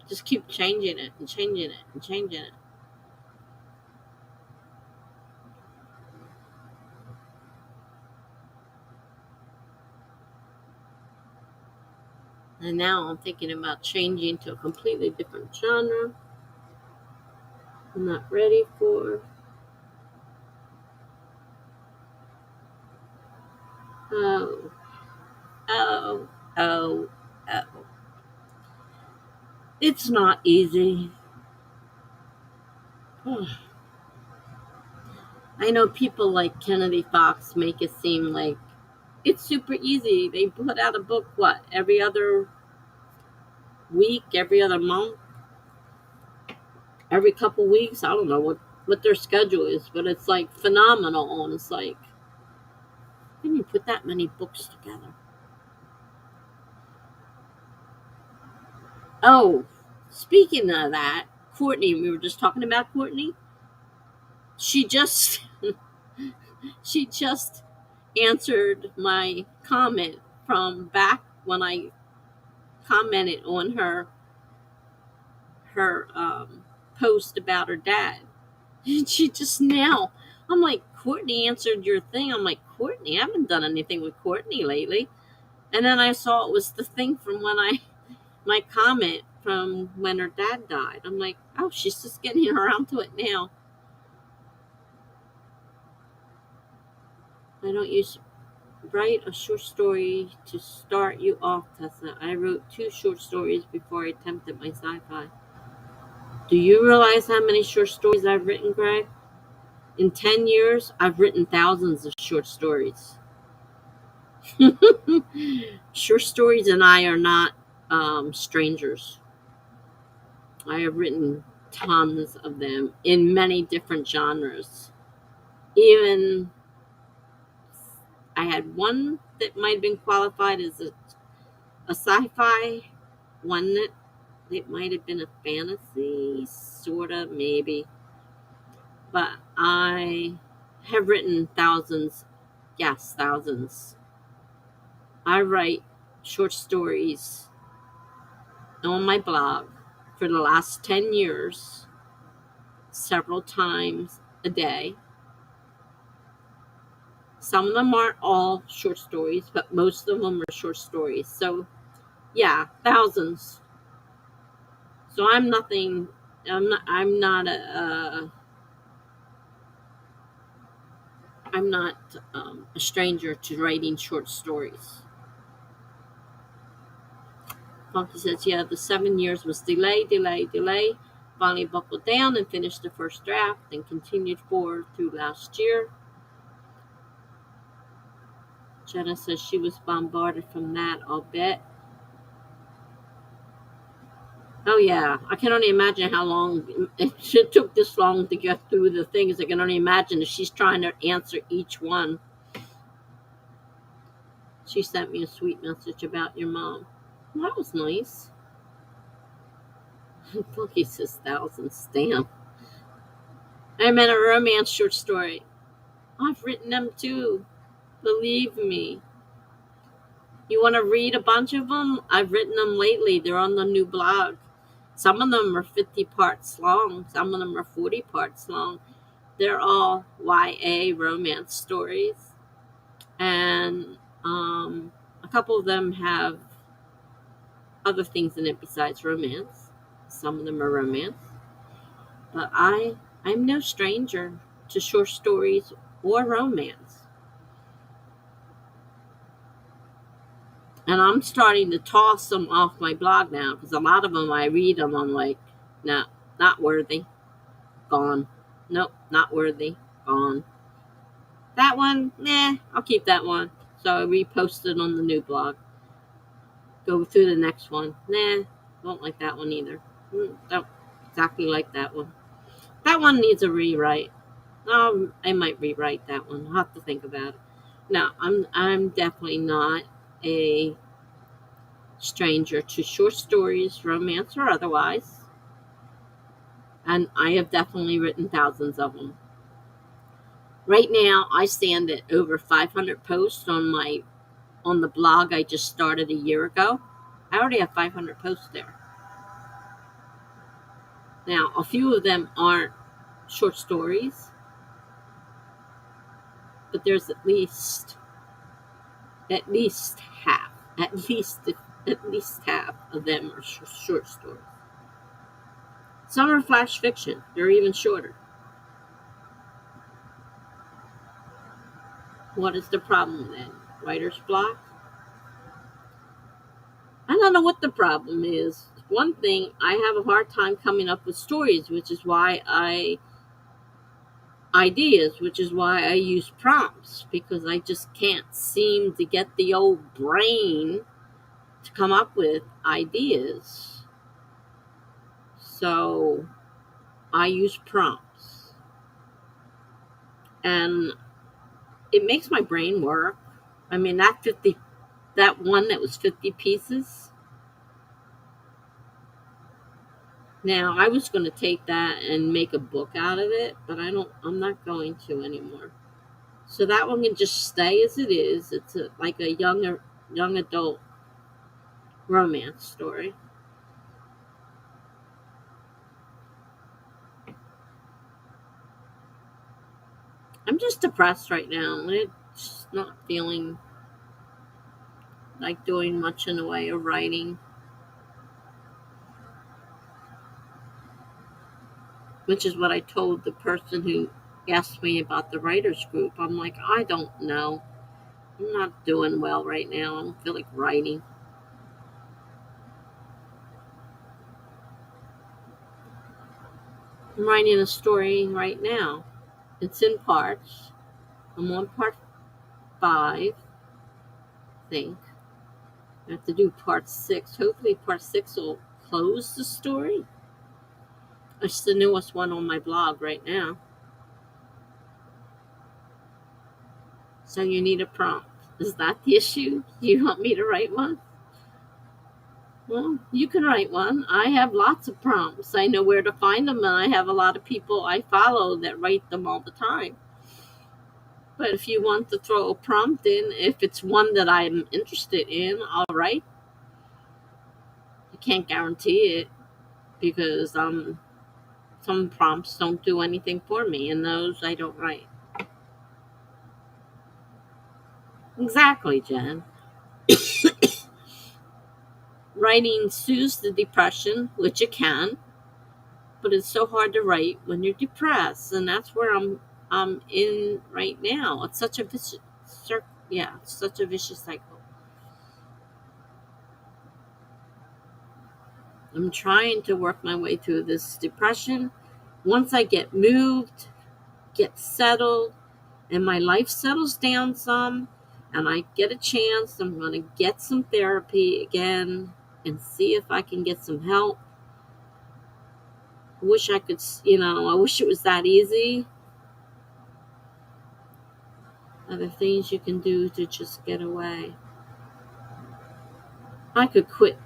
Just keep changing it and changing it and changing it. And now I'm thinking about changing to a completely different genre. I'm not ready for. Oh, oh, oh, oh. It's not easy. I know people like Kennedy Fox make it seem like it's super easy. They put out a book, what, every other week, every other month, every couple weeks? I don't know what their schedule is, but it's like phenomenal. And it's like, how can you put that many books together? Oh, speaking of that, Courtney, we were just talking about Courtney. She just she just answered my comment from back when I commented on her post about her dad. And she just now, I'm like, Courtney answered your thing. I'm like, Courtney, I haven't done anything with Courtney lately. And then I saw it was the thing from my comment from when her dad died. I'm like, oh, she's just getting around to it now. I don't use write a short story to start you off, Tessa. I wrote 2 short stories before I attempted my sci-fi. Do you realize how many short stories I've written, Greg? In 10 years, I've written thousands of short stories. Short stories and I are not strangers. I have written tons of them in many different genres. Even I had one that might have been qualified as a sci-fi, one that it might have been a fantasy, sort of, maybe. But I have written thousands, yes, thousands. I write short stories on my blog for the last 10 years, several times a day. Some of them aren't all short stories, but most of them are short stories. So, yeah, thousands. So I'm nothing. I'm not a stranger to writing short stories. Funky says, yeah, the 7 years was delay. Finally buckled down and finished the first draft, then continued forward through last year. Jenna says she was bombarded from that, I'll bet. Oh, yeah. I can only imagine how long it took this long to get through the things. I can only imagine if she's trying to answer each one. She sent me a sweet message about your mom. Well, that was nice. Boogie says thousand stamp. I meant a romance short story. I've written them too. Believe me. You want to read a bunch of them? I've written them lately. They're on the new blog. Some of them are 50 parts long. Some of them are 40 parts long. They're all YA romance stories. And a couple of them have other things in it besides romance. Some of them are romance. But I'm no stranger to short stories or romance. And I'm starting to toss them off my blog now because a lot of them I read them, I'm like, no, not worthy. Gone. Nope, not worthy. Gone. That one, nah, I'll keep that one. So I reposted on the new blog. Go through the next one. Nah, won't like that one either. Don't exactly like that one. That one needs a rewrite. I might rewrite that one. I'll have to think about it. No, I'm definitely not a stranger to short stories, romance or otherwise. And I have definitely written thousands of them. Right now, I stand at over 500 posts on the blog I just started a year ago. I already have 500 posts there. Now, a few of them aren't short stories, but there's at least half, at least half of them are short stories. Some are flash fiction. They're even shorter. What is the problem then? Writer's block? I don't know what the problem is. One thing, I have a hard time coming up with stories, which is why I use prompts, because I just can't seem to get the old brain to come up with ideas. So I use prompts. And it makes my brain work. I mean, that one that was 50 pieces. Now, I was going to take that and make a book out of it, but I'm not going to anymore. So that one can just stay as it is. It's like a young adult romance story. I'm just depressed right now. It's not feeling like doing much in the way of writing. Which is what I told the person who asked me about the writers group. I'm like, I don't know. I'm not doing well right now. I don't feel like writing. I'm writing a story right now. It's in parts. I'm on part 5, I think. I have to do part 6. Hopefully part 6 will close the story. It's the newest one on my blog right now. So you need a prompt. Is that the issue? Do you want me to write one? Well, you can write one. I have lots of prompts. I know where to find them, and I have a lot of people I follow that write them all the time. But if you want to throw a prompt in, if it's one that I'm interested in, I'll write. I can't guarantee it because some prompts don't do anything for me, and those I don't write. Exactly, Jen. Writing soothes the depression, which it can, but it's so hard to write when you're depressed, and that's where I'm in right now. It's such a vicious cycle. I'm trying to work my way through this depression. Once I get moved, get settled, and my life settles down some, and I get a chance, I'm going to get some therapy again and see if I can get some help. I wish I could, I wish it was that easy. Other things you can do to just get away. I could quit.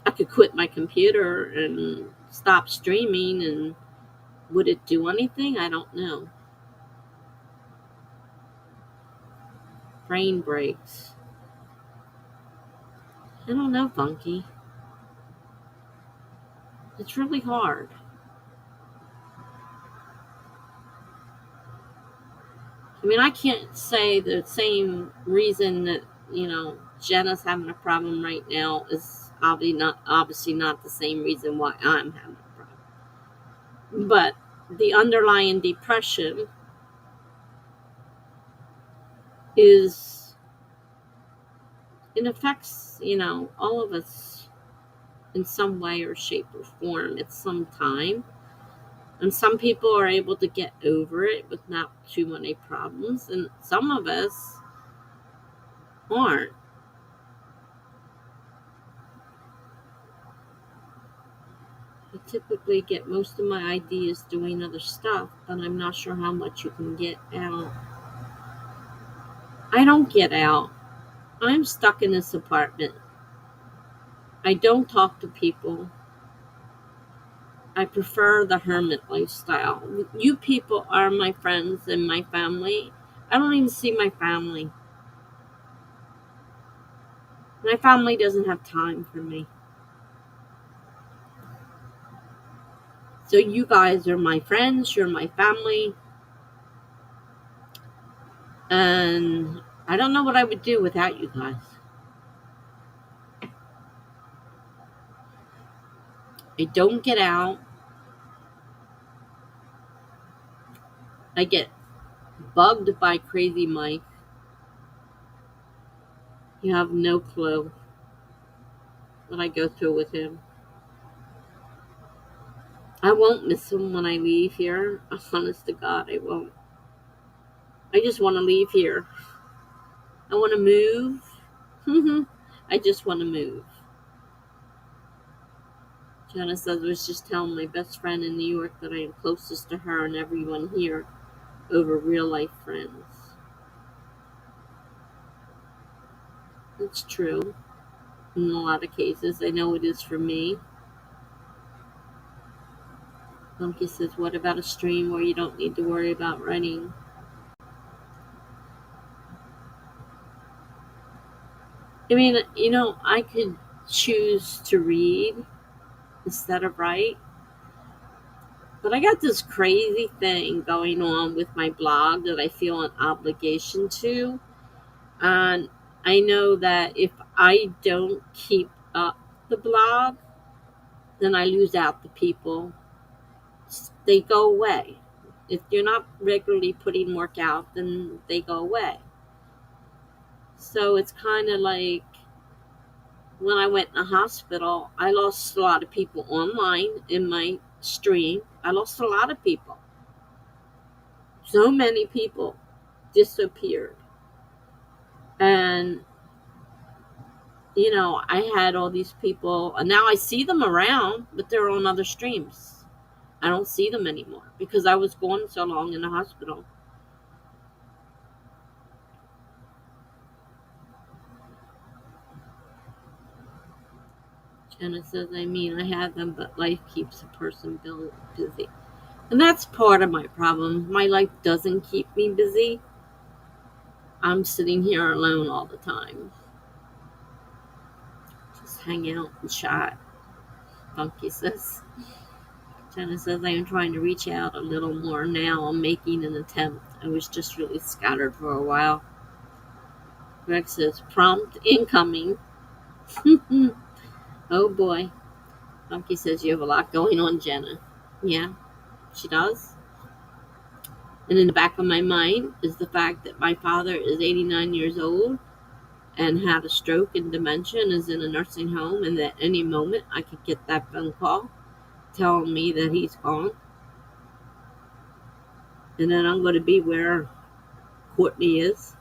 I could quit my computer and stop streaming, and would it do anything? I don't know. Brain breaks. I don't know, Funky. It's really hard. I mean, I can't say the same reason that, Jenna's having a problem right now is obviously not the same reason why I'm having a problem. But the underlying depression is, it affects, all of us in some way or shape or form at some time. And some people are able to get over it with not too many problems, and some of us aren't. I typically get most of my ideas doing other stuff, but I'm not sure how much you can get out. I don't get out. I'm stuck in this apartment. I don't talk to people. I prefer the hermit lifestyle. You people are my friends and my family. I don't even see my family. My family doesn't have time for me. So you guys are my friends, you're my family. And I don't know what I would do without you guys. I don't get out. I get bugged by Crazy Mike. You have no clue what I go through with him. I won't miss him when I leave here. Honest to God, I won't. I just want to leave here. I want to move. I just want to move. Jenna says I was just telling my best friend in New York that I am closest to her and everyone here over real life friends. It's true. In a lot of cases, I know it is for me. Monkey says, what about a stream where you don't need to worry about writing? I mean, I could choose to read instead of write. But I got this crazy thing going on with my blog that I feel an obligation to. And I know that if I don't keep up the blog, then I lose out the people. They go away. If you're not regularly putting work out, then they go away. So it's kind of like when I went in the hospital, I lost a lot of people online in my stream. I lost a lot of people. So many people disappeared. And, I had all these people, and now I see them around, but they're on other streams. I don't see them anymore because I was gone so long in the hospital. Jenna says, I have them, but life keeps a person busy. And that's part of my problem. My life doesn't keep me busy. I'm sitting here alone all the time. Just hang out and chat. Funky says. Jenna says, I am trying to reach out a little more now. I'm making an attempt. I was just really scattered for a while. Greg says, prompt incoming. Oh boy. Funky says, you have a lot going on, Jenna. Yeah, she does. And in the back of my mind is the fact that my father is 89 years old and had a stroke and dementia and is in a nursing home, and that any moment I could get that phone call telling me that he's gone. And then I'm going to be where Courtney is.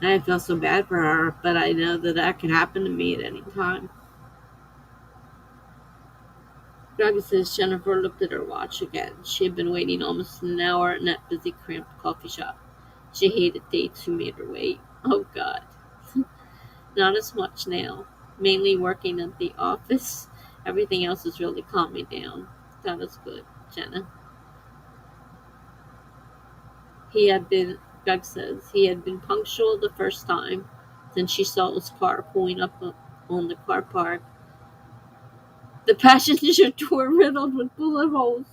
I feel so bad for her, but I know that could happen to me at any time. Greg says Jennifer looked at her watch again. She had been waiting almost an hour in that busy, cramped coffee shop. She hated dates who made her wait. Oh, God. Not as much now. Mainly working at the office. Everything else is really calming down. That is good, Jenna. He had been, Greg says, he had been punctual the first time. Then she saw his car pulling up on the car park. The passenger door riddled with bullet holes.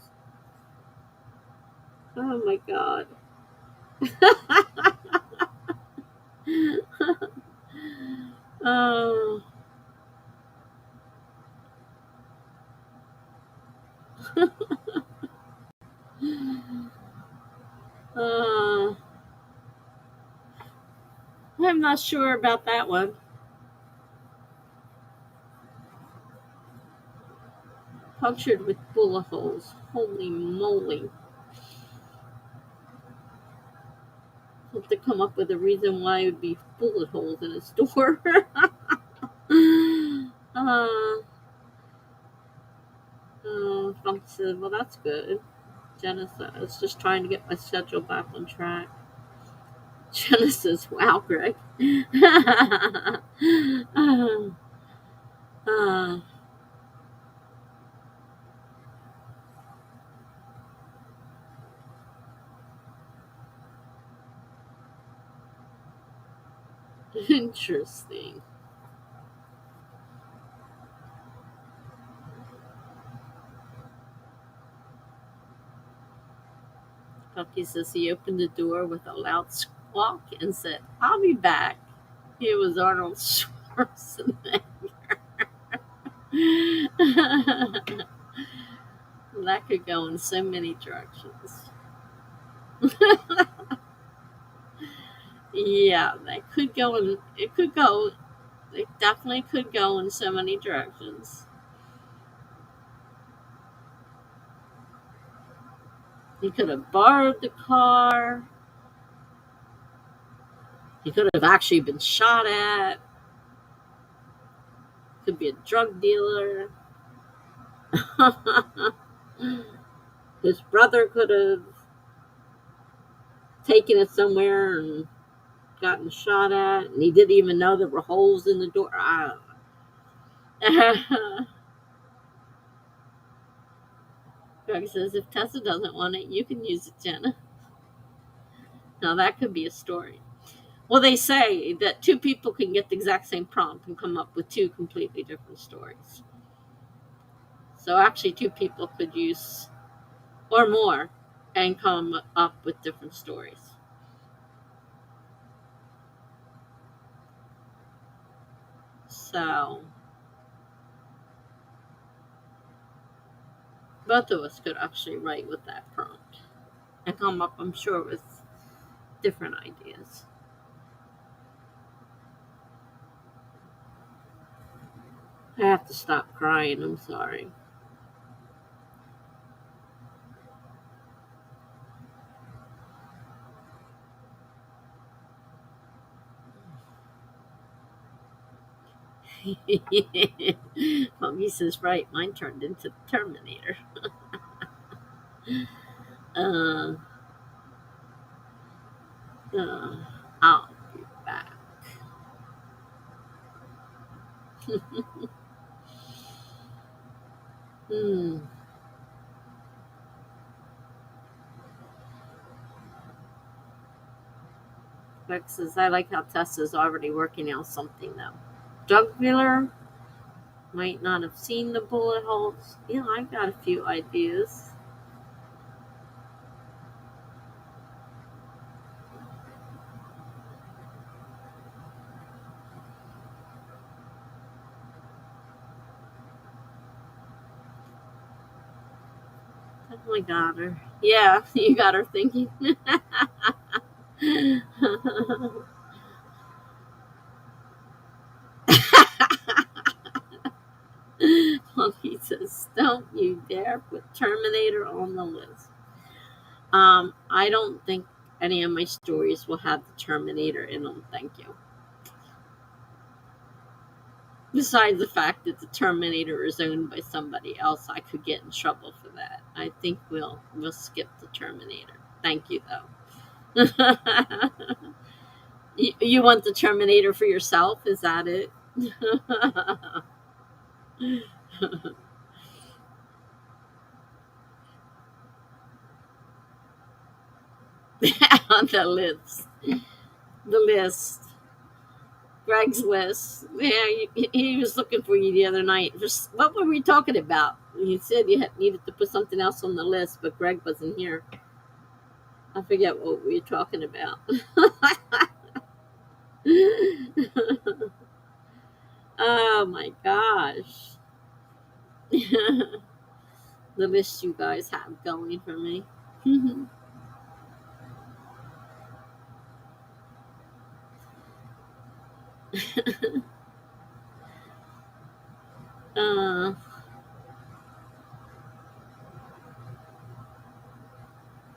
Oh my god. Oh. uh, I'm not sure about that one. Punctured with bullet holes. Holy moly. Hope to come up with a reason why it would be bullet holes in his door. uh, Funky said, well, that's good. Jenna says, just trying to get my schedule back on track. Jenna says, wow, Greg. uh, uh, Interesting. Puppy says he opened the door with a loud squawk and said, I'll be back. It was Arnold Schwarzenegger. That could go in so many directions. Yeah, that could go in, it definitely could go in so many directions. He could have borrowed the car. He could have actually been shot at. Could be a drug dealer. His brother could have taken it somewhere and gotten shot at, and he didn't even know there were holes in the door. I don't know. Greg says, if Tessa doesn't want it, you can use it, Jenna. Now that could be a story. Well, they say that two people can get the exact same prompt and come up with two completely different stories. So actually, two people could use, or more, and come up with different stories. So both of us could actually write with that prompt and come up, I'm sure, with different ideas. I have to stop crying. I'm sorry. Mommy says, right, mine turned into the Terminator. Uh, uh, I'll be back. Hmm. Beck says, I like how Tessa's already working out something, though. Drug dealer might not have seen the bullet holes. Yeah, I got a few ideas. I got her. Yeah, you got her thinking. Monkey says, don't you dare put Terminator on the list. I don't think any of my stories will have the Terminator in them, thank you. Besides the fact that the Terminator is owned by somebody else, I could get in trouble for that. I think we'll skip the Terminator. Thank you, though. You want the Terminator for yourself? Is that it? On the list. The list. Greg's list. Yeah, he was looking for you the other night. Just what were we talking about? You said you needed to put something else on the list, but Greg wasn't here. I forget what we were talking about. Oh my gosh. The list you guys have going for me. uh,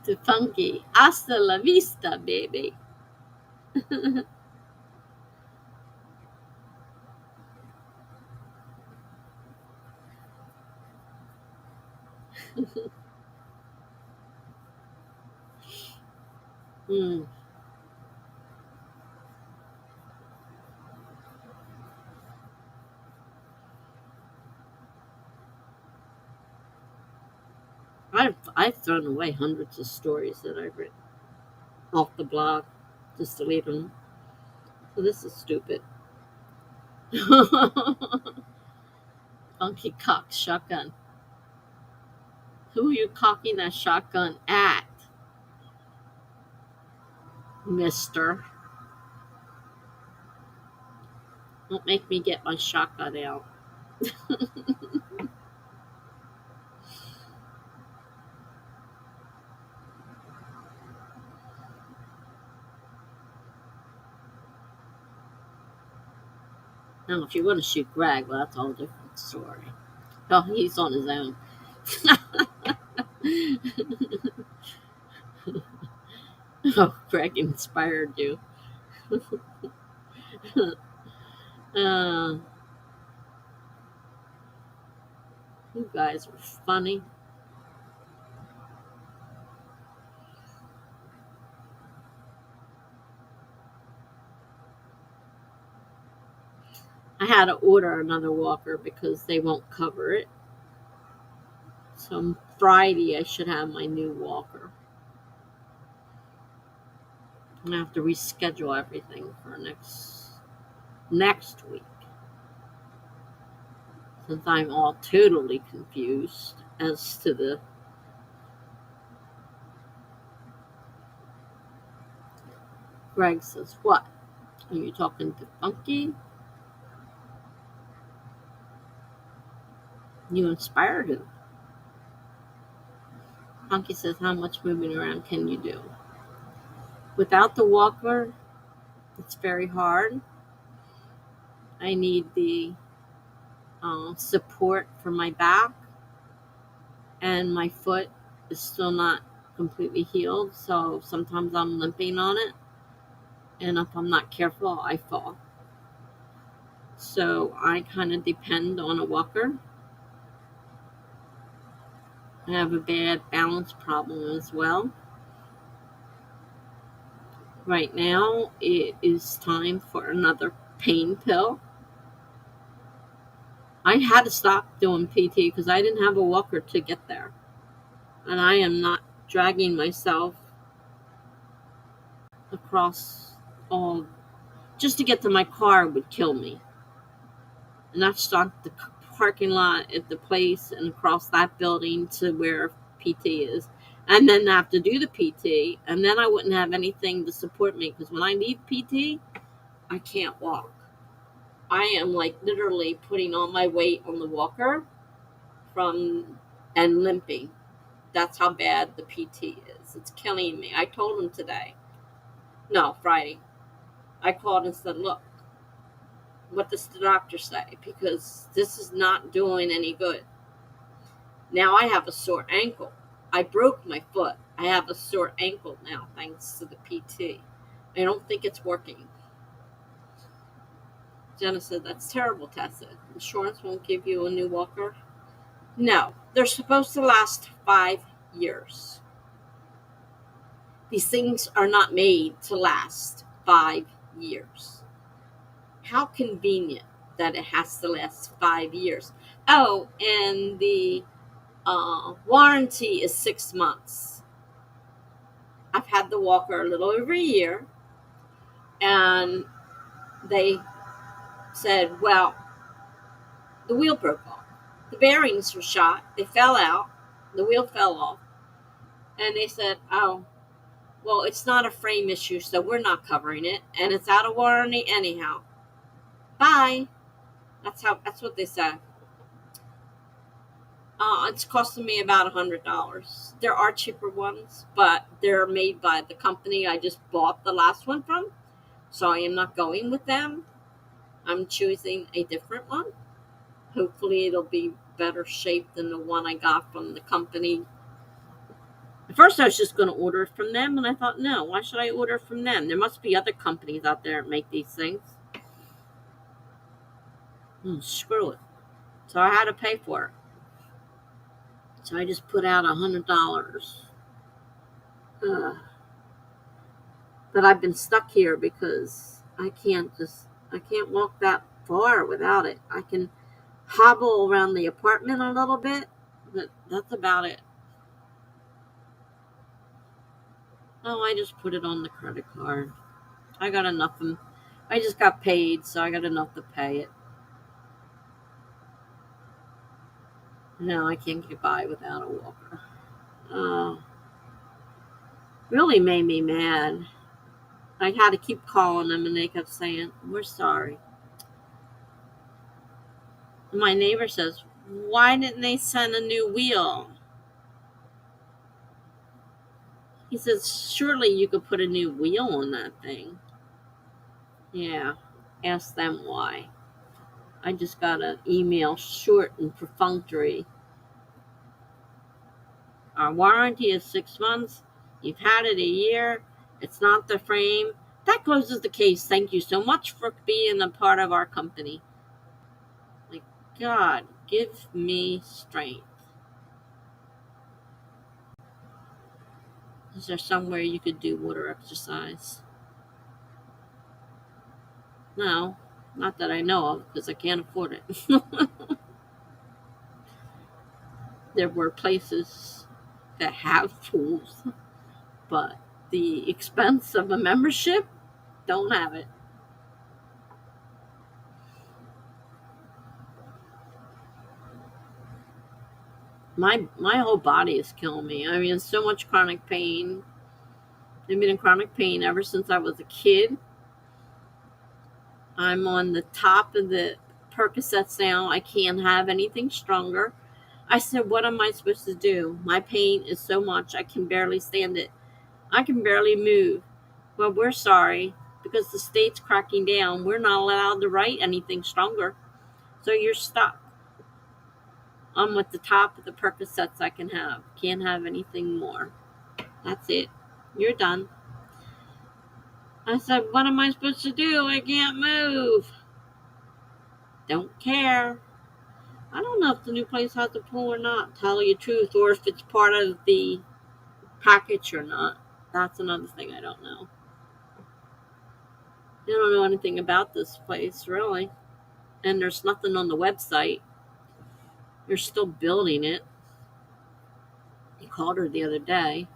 to Funky. Hasta la vista, baby. Mm. I've thrown away hundreds of stories that I've written off the blog, just delete them. So this is stupid. Funky cock shotgun. Who are you cocking that shotgun at, mister? Don't make me get my shotgun out. Now, if you want to shoot Greg, well, that's a whole different story. Oh, he's on his own. Oh, Greg inspired you. uh, you guys were funny. I had to order another walker because they won't cover it. So on Friday, I should have my new walker. I have to reschedule everything for next week, since I'm all totally confused as to the. Greg says, "What? Are you talking to Funky? You inspired him." Funky says, "How much moving around can you do? Without the walker, it's very hard. I need the support for my back, and my foot is still not completely healed, so sometimes I'm limping on it, and if I'm not careful, I fall. So I kind of depend on a walker. I have a bad balance problem as well. Right now, it is time for another pain pill. I had to stop doing PT because I didn't have a walker to get there. And I am not dragging myself across all. Just to get to my car would kill me. And that's not the parking lot at the place and across that building to where PT is. And then have to do the PT. And then I wouldn't have anything to support me because when I need PT, I can't walk. I am like literally putting all my weight on the walker and limping. That's how bad the PT is. It's killing me. I told him today. No, Friday. I called and said, "Look, what does the doctor say? Because this is not doing any good. Now I have a sore ankle. I broke my foot. I have a sore ankle now thanks to the PT. I don't think it's working." Jenna said, "That's terrible, Tessa. Insurance won't give you a new walker?" No, they're supposed to last 5 years. These things are not made to last 5 years. How convenient that it has to last 5 years. Oh, and the warranty is 6 months. I've had the walker a little over a year, and they said, well, the wheel broke off. The bearings were shot. They fell out. The wheel fell off. And they said, oh, well, it's not a frame issue, so we're not covering it. And it's out of warranty anyhow. Bye. That's what they said. It's costing me about $100. There are cheaper ones, but they're made by the company I just bought the last one from. So I am not going with them. I'm choosing a different one. Hopefully it'll be better shape than the one I got from the company. At first I was just going to order it from them, and I thought, no, why should I order from them? There must be other companies out there that make these things. Screw it. So I had to pay for it. So I just put out $100. But I've been stuck here because I can't walk that far without it. I can hobble around the apartment a little bit, but that's about it. Oh, I just put it on the credit card. I got enough. I just got paid, so I got enough to pay it. No, I can't get by without a walker. Really made me mad. I had to keep calling them, and they kept saying, we're sorry. And my neighbor says, why didn't they send a new wheel? He says, surely you could put a new wheel on that thing. Yeah, ask them why. I just got an email, short and perfunctory. Our warranty is 6 months. You've had it a year. It's not the frame. That closes the case. Thank you so much for being a part of our company. Like, God, give me strength. Is there somewhere you could do water exercise? No, not that I know of, because I can't afford it. There were places that have pools, but the expense of a membership, don't have it. My whole body is killing me. I mean, so much chronic pain. I've been in chronic pain ever since I was a kid. I'm on the top of the Percocets now. I can't have anything stronger. I said, what am I supposed to do? My pain is so much, I can barely stand it. I can barely move. Well, we're sorry, because the state's cracking down. We're not allowed to write anything stronger. So you're stuck. I'm at the top of the Percocets I can have. Can't have anything more. That's it. You're done. I said, what am I supposed to do? I can't move. Don't care. I don't know if the new place has a pool or not, tell you the truth, or if it's part of the package or not. That's another thing I don't know. I don't know anything about this place, really. And there's nothing on the website. They're still building it. I called her the other day.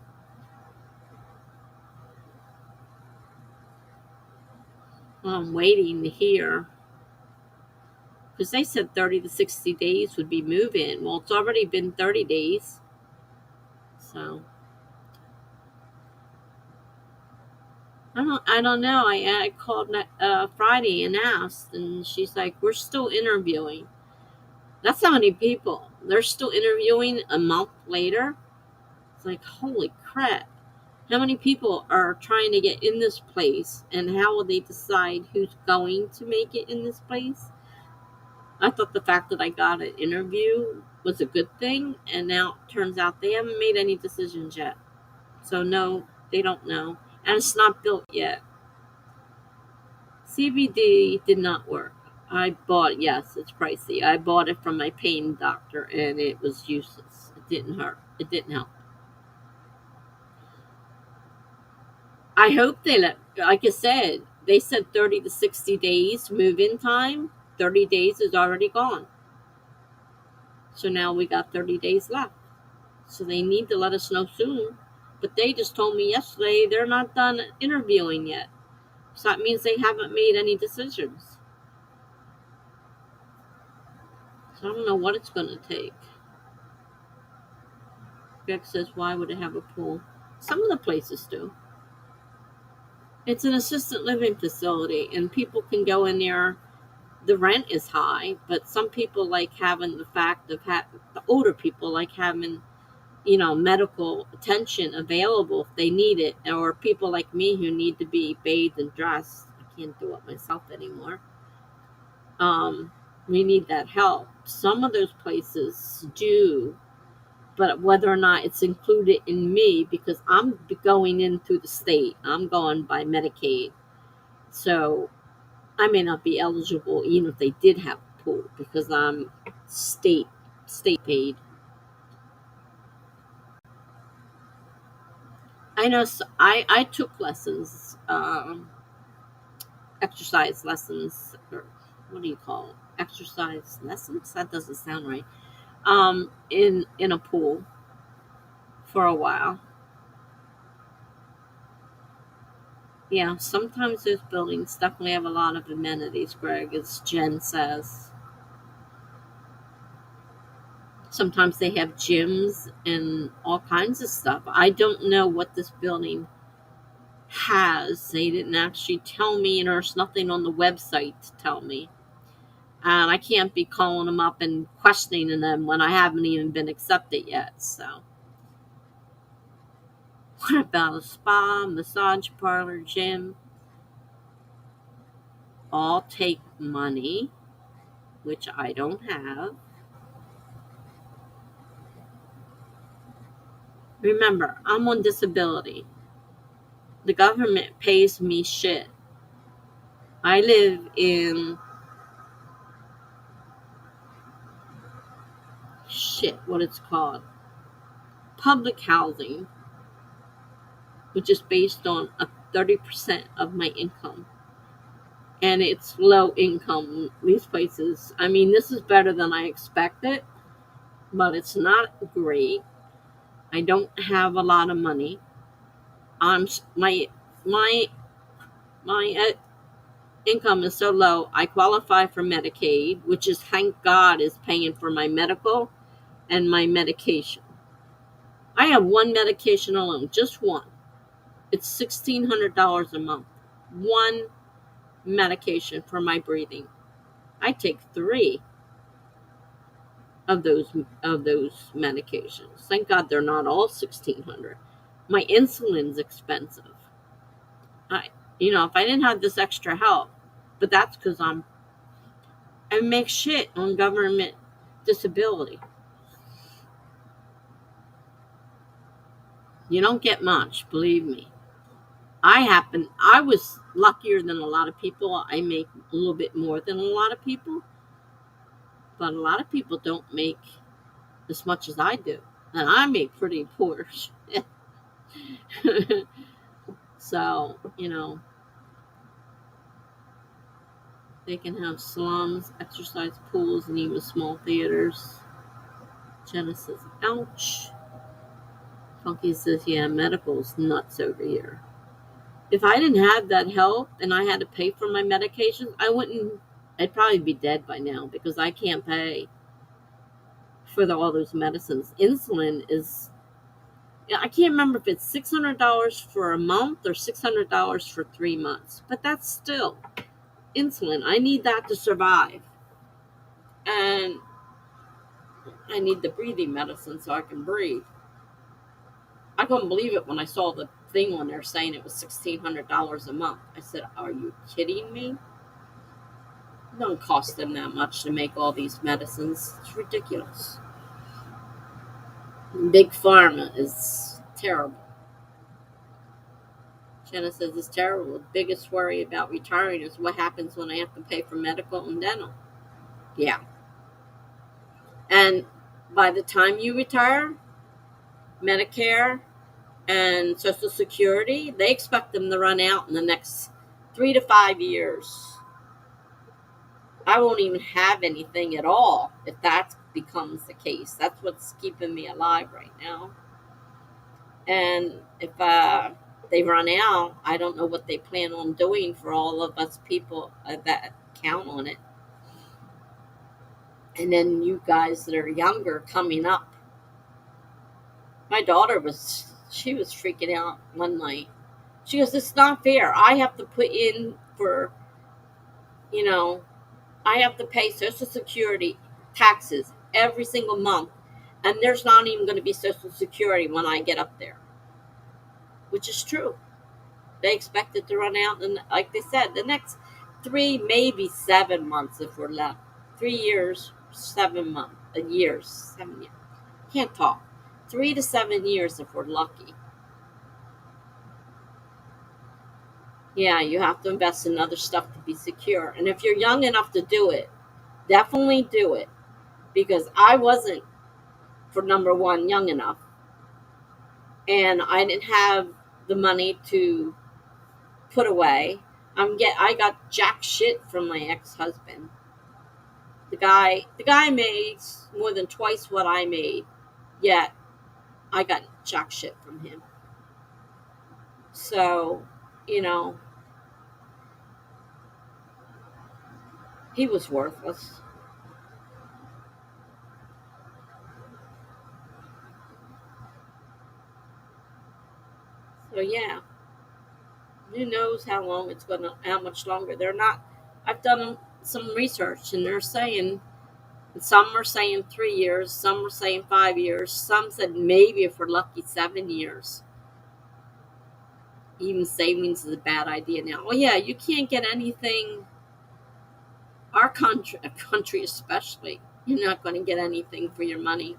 Well, I'm waiting to hear. Because they said 30 to 60 days would be move-in. Well, it's already been 30 days. So, I don't know. I called Friday and asked, and she's like, we're still interviewing. That's how many people. They're still interviewing a month later. It's like, holy crap. How many people are trying to get in this place, and how will they decide who's going to make it in this place? I thought the fact that I got an interview was a good thing, and now it turns out they haven't made any decisions yet. So no, they don't know. And it's not built yet. CBD did not work. Yes, it's pricey. I bought it from my pain doctor, and it was useless. It didn't hurt. It didn't help. I hope like I said, They said 30 to 60 days move-in time. 30 days is already gone. So now we got 30 days left. So they need to let us know soon. But they just told me yesterday they're not done interviewing yet. So that means they haven't made any decisions. So I don't know what it's going to take. Greg says, why would it have a pool? Some of the places do. It's an assisted living facility, and people can go in there. The rent is high, but some people like having the fact of the older people like having, medical attention available if they need it, or people like me who need to be bathed and dressed. I can't do it myself anymore. We need that help. Some of those places do, but whether or not it's included in me, because I'm going in through the state, I'm going by Medicaid, so I may not be eligible even if they did have a pool because I'm state paid. I know. So I took lessons, exercise lessons, or what do you call it? Exercise lessons? That doesn't sound right. In a pool for a while. Yeah, sometimes those buildings definitely have a lot of amenities, Greg, as Jen says. Sometimes they have gyms and all kinds of stuff. I don't know what this building has. They didn't actually tell me, and there's nothing on the website to tell me. And I can't be calling them up and questioning them when I haven't even been accepted yet. So, what about a spa, massage parlor, gym? All take money, which I don't have. Remember, I'm on disability. The government pays me shit. I live in what it's called, public housing, which is based on a 30% of my income. And it's low income, these places. I mean, this is better than I expected, but it's not great. I don't have a lot of money. My my income is so low. I qualify for Medicaid, which is, thank God, is paying for my medical and my medication. I have one medication alone, just one. It's $1,600 a month. One medication for my breathing. I take 3 of those medications. Thank God they're not all 1,600. My insulin's expensive. If I didn't have this extra help, but that's because I make shit on government disability. You don't get much, believe me. I was luckier than a lot of people. I make a little bit more than a lot of people, but a lot of people don't make as much as I do, and I make pretty poor shit. So, they can have salons, exercise pools, and even small theaters. Jenna says, ouch. Funky says, yeah, medical's nuts over here. If I didn't have that help and I had to pay for my medications, I'd probably be dead by now because I can't pay for all those medicines. Insulin is, I can't remember if it's $600 for a month or $600 for 3 months, but that's still insulin. I need that to survive. And I need the breathing medicine so I can breathe. I couldn't believe it when I saw the thing on there saying it was $1,600 a month. I said, are you kidding me? It don't cost them that much to make all these medicines. It's ridiculous. Big Pharma is terrible. Jenna says it's terrible. The biggest worry about retiring is what happens when I have to pay for medical and dental. Yeah. And by the time you retire, Medicare and Social Security, they expect them to run out in the next 3 to 5 years. I won't even have anything at all if that becomes the case. That's what's keeping me alive right now. And if they run out, I don't know what they plan on doing for all of us people that count on it. And then you guys that are younger coming up. My daughter she was freaking out one night. She goes, "It's not fair. I have to put in for, you know, I have to pay Social Security taxes every single month, and there's not even going to be Social Security when I get up there," which is true. They expect it to run out, and like they said, the next 3, maybe 7 months if we're left. 3 years, 7 months, years, 7 years. Can't talk. 3 to 7 years if we're lucky. Yeah, you have to invest in other stuff to be secure. And if you're young enough to do it, definitely do it. Because I wasn't, for number one, young enough. And I didn't have the money to put away. I got jack shit from my ex-husband. The guy made more than twice what I made, yet I got jack shit from him. So, you know, he was worthless. So yeah, who knows how much longer. They're not. I've done some research, and they're saying some are saying 3 years, some are saying 5 years, some said maybe if we're lucky 7 years. Even savings is a bad idea now. Well, yeah, you can't get anything. Our country especially, you're not going to get anything for your money.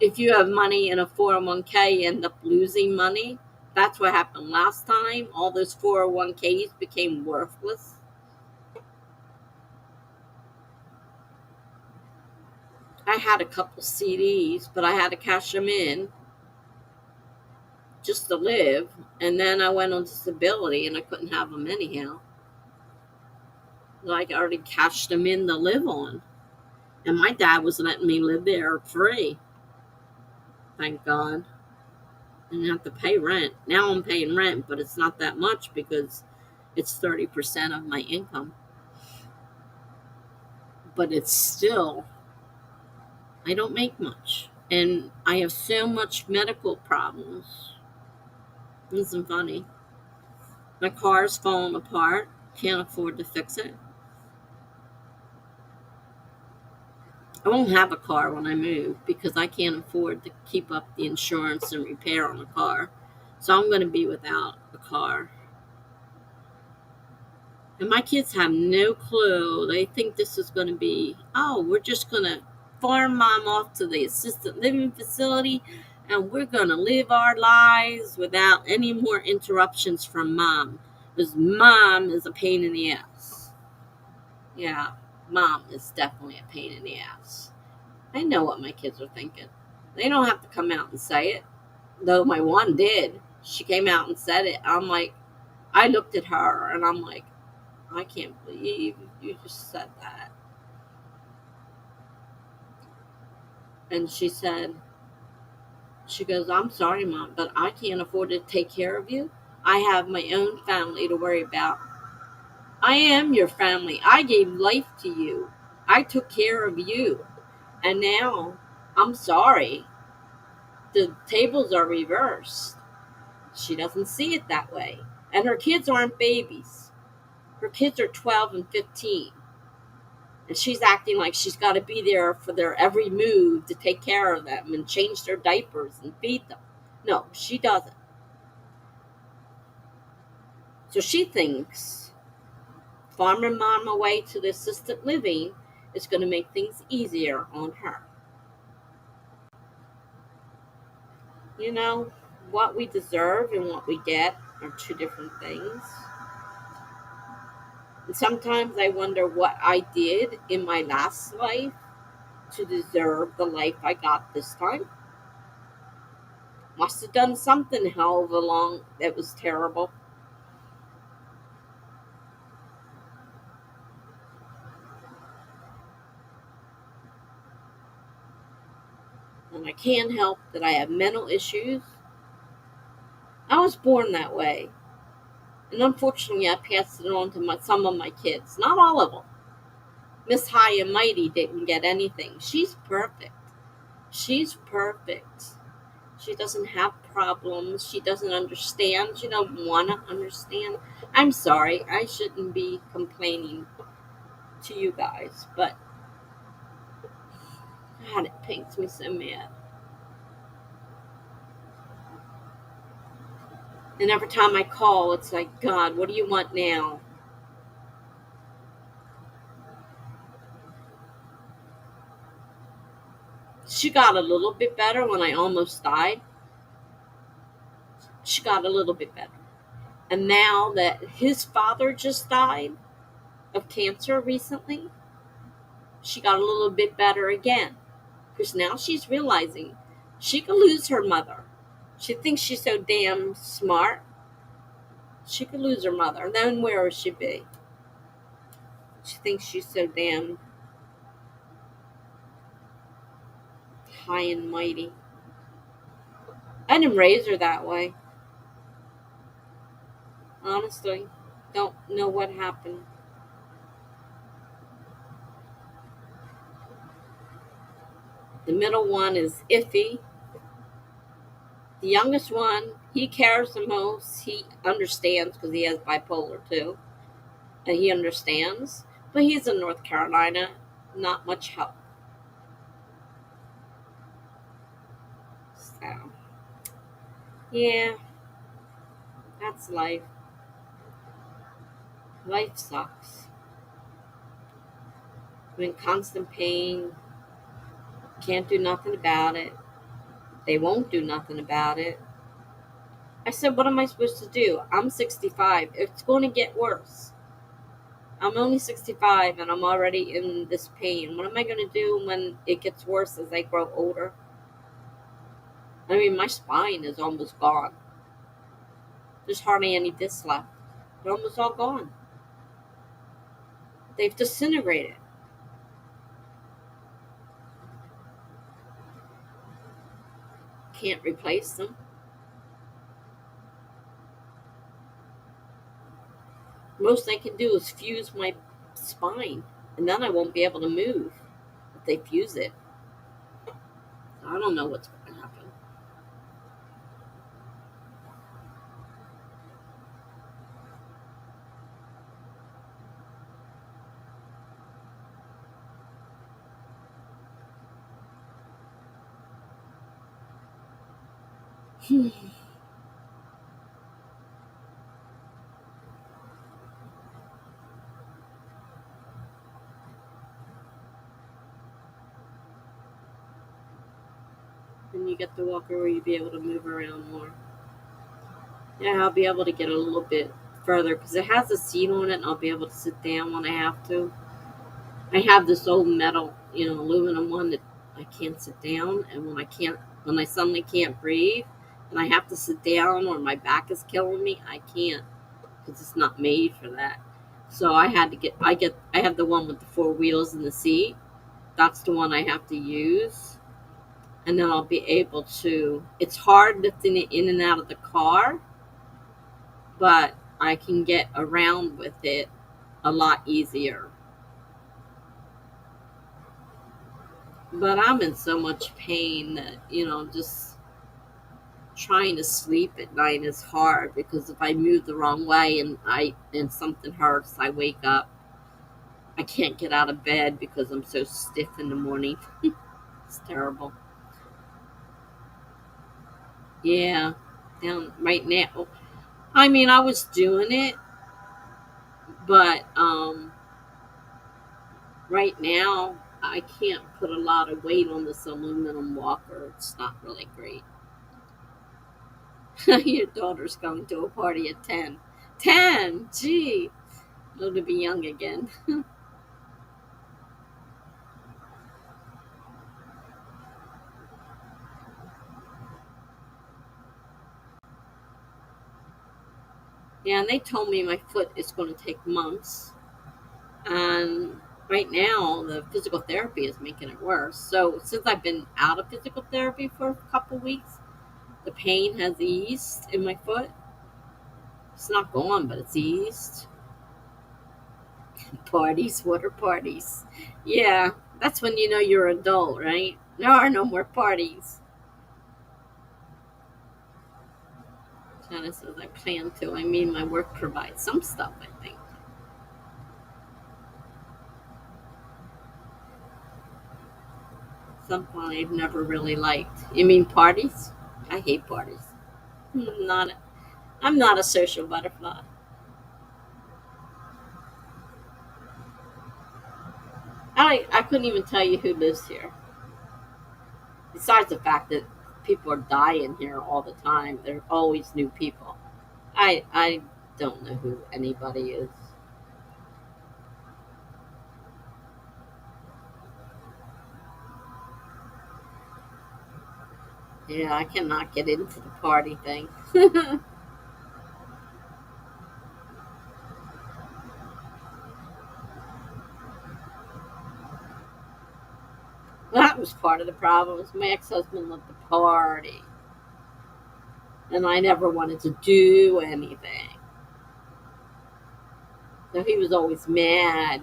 If you have money in a 401k, you end up losing money. That's what happened last time. All those 401ks became worthless. I had a couple CDs, but I had to cash them in just to live. And then I went on disability and I couldn't have them anyhow. Like I already cashed them in to live on. And my dad was letting me live there free. Thank God. I didn't have to pay rent. Now I'm paying rent, but it's not that much because it's 30% of my income. But it's still, I don't make much. And I have so much medical problems. It isn't funny. My car's falling apart. Can't afford to fix it. I won't have a car when I move because I can't afford to keep up the insurance and repair on a car. So I'm going to be without a car. And my kids have no clue. They think this is going to be, oh, we're just going to farm mom off to the assisted living facility and we're going to live our lives without any more interruptions from mom. Because mom is a pain in the ass. Yeah, mom is definitely a pain in the ass. I know what my kids are thinking. They don't have to come out and say it. Though my one did. She came out and said it. I'm like, I looked at her and I'm like, I can't believe you just said that. And she goes, I'm sorry, Mom, but I can't afford to take care of you. I have my own family to worry about. I am your family. I gave life to you. I took care of you. And now I'm sorry. The tables are reversed. She doesn't see it that way. And her kids aren't babies. Her kids are 12 and 15. And she's acting like she's got to be there for their every move to take care of them and change their diapers and feed them. No, she doesn't. So she thinks farming mom away to the assisted living is going to make things easier on her. You know, what we deserve and what we get are two different things. And sometimes I wonder what I did in my last life to deserve the life I got this time. Must have done something hell of a long that was terrible. I can't help that I have mental issues. I was born that way. And unfortunately, I passed it on to some of my kids. Not all of them. Miss High and Mighty didn't get anything. She's perfect. She's perfect. She doesn't have problems. She doesn't understand. She don't want to understand. I'm sorry. I shouldn't be complaining to you guys, but God, it pains me so mad. And every time I call, it's like, God, what do you want now? She got a little bit better when I almost died. She got a little bit better. And now that his father just died of cancer recently, she got a little bit better again. Because now she's realizing she could lose her mother. She thinks she's so damn smart. She could lose her mother. And then where would she be? She thinks she's so damn high and mighty. I didn't raise her that way. Honestly, don't know what happened. The middle one is iffy. The youngest one, he cares the most. He understands because he has bipolar too. And he understands. But he's in North Carolina. Not much help. So, yeah, that's life. Life sucks. I'm in constant pain. Can't do nothing about it. They won't do nothing about it. I said, what am I supposed to do? I'm 65. It's going to get worse. I'm only 65 and I'm already in this pain. What am I going to do when it gets worse as I grow older? I mean, my spine is almost gone. There's hardly any discs left. They're almost all gone. They've disintegrated. Can't replace them. Most I can do is fuse my spine, and then I won't be able to move if they fuse it. I don't know what's going to happen. When you get the walker where you'll be able to move around more. Yeah, I'll be able to get a little bit further because it has a seat on it and I'll be able to sit down when I have to. I have this old metal, aluminum one that I can't sit down, and when I suddenly can't breathe and I have to sit down or my back is killing me, I can't because it's not made for that. So I have the one with the four wheels and the seat. That's the one I have to use. And then I'll be able to, it's hard lifting it in and out of the car, but I can get around with it a lot easier. But I'm in so much pain that, just trying to sleep at night is hard because if I move the wrong way and something hurts, I wake up. I can't get out of bed because I'm so stiff in the morning. It's terrible. Yeah, down right now. I mean, I was doing it, but right now I can't put a lot of weight on this aluminum walker. It's not really great. Your daughter's going to a party at 10. 10! Gee! Love to be young again. Yeah, and they told me my foot is going to take months. And right now the physical therapy is making it worse. So since I've been out of physical therapy for a couple weeks, the pain has eased in my foot. It's not gone, but it's eased. Parties, what are parties? Yeah, that's when you know you're an adult, right? There are no more parties. Janice says I plan to. I mean, my work provides some stuff, I think. Something I've never really liked. You mean parties? I hate parties. I'm not. I'm not a social butterfly. I couldn't even tell you who lives here. Besides the fact that people are dying here all the time, there are always new people. I don't know who anybody is. Yeah, I cannot get into the party thing. That was part of the problem. Was my ex-husband loved to party, and I never wanted to do anything. So he was always mad.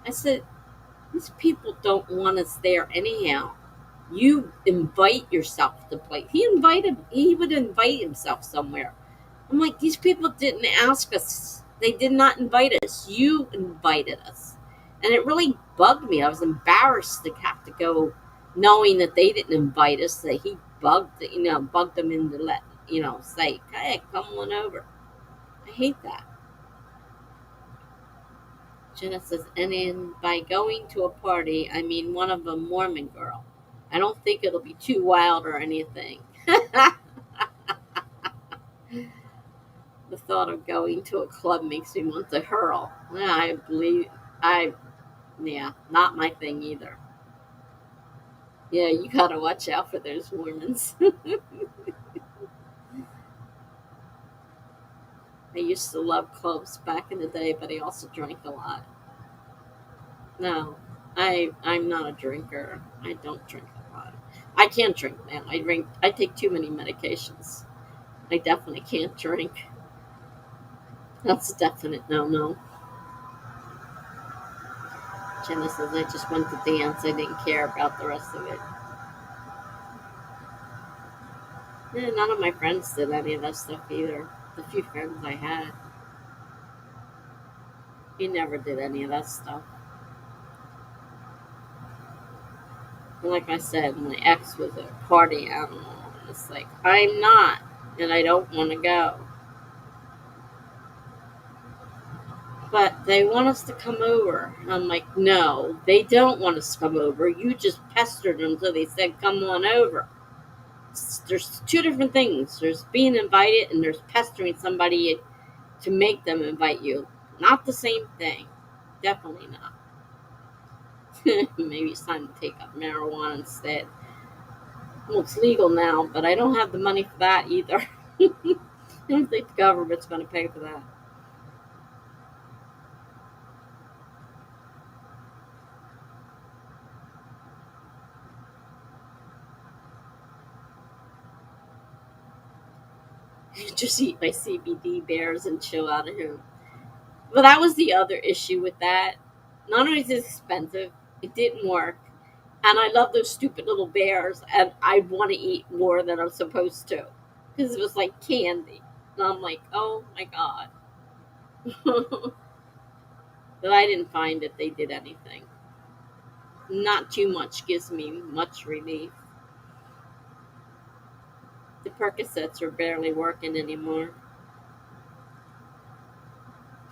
I said, "These people don't want us there anyhow. You invite yourself to play." He invited. He would invite himself somewhere. I'm like, these people didn't ask us. They did not invite us. You invited us. And it really bugged me. I was embarrassed to have to go knowing that they didn't invite us, that he bugged them into say, hey, come on over. I hate that. Jenna says, and in by going to a party, I mean one of a Mormon girl. I don't think it'll be too wild or anything. The thought of going to a club makes me want to hurl. Yeah, I believe I yeah, not my thing either. Yeah, you gotta watch out for those Mormons. I used to love clubs back in the day, but I also drank a lot. No, I'm not a drinker. I don't drink a lot. I can't drink now. I take too many medications. I definitely can't drink. That's a definite no no. Jenna says I just went to dance. I didn't care about the rest of it. Yeah, none of my friends did any of that stuff either. The few friends I had, he never did any of that stuff. And like I said, my ex was a party animal. And it's like, I'm not, and I don't want to go. But they want us to come over. And I'm like, no, they don't want us to come over. You just pestered them until they said, come on over. There's two different things. There's being invited and there's pestering somebody to make them invite you. Not the same thing. Definitely not. Maybe it's time to take up marijuana instead. Well, it's legal now, but I don't have the money for that either. I don't think the government's going to pay for that. Just eat my CBD bears and chill out of here. Well, that was the other issue with that. Not only is it expensive, it didn't work. And I love those stupid little bears, and I want to eat more than I'm supposed to. Because it was like candy. And I'm like, oh my God. But I didn't find that they did anything. Not too much gives me much relief. The Percocets are barely working anymore.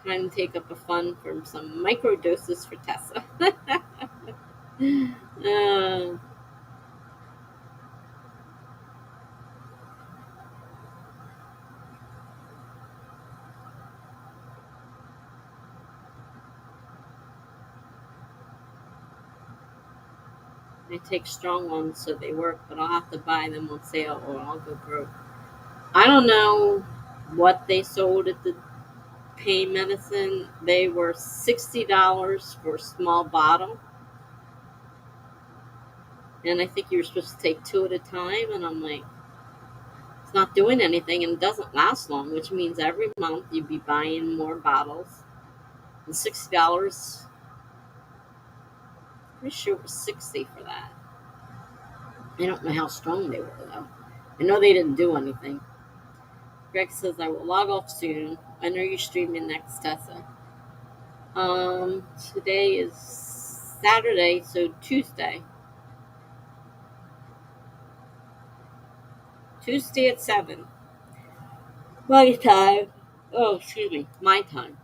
Time to take up a fund from some microdoses for Tessa. uh, I take strong ones so they work, but I'll have to buy them on sale or I'll go broke. I don't know what they sold at the pain medicine. They were $60 for a small bottle, and I think you were supposed to take two at a time. And I'm like, it's not doing anything, and it doesn't last long, which means every month you'd be buying more bottles. And $60, pretty sure it was 60 for that. I don't know how strong they were though. I know they didn't do anything. Greg says I will log off soon. When are you streaming next, Tessa? Today is Saturday, so Tuesday. Tuesday at 7. My time. Oh, excuse me. My time.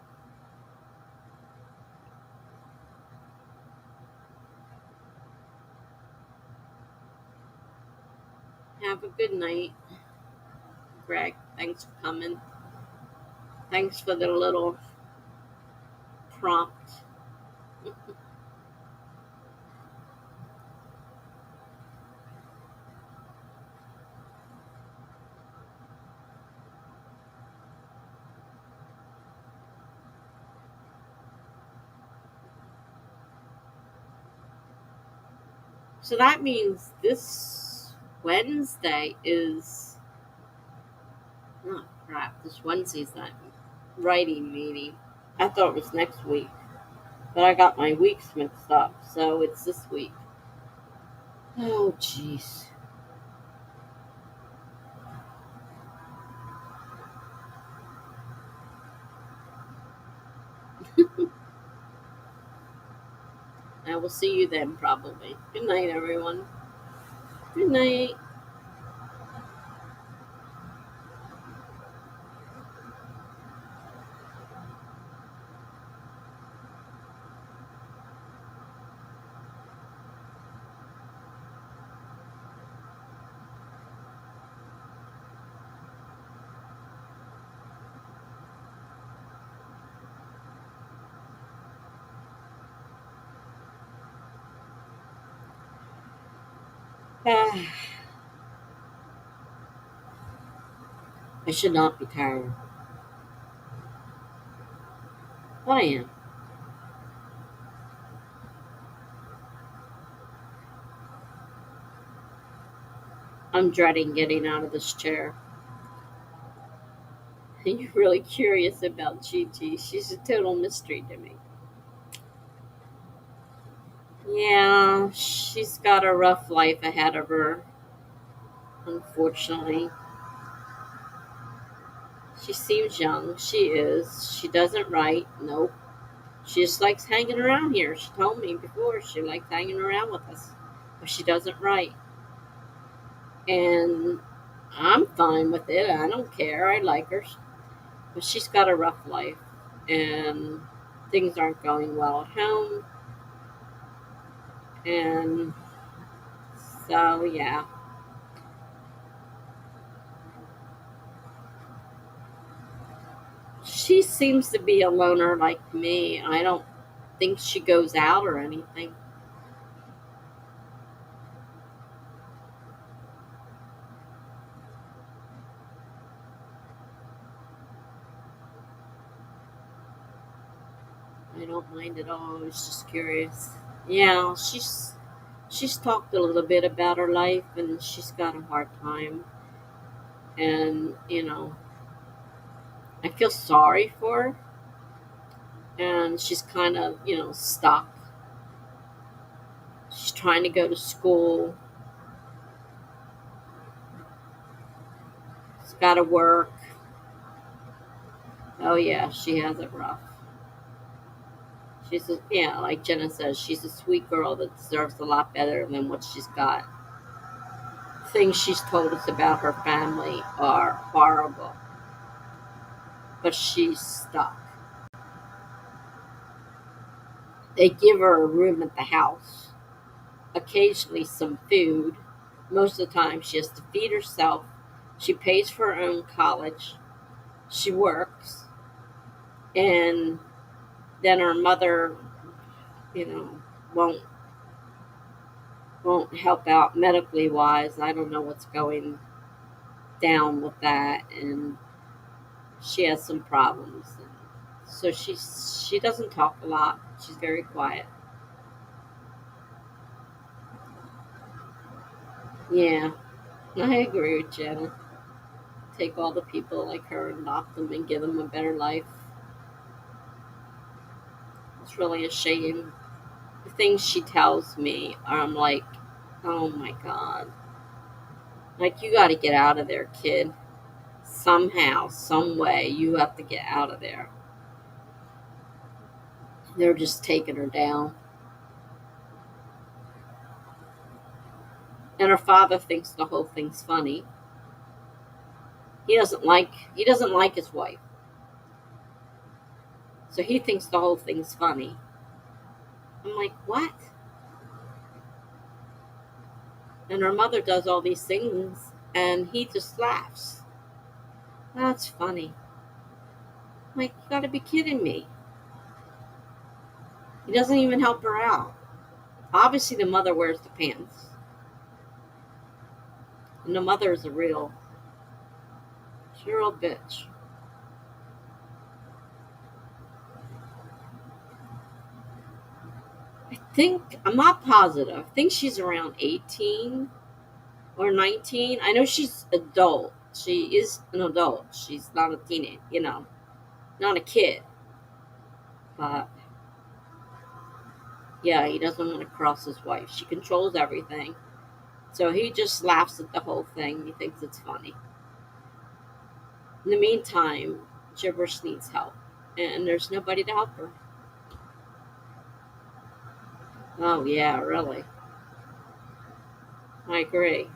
Have a good night, Greg. Thanks for coming. Thanks for the little prompt. So that means this Wednesday is. Oh, crap. This Wednesday's that writing meeting. I thought it was next week, but I got my weeks mixed up, so it's this week. Oh, jeez. I will see you then, probably. Good night, everyone. Good night. Ah, I should not be tired, but I am. I'm dreading getting out of this chair. You're really curious about Gigi. She's a total mystery to me. Yeah, she's got a rough life ahead of her, unfortunately. She seems young. She is. She doesn't write. Nope. She just likes hanging around here. She told me before she likes hanging around with us. But she doesn't write. And I'm fine with it. I don't care. I like her. But she's got a rough life. And things aren't going well at home. And so, yeah. She seems to be a loner like me. I don't think she goes out or anything. I don't mind at all. I was just curious. Yeah, she's talked a little bit about her life and she's got a hard time. And, I feel sorry for her. And she's kind of, stuck. She's trying to go to school. She's got to work. Oh, yeah, she has it rough. Yeah, like Jenna says, she's a sweet girl that deserves a lot better than what she's got. Things she's told us about her family are horrible, but she's stuck. They give her a room at the house, occasionally some food. Most of the time, she has to feed herself. She pays for her own college. She works, and then her mother, you know, won't won't help out medically wise. I don't know what's going down with that, and she has some problems. So she doesn't talk a lot. She's very quiet. Yeah, I agree with Jenna. Take all the people like her and adopt them and give them a better life. It's really a shame. The things she tells me, I'm like, oh my god. Like, you got to get out of there, kid. Somehow, some way, you have to get out of there. They're just taking her down. And her father thinks the whole thing's funny. He doesn't like his wife. So he thinks the whole thing's funny. I'm like, what? And her mother does all these things and he just laughs. That's funny. I'm like, you gotta be kidding me. He doesn't even help her out. Obviously the mother wears the pants. And the mother is she's a real bitch. I'm not positive. I think she's around 18 or 19. I know she's adult. She is an adult. She's not a teenage, not a kid. But yeah, he doesn't want to cross his wife. She controls everything. So he just laughs at the whole thing. He thinks it's funny. In the meantime, Gibberish needs help. And there's nobody to help her. Oh, yeah, really. I agree.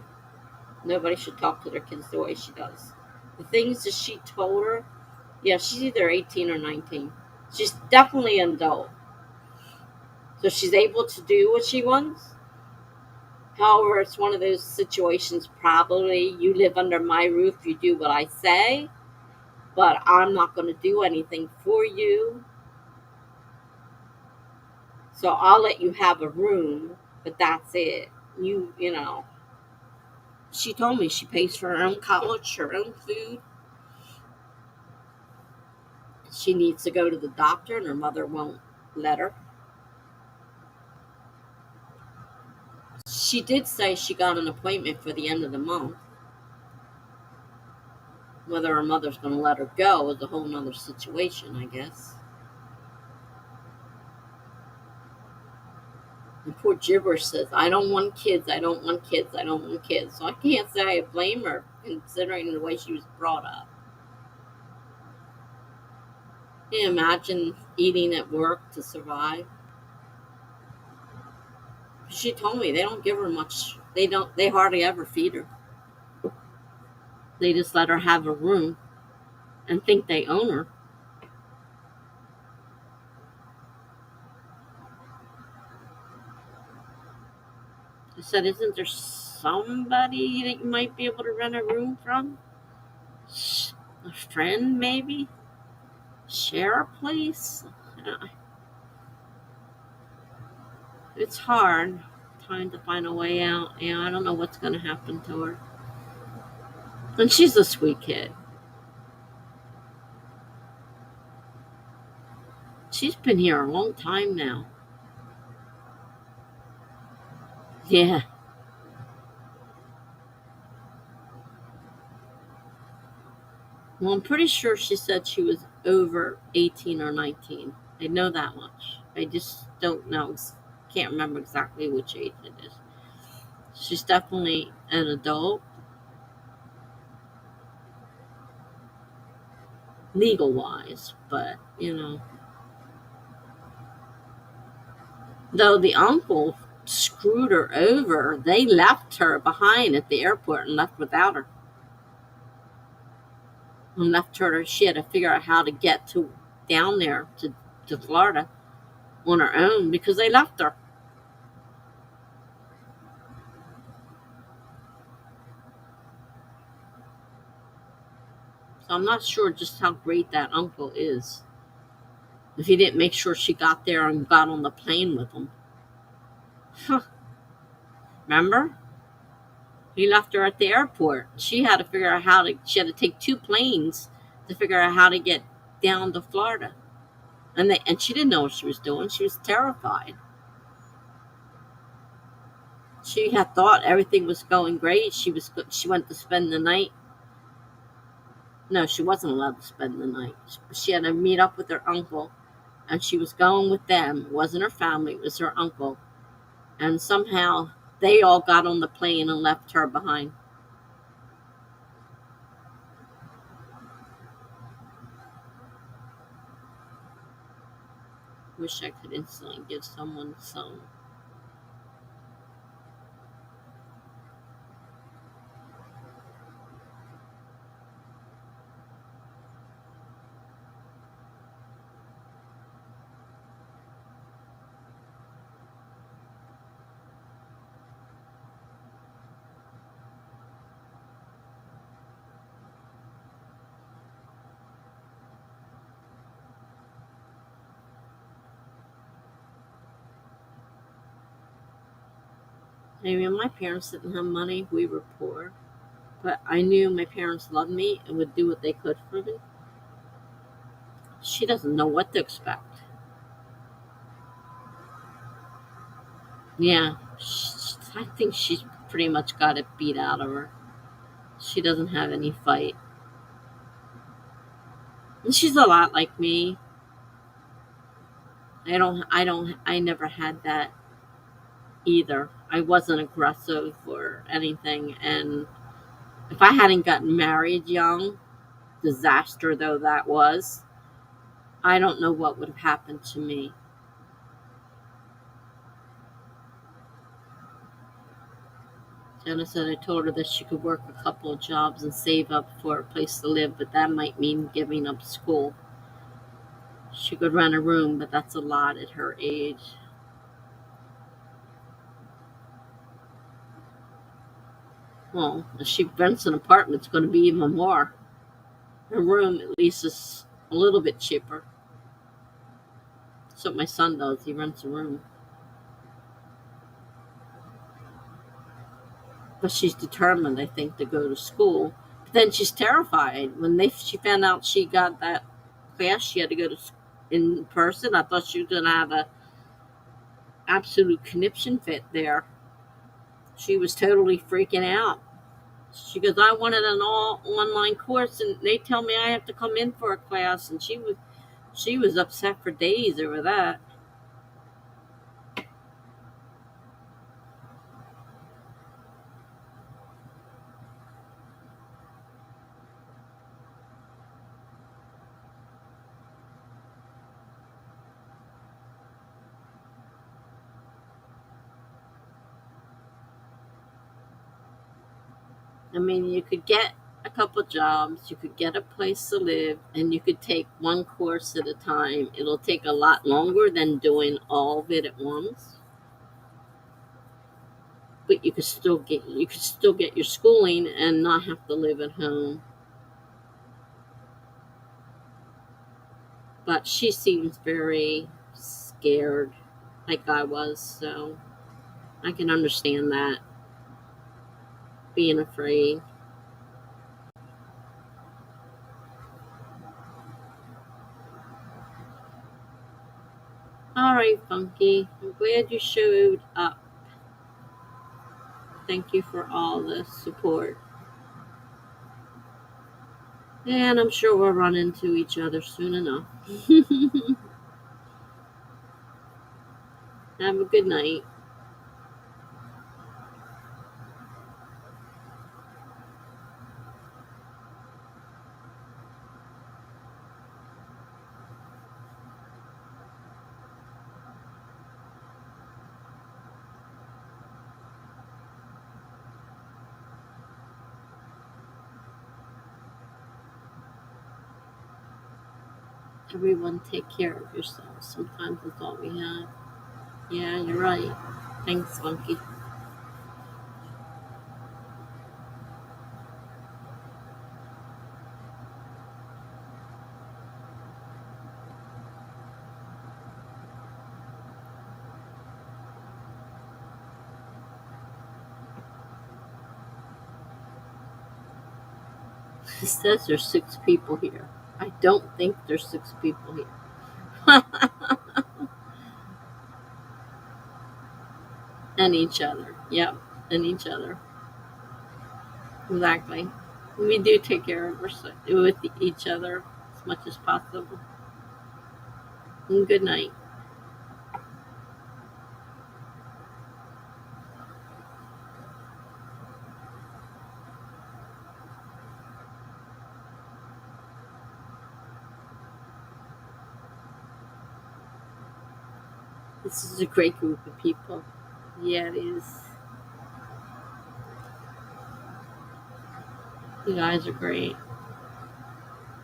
Nobody should talk to their kids the way she does. The things that she told her, yeah, she's either 18 or 19. She's definitely an adult. So she's able to do what she wants. However, it's one of those situations, probably you live under my roof, you do what I say, but I'm not going to do anything for you. So I'll let you have a room, but that's it. You know. She told me she pays for her own college, her own food. She needs to go to the doctor, and her mother won't let her. She did say she got an appointment for the end of the month. Whether her mother's going to let her go is a whole nother situation, I guess. And poor Gibberish says, I don't want kids, I don't want kids, I don't want kids. So I can't say I blame her, considering the way she was brought up. Can you imagine eating at work to survive? She told me they don't give her much. They hardly ever feed her. They just let her have a room and think they own her. I said, isn't there somebody that you might be able to rent a room from? A friend, maybe? Share a place? It's hard trying to find a way out. Yeah, I don't know what's going to happen to her. And she's a sweet kid. She's been here a long time now. Yeah. Well, I'm pretty sure she said she was over 18 or 19. I know that much. I just don't know. Can't remember exactly which age it is. She's definitely an adult, legal wise, but though the uncle screwed her over, they left her behind at the airport and left without her. And left her, she had to figure out how to get down there to Florida on her own because they left her. So I'm not sure just how great that uncle is. If he didn't make sure she got there and got on the plane with him. Remember? He left her at the airport. She had to take 2 planes to figure out how to get down to Florida. And she didn't know what she was doing. She was terrified. She had thought everything was going great. She went to spend the night. No, she wasn't allowed to spend the night. She had to meet up with her uncle, and she was going with them. It wasn't her family, it was her uncle. And somehow they all got on the plane and left her behind. Wish I could instantly give someone some. I mean, my parents didn't have money. We were poor. But I knew my parents loved me and would do what they could for me. She doesn't know what to expect. Yeah, I think she's pretty much got it beat out of her. She doesn't have any fight. And she's a lot like me. I never had that either. I wasn't aggressive or anything. And if I hadn't gotten married young, disaster though that was, I don't know what would have happened to me. Jenna said I told her that she could work a couple of jobs and save up for a place to live, but that might mean giving up school. She could rent a room, but that's a lot at her age. Well, if she rents an apartment, it's going to be even more. Her room, at least, is a little bit cheaper. That's what my son does. He rents a room. But she's determined, I think, to go to school. But then she's terrified. She found out she got that class, she had to go to in person. I thought she was going to have a absolute conniption fit there. She was totally freaking out. She goes, I wanted an all online course, and they tell me I have to come in for a class, and she was upset for days over that. I mean, you could get a couple jobs, you could get a place to live, and you could take one course at a time. It'll take a lot longer than doing all of it at once, but you could still get your schooling and not have to live at home. But she seems very scared, like I was, so I can understand that, being afraid. All right, Funky. I'm glad you showed up. Thank you for all the support. And I'm sure we'll run into each other soon enough. Have a good night. Everyone take care of yourselves. Sometimes that's all we have. Yeah, you're right. Thanks, Funky. It says there's 6 people here. I don't think there's 6 people here. And each other. Yep. And each other. Exactly. We do take care of with each other as much as possible. And good night. This is a great group of people. Yeah, it is. You guys are great.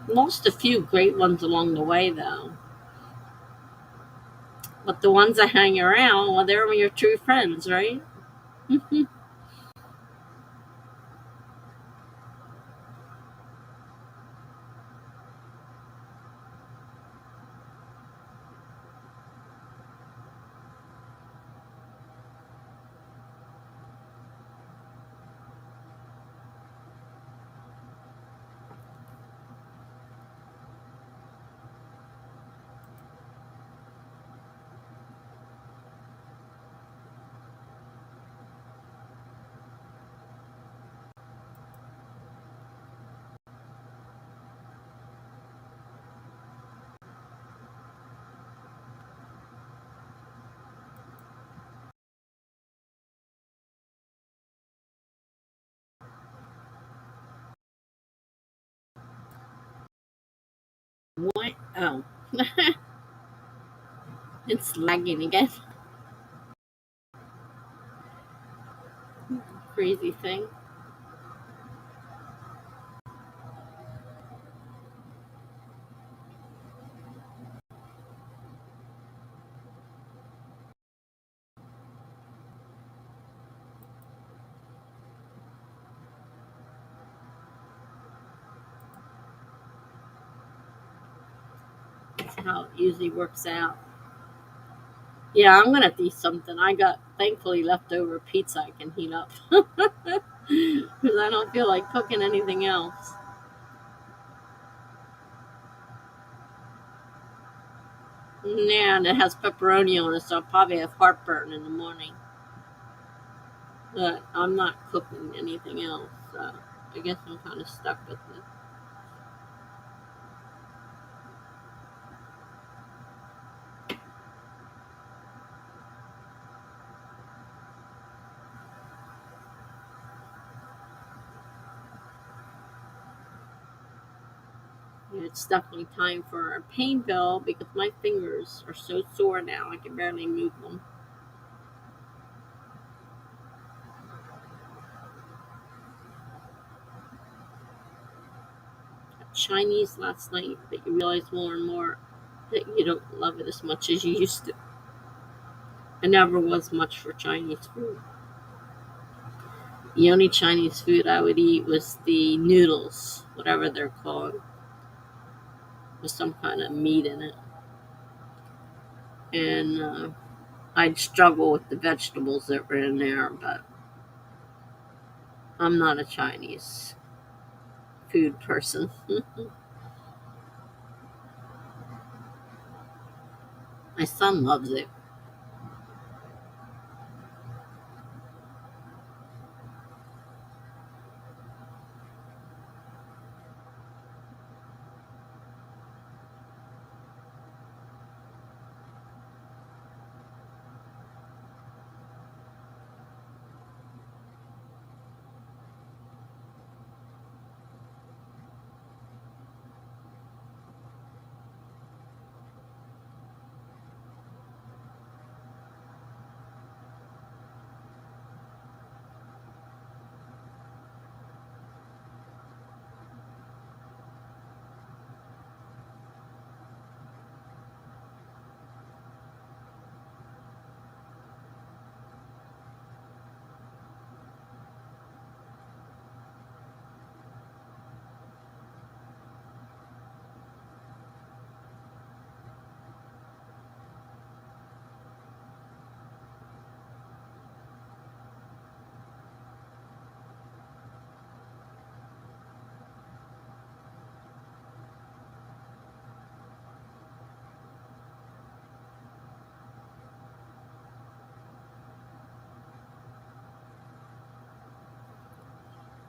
Lost a few great ones along the way, though. But the ones that hang around, well, they're your true friends, right? What? Oh, it's lagging again. Crazy thing. That's how it usually works out. Yeah, I'm gonna do something. I got thankfully leftover pizza I can heat up because I don't feel like cooking anything else. Yeah, and it has pepperoni on it, so I'll probably have heartburn in the morning. But I'm not cooking anything else, so I guess I'm kind of stuck with it. Yeah, it's definitely time for a pain pill because my fingers are so sore now I can barely move them. Chinese last night, but you realize more and more that you don't love it as much as you used to. I never was much for Chinese food. The only Chinese food I would eat was the noodles, whatever they're called, with some kind of meat in it. And I'd struggle with the vegetables that were in there, but I'm not a Chinese food person. My son loves it.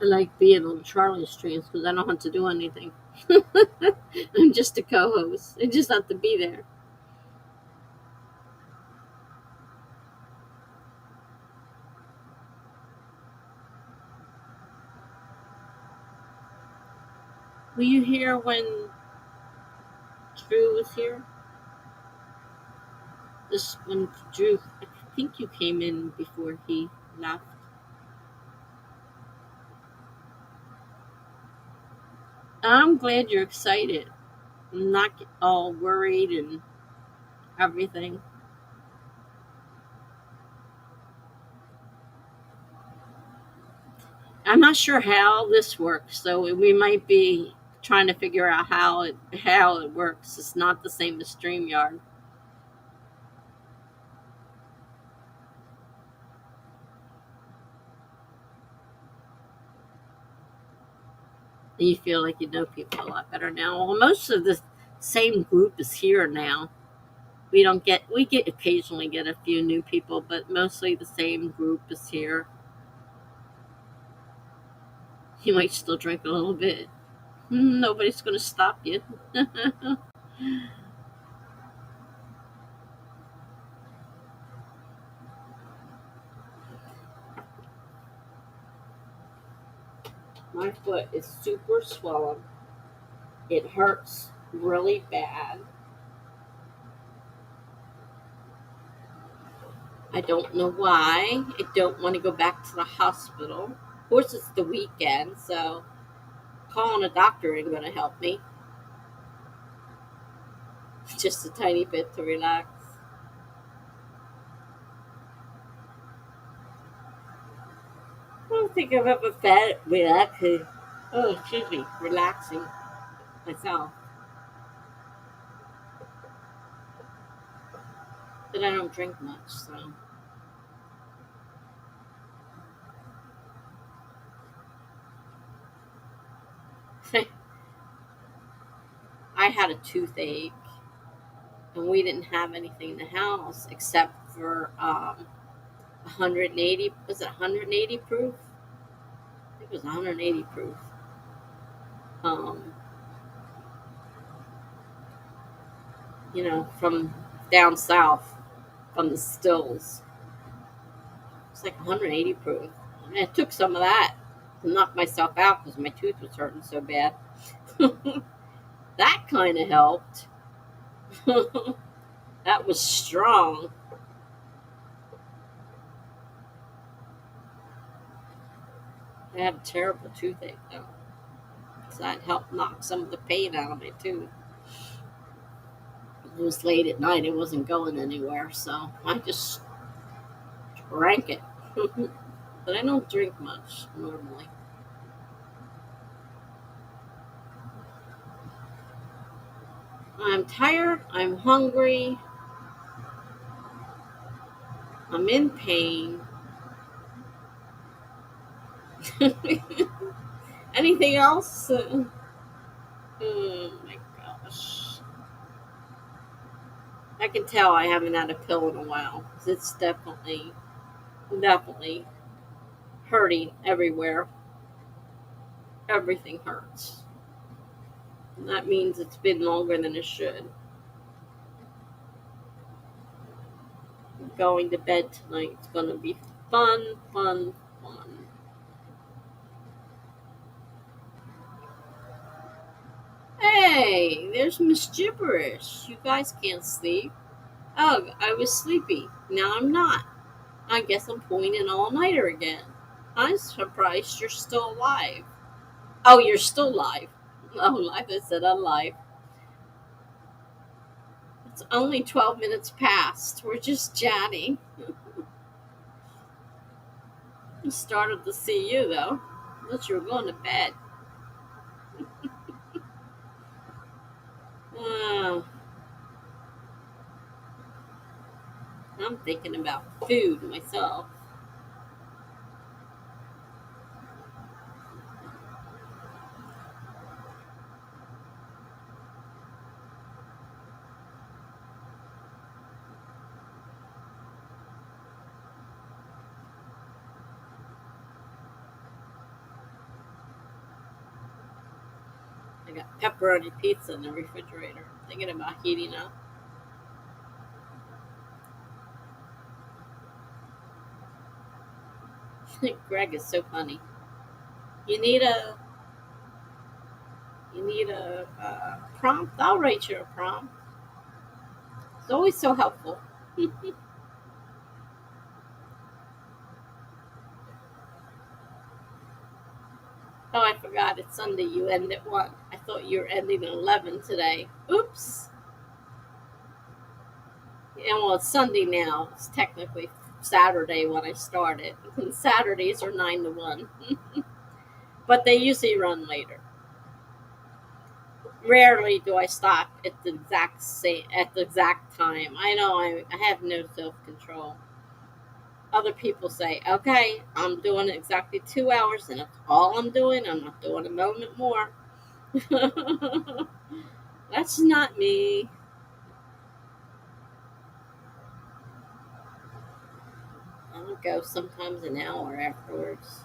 I like being on Charlie's streams because I don't have to do anything. I'm just a co-host. I just have to be there. Were you here when Drew was here? This when Drew, I think you came in before he left. I'm glad you're excited. I'm not all worried and everything. I'm not sure how this works, so we might be trying to figure out how it works. It's not the same as StreamYard. And you feel like you know people a lot better now. Well, most of the same group is here now. We occasionally get a few new people, but mostly the same group is here. You might still drink a little bit. Nobody's going to stop you. My foot is super swollen. It hurts really bad. I don't know why. I don't want to go back to the hospital. Of course, it's the weekend, so calling a doctor ain't going to help me. Just a tiny bit to relax. I don't think I've ever felt relaxing. Oh, excuse me, relaxing myself. But I don't drink much, so. I had a toothache, and we didn't have anything in the house except for 180. Was it 180 proof? I think it was 180 proof. Um, from down south, from the stills. It's like 180 proof. And I took some of that to knock myself out because my tooth was hurting so bad. That kind of helped. That was strong. I had a terrible toothache though. So that helped knock some of the pain out of my tooth. It was late at night. It wasn't going anywhere, so I just drank it. But I don't drink much normally. I'm tired. I'm hungry. I'm in pain. Anything else? Oh my gosh. I can tell I haven't had a pill in a while. It's definitely hurting everywhere. Everything hurts. And that means it's been longer than it should. Going to bed tonight is going to be fun, fun, fun. Hey, there's Miss Gibberish. You guys can't sleep. Oh, I was sleepy. Now I'm not. I guess I'm pulling an all-nighter again. I'm surprised you're still alive. Oh, you're still live. Oh, live. I said alive. It's only 12 minutes past. We're just chatting. I started to see you, though. I thought you were going to bed. Oh, I'm thinking about food myself. got pepperoni pizza in the refrigerator. Thinking about heating up. Greg is so funny. You need a prompt. I'll write you a prompt. It's always so helpful. Oh, I forgot. It's Sunday. You end at what? I thought you were ending at 11 today. Oops. Yeah, well, it's Sunday now. It's technically Saturday when I started. And Saturdays are 9 to 1. But they usually run later. Rarely do I stop at the exact time. I know I have no self control. Other people say, "Okay, I'm doing exactly 2 hours, and that's all I'm doing. I'm not doing a moment more." That's not me. I'll go sometimes an hour afterwards.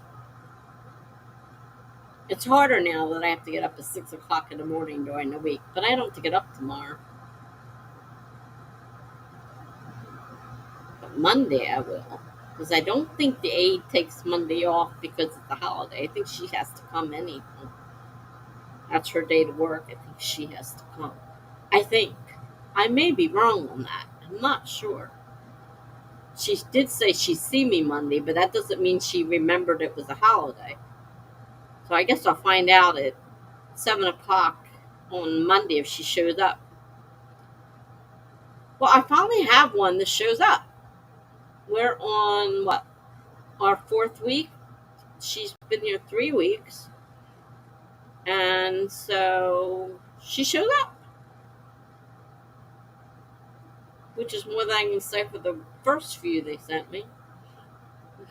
It's harder now that I have to get up at 6 o'clock in the morning during the week, but I don't have to get up tomorrow. But Monday I will, because I don't think the aide takes Monday off because it's a holiday. I think she has to come anyhow. That's her day to work. I think she has to come. I think. I may be wrong on that. I'm not sure. She did say she'd see me Monday, but that doesn't mean she remembered it was a holiday. So I guess I'll find out at 7 o'clock on Monday if she shows up. Well, I finally have one that shows up. We're on what? Our fourth week. She's been here 3 weeks. And so she shows up, which is more than I can say for the first few they sent me.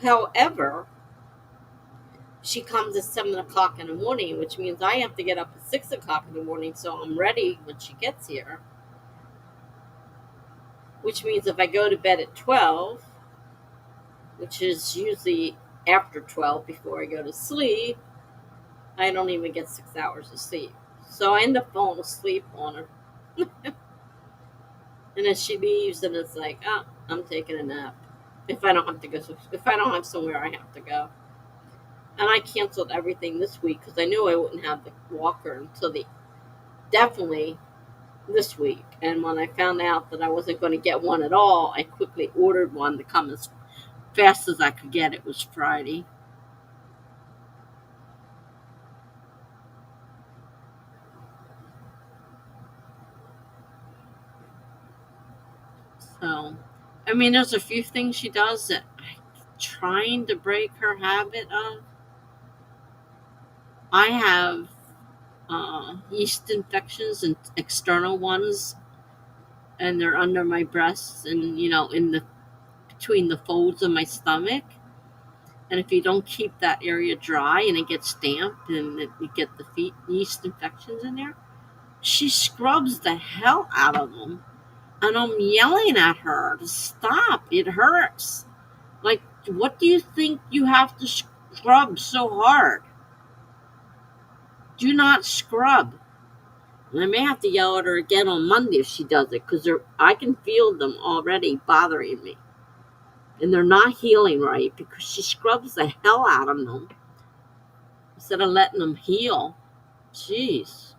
However, she comes at 7 o'clock in the morning, which means I have to get up at 6 o'clock in the morning so I'm ready when she gets here. Which means if I go to bed at 12, which is usually after 12 before I go to sleep, I don't even get 6 hours of sleep. So I end up falling asleep on her. And then she leaves, and it's like, oh, I'm taking a nap. If I don't have to go, if I don't have somewhere I have to go. And I canceled everything this week because I knew I wouldn't have the walker until definitely this week. And when I found out that I wasn't going to get one at all, I quickly ordered one to come as fast as I could get. It was Friday. So, I mean, there's a few things she does that I'm trying to break her habit of. I have yeast infections and external ones, and they're under my breasts and in the between the folds of my stomach. And if you don't keep that area dry and it gets damp and you get the feet yeast infections in there, she scrubs the hell out of them. And I'm yelling at her to stop. It hurts. Like, what do you think you have to scrub so hard? Do not scrub. And I may have to yell at her again on Monday if she does it, because I can feel them already bothering me. And they're not healing right because she scrubs the hell out of them instead of letting them heal. Jeez.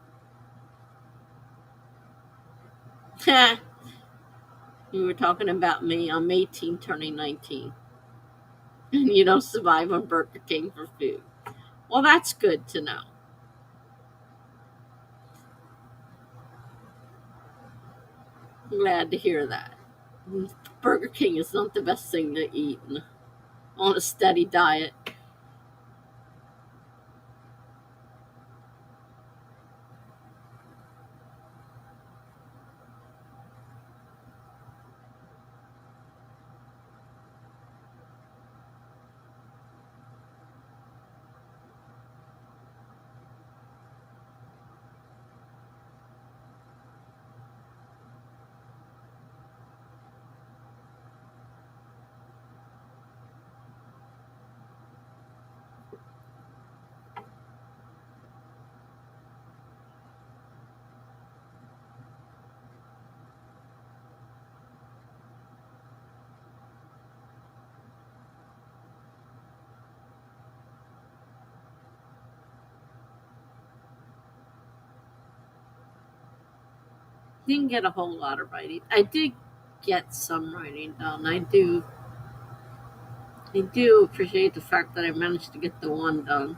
You were talking about me. I'm 18, turning 19. And you don't survive on Burger King for food. Well, that's good to know. I'm glad to hear that. Burger King is not the best thing to eat on a steady diet. Didn't get a whole lot of writing. I did get some writing done. I do appreciate the fact that I managed to get the one done.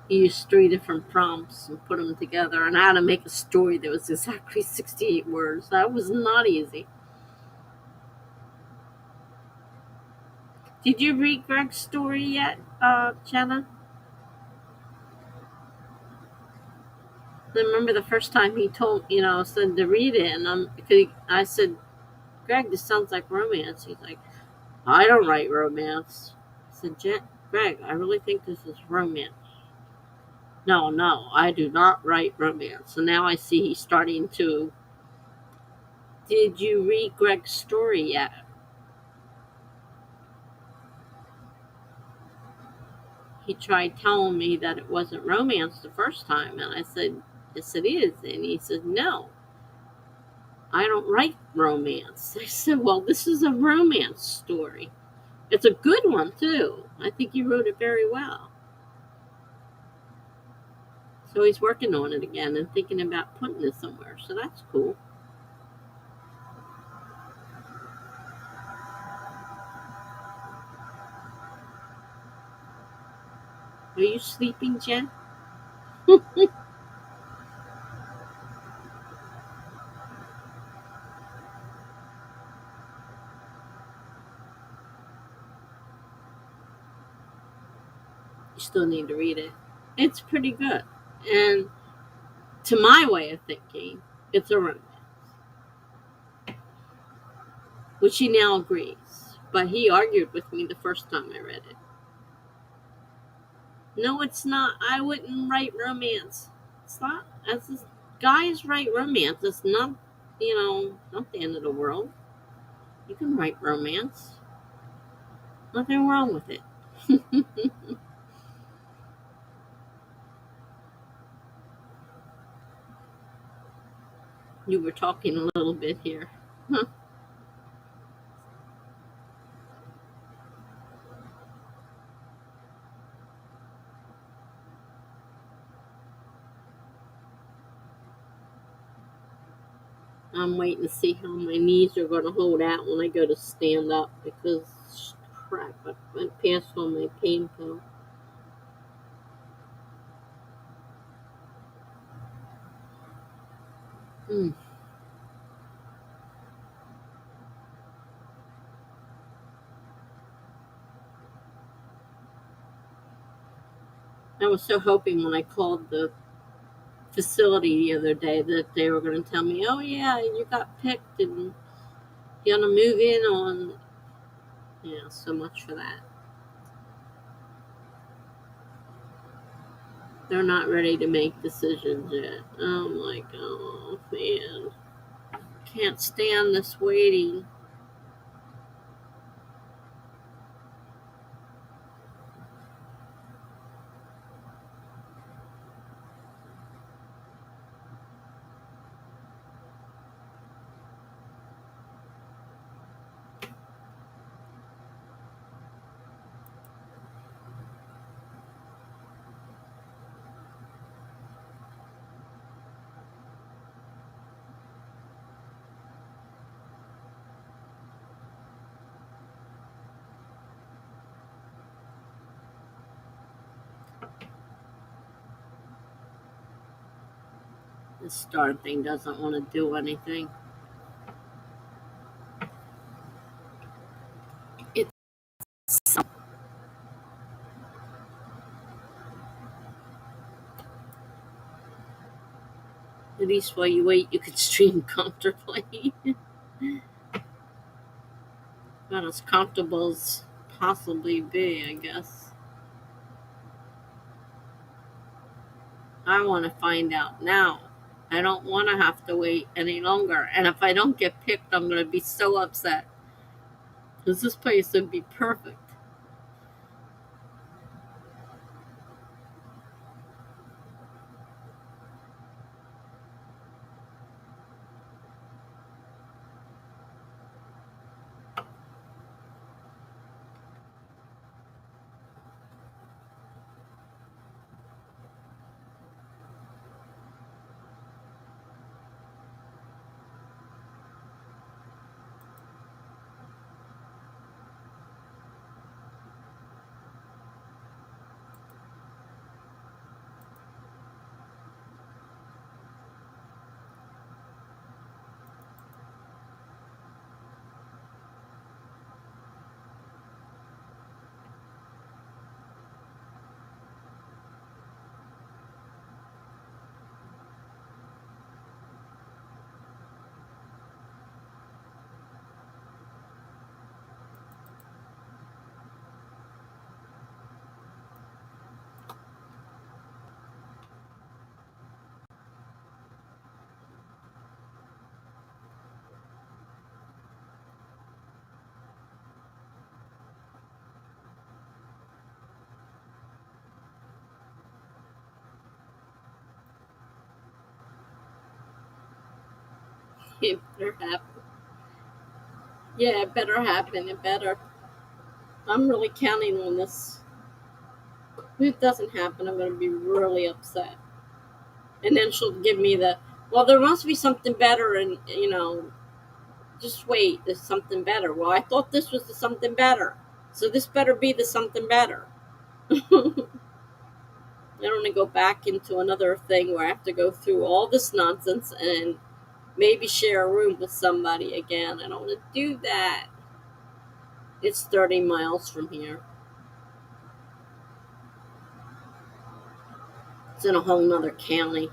He used 3 different prompts and put them together, and I had to make a story that was exactly 68 words. That was not easy. Did you read Greg's story yet, Jenna? I remember the first time he told, said to read it, and I said, Greg, this sounds like romance. He's like, I don't write romance. I said, Greg, I really think this is romance. No, no, I do not write romance. So now I see he's starting to. Did you read Greg's story yet? He tried telling me that it wasn't romance the first time, and I said, yes, it is. And he said, no, I don't write romance. I said, well, this is a romance story. It's a good one, too. I think you wrote it very well. So he's working on it again and thinking about putting it somewhere. So that's cool. Are you sleeping, Jen? You still need to read it. It's pretty good. And to my way of thinking, it's a romance, which he now agrees. But he argued with me the first time I read it. No, it's not. I wouldn't write romance. It's not. As guys write romance, it's not, not the end of the world. You can write romance. Nothing wrong with it. You were talking a little bit here. Huh. I'm waiting to see how my knees are going to hold out when I go to stand up because, crap, I went past on my pain pill. Mm. I was so hoping when I called the facility the other day that they were going to tell me, oh, yeah, you got picked and you're going to move in on. Yeah, so much for that. They're not ready to make decisions yet. I'm like, oh, man. Can't stand this waiting. This darn thing doesn't want to do anything. It's at least while you wait, you can stream comfortably. About as comfortable as possibly be, I guess. I want to find out now. I don't want to have to wait any longer. And if I don't get picked, I'm going to be so upset. Because this place would be perfect. better happen. Yeah, it better happen. It better. I'm really counting on this. If it doesn't happen, I'm going to be really upset. And then she'll give me the, well, there must be something better, and, just wait, there's something better. Well, I thought this was the something better. So this better be the something better. I don't want to go back into another thing where I have to go through all this nonsense and maybe share a room with somebody again. I don't want to do that. It's 30 miles from here. It's in a whole nother county.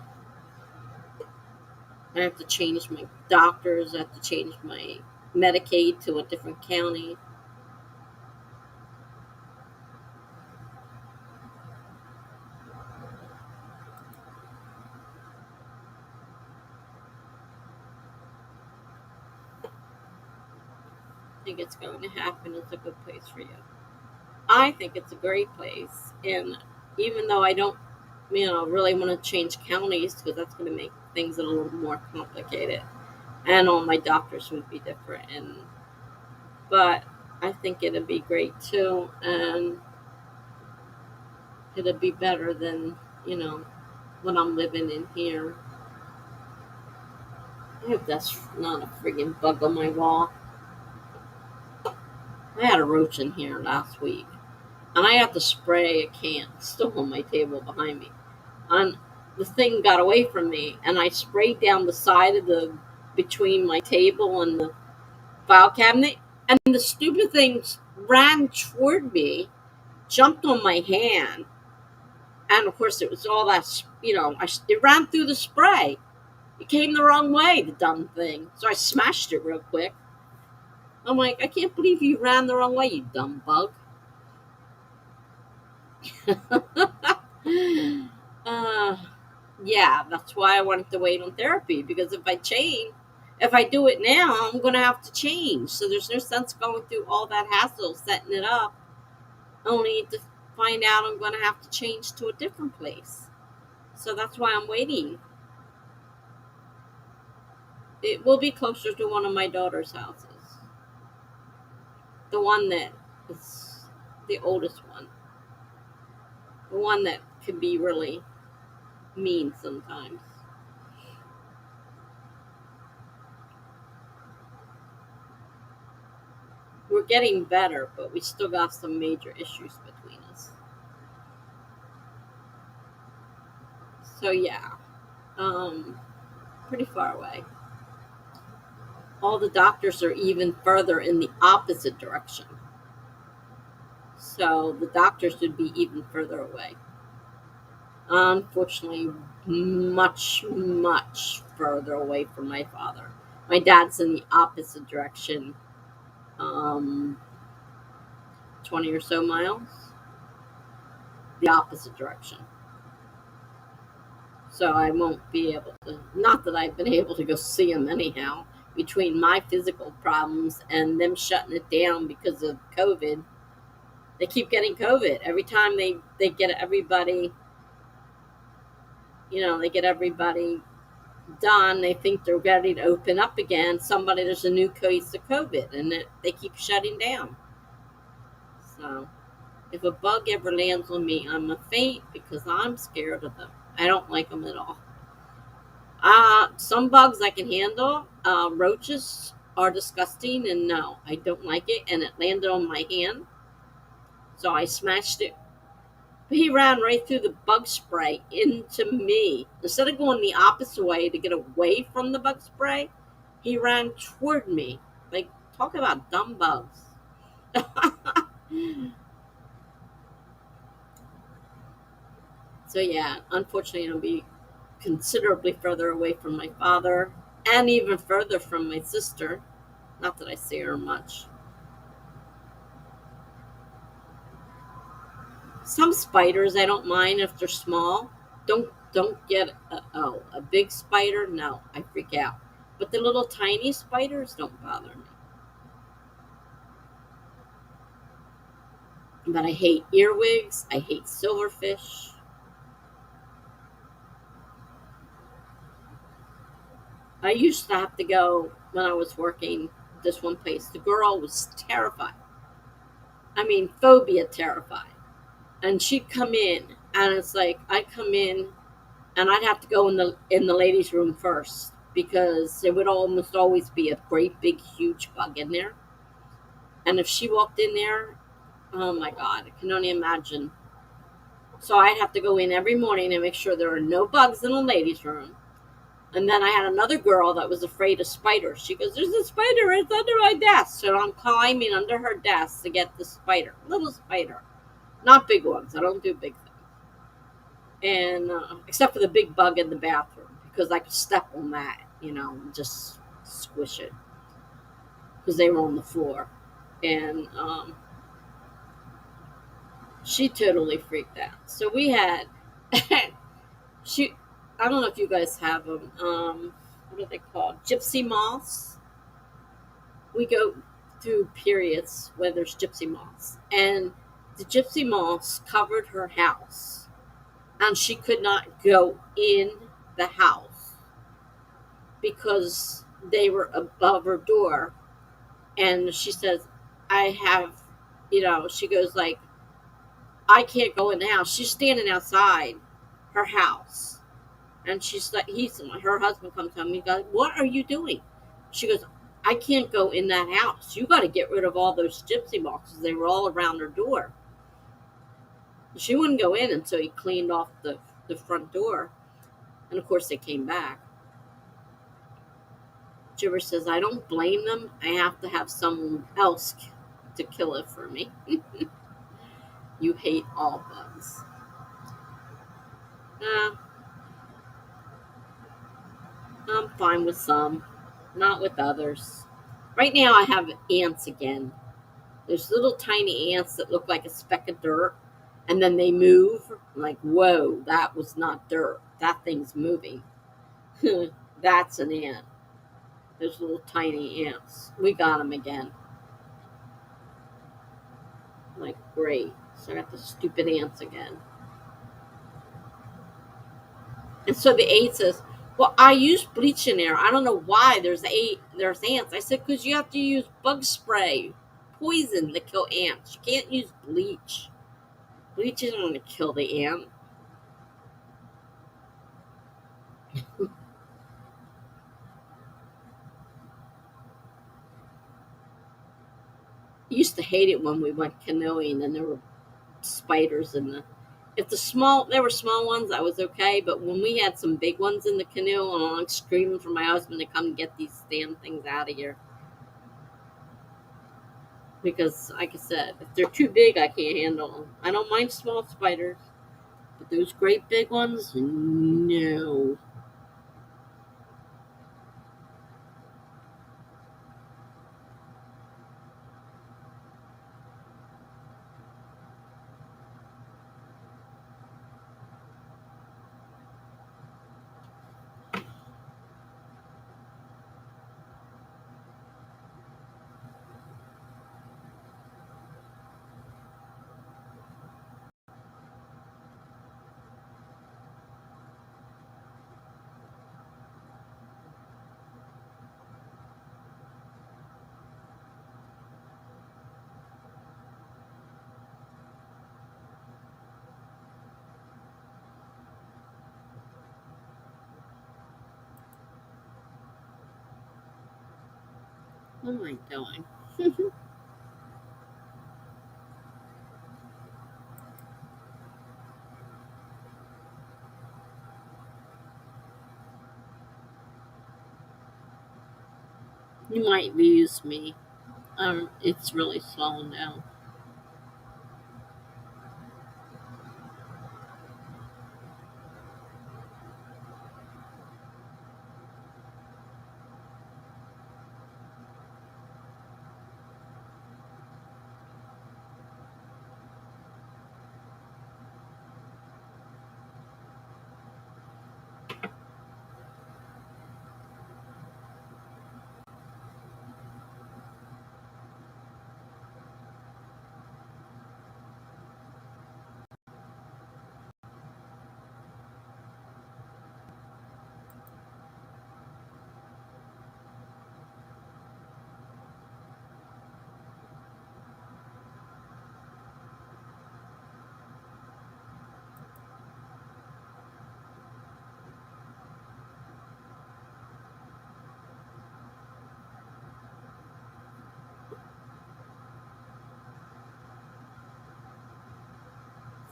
I have to change my doctors. I have to change my Medicaid to a different county. I think it's going to happen. It's a good place for you. I think it's a great place. And even though I don't, really want to change counties because that's going to make things a little more complicated. And all my doctors would be different. But I think it'd be great too. And it'd be better than, what I'm living in here. I hope that's not a friggin' bug on my wall. I had a roach in here last week. And I had to spray a can still on my table behind me. And the thing got away from me, and I sprayed down the side of the between my table and the file cabinet, and the stupid thing ran toward me, jumped on my hand, and of course it was all that it ran through the spray. It came the wrong way, the dumb thing. So I smashed it real quick. I'm like, I can't believe you ran the wrong way, you dumb bug. uh, yeah, that's why I wanted to wait on therapy, because if I do it now, I'm going to have to change. So there's no sense going through all that hassle setting it up, only to find out I'm going to have to change to a different place. So that's why I'm waiting. It will be closer to one of my daughter's houses. The one that is the oldest one. The one that can be really mean sometimes. We're getting better, but we still got some major issues between us. So yeah, pretty far away. All the doctors are even further in the opposite direction. So the doctors would be even further away. Unfortunately, much, much further away from my father. My dad's in the opposite direction, um, 20 or so miles, the opposite direction. So I won't be able to, not that I've been able to go see him anyhow, between my physical problems and them shutting it down because of COVID. They keep getting COVID. Every time they get everybody, they get everybody done, they think they're ready to open up again. There's a new case of COVID, and they keep shutting down. So if a bug ever lands on me, I'm a faint because I'm scared of them. I don't like them at all. Some bugs I can handle. Roaches are disgusting, and no, I don't like it. And it landed on my hand, so I smashed it. But he ran right through the bug spray into me. Instead of going the opposite way to get away from the bug spray, he ran toward me. Like, talk about dumb bugs. So yeah, unfortunately, I'll be considerably further away from my father, and even further from my sister. Not that I see her much. Some spiders I don't mind if they're small. Don't get a big spider. No, I freak out. But the little tiny spiders don't bother me. But I hate earwigs. I hate silverfish. I used to have to go when I was working this one place. The girl was terrified. I mean, phobia terrified. And she'd come in, and it's like I come in, and I'd have to go in the ladies' room first because there would almost always be a great big huge bug in there. And if she walked in there, oh my god, I can only imagine. So I'd have to go in every morning and make sure there are no bugs in the ladies' room. And then I had another girl that was afraid of spiders. She goes, "There's a spider, it's under my desk." So I'm climbing under her desk to get the spider. Little spider. Not big ones. I don't do big things. And except for the big bug in the bathroom, because I could step on that, and just squish it because they were on the floor. And she totally freaked out. So we had, she, I don't know if you guys have them. What are they called? Gypsy moths. We go through periods where there's gypsy moths, and the gypsy moths covered her house, and she could not go in the house because they were above her door. And she says, "I have," she goes like, "I can't go in the house." She's standing outside her house, and she's like, her husband comes home. He goes, "What are you doing?" She goes, "I can't go in that house. You got to get rid of all those gypsy boxes. They were all around her door." She wouldn't go in until he cleaned off the front door. And of course, they came back. Jibber says, "I don't blame them. I have to have someone else to kill it for me." You hate all bugs. Uh, I'm fine with some, not with others. Right now, I have ants again. There's little tiny ants that look like a speck of dirt, and then they move. I'm like, whoa, that was not dirt. That thing's moving. That's an ant. Those little tiny ants. We got them again. I'm like, great. So I got the stupid ants again. And so the aide says, "Well, I use bleach in there. I don't know why there's ants." I said, "Because you have to use bug spray, poison to kill ants. You can't use bleach. Bleach isn't going to kill the ant." I used to hate it when we went canoeing and there were spiders in the. If there were small ones, I was okay. But when we had some big ones in the canoe, and I'm screaming for my husband to come get these damn things out of here. Because, like I said, if they're too big, I can't handle them. I don't mind small spiders, but those great big ones, no. What am I doing? You might lose me. It's really slowing down.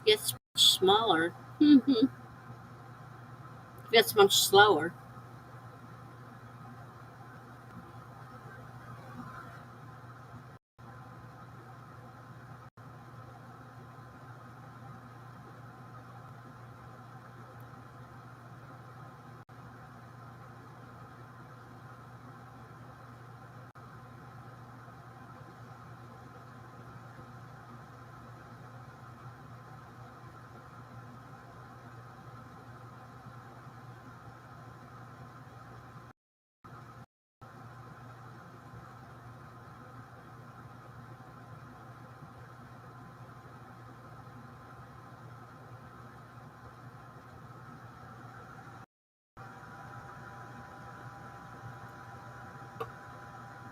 gets much smaller. It gets much slower.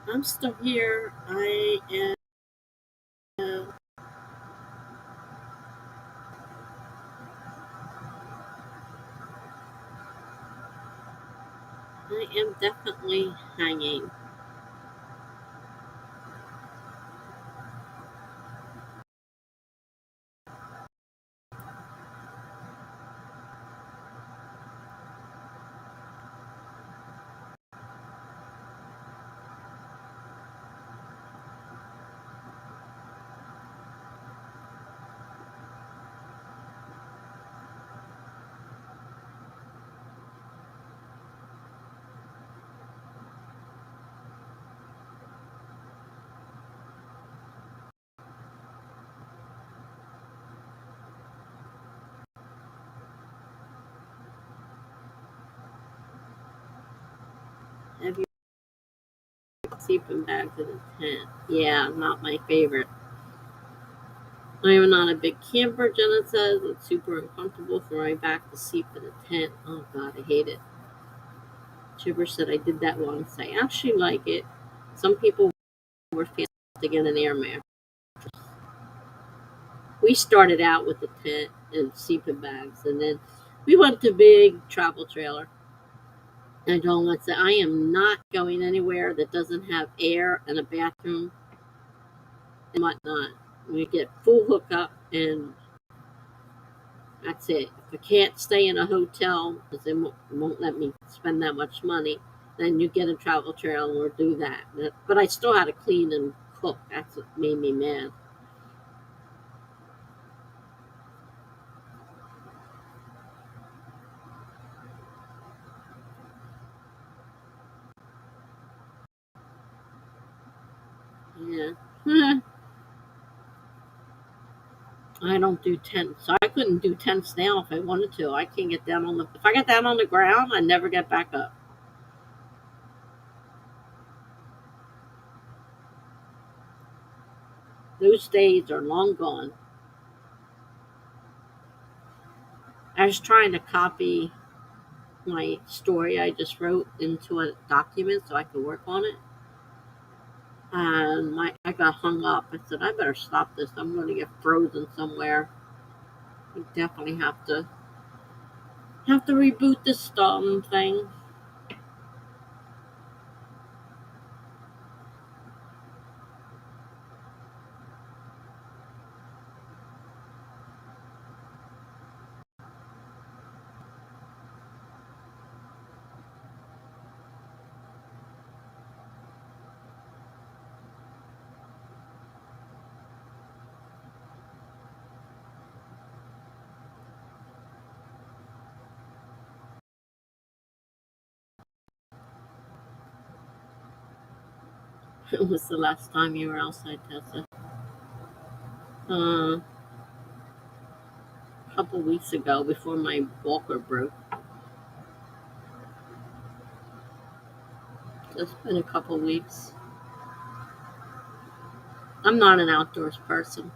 I'm still here. I am definitely hanging. Have you sleeping bags in a tent? Yeah, not my favorite. I am not a big camper, Jenna says. It's super uncomfortable for my back to sleep in a tent. Oh god, I hate it. Chipper said I did that once. I actually like it. Some people were fancy to get an air mattress. We started out with a tent and sleeping bags, and then we went to big travel trailer. I told him, I said, I am not going anywhere that doesn't have air and a bathroom and whatnot. We get full hookup, and that's it. If I can't stay in a hotel because they won't let me spend that much money, then you get a travel trailer or do that. But I still had to clean and cook. That's what made me mad. Yeah. I don't do tents. I couldn't do tents now if I wanted to. I can't get down on the. If I get down on the ground, I never get back up. Those days are long gone. I was trying to copy my story I just wrote into a document so I could work on it. And I got hung up. I said I better stop this. I'm going to get frozen somewhere. We definitely have to reboot this thing. It was the last time you were outside, Tessa. A couple weeks ago, before my walker broke. It's been a couple weeks. I'm not an outdoors person.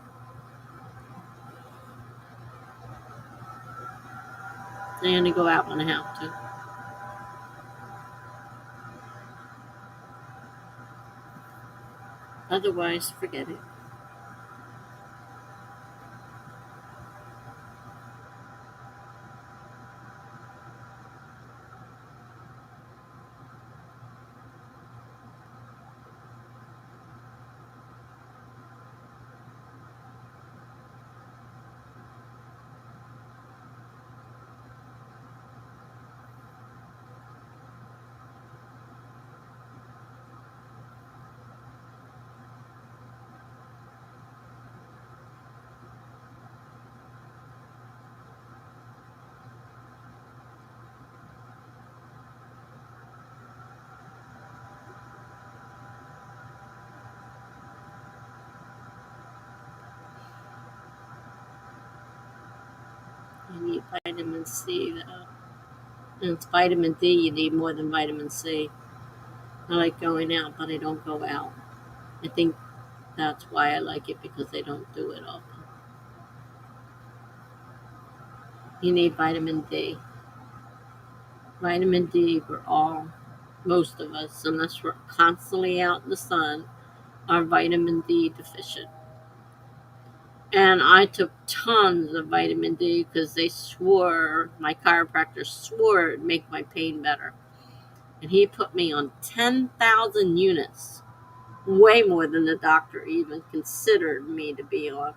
I only go out when I have to. Otherwise, forget it. need vitamin C, though. And it's vitamin D you need more than vitamin C. I like going out, but I don't go out. I think that's why I like it, because they don't do it often. You need vitamin D. Vitamin D, most of us, unless we're constantly out in the sun, are vitamin D deficient. And I took tons of vitamin D because my chiropractor swore it'd make my pain better. And he put me on 10,000 units, way more than the doctor even considered me to be on.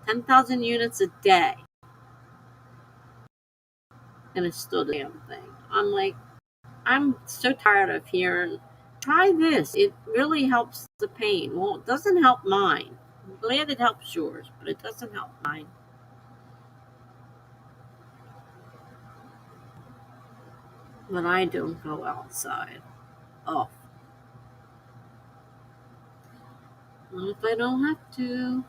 10,000 units a day. And it's still the damn thing. I'm like, I'm so tired of hearing, try this. It really helps the pain. Well, it doesn't help mine. I'm glad it helps yours, but it doesn't help mine. But I don't go outside. Oh, not if I don't have to.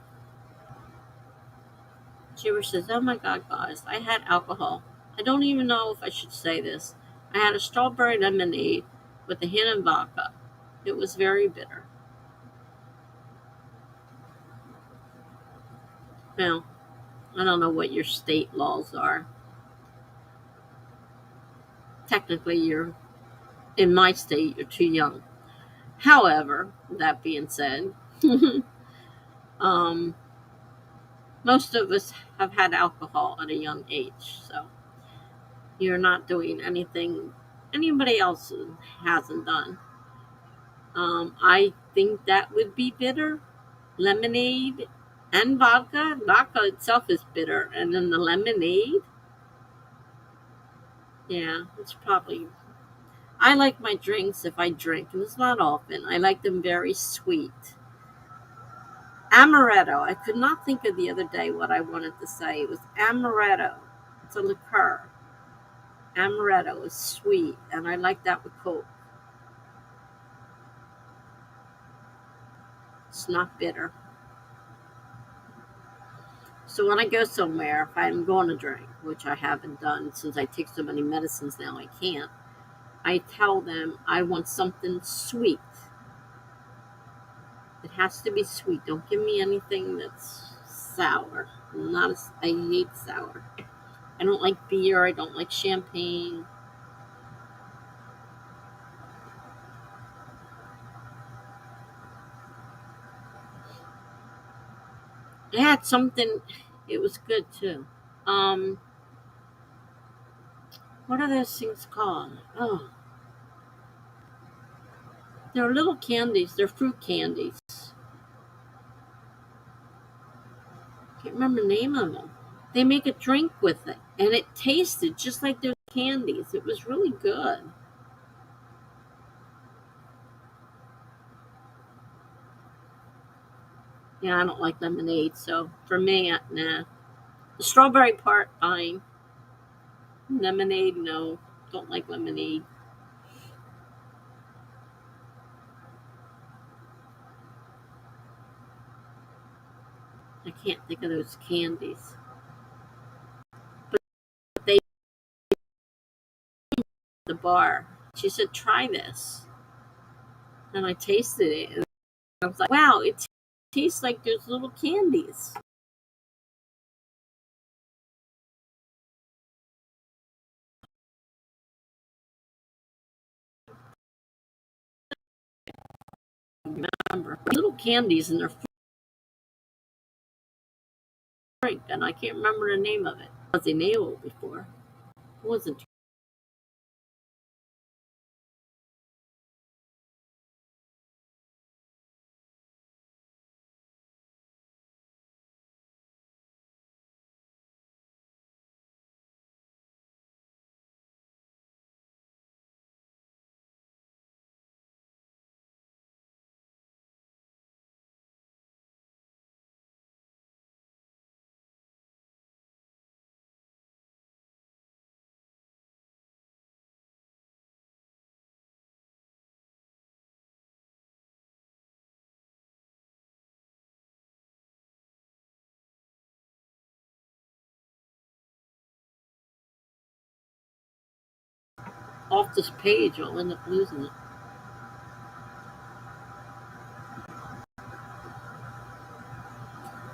Cheever says, oh my God, guys, I had alcohol. I don't even know if I should say this. I had a strawberry lemonade with a hint of vodka. It was very bitter. Now, I don't know what your state laws are. Technically, in my state, you're too young. However, that being said, um, most of us have had alcohol at a young age, so you're not doing anything anybody else hasn't done. I think that would be bitter. Lemonade and vodka. Vodka itself is bitter, and then the lemonade. Yeah, it's probably. I like my drinks if I drink, and it's not often. I like them very sweet. Amaretto. I could not think of the other day what I wanted to say. It was amaretto. It's a liqueur. Amaretto is sweet, and I like that with Coke. It's not bitter. So when I go somewhere, if I'm going to drink, which I haven't done since I take so many medicines now I can't, I tell them I want something sweet. It has to be sweet. Don't give me anything that's sour. I hate sour. I don't like beer. I don't like champagne. I had something. It was good too. Um, what are those things called? Oh, they're little candies. They're fruit candies. Can't remember the name of them. They make a drink with it, and it tasted just like those candies. It was really good. Yeah, I don't like lemonade, so for me, nah. The strawberry part, fine. Lemonade, no. Don't like lemonade. I can't think of those candies. But they the bar. She said, try this. And I tasted it, and I was like, wow, it tastes like those little candies. Remember, little candies, and they're drink, and I can't remember the name of it. Was a nail before. It wasn't off this page, I'll end up losing it.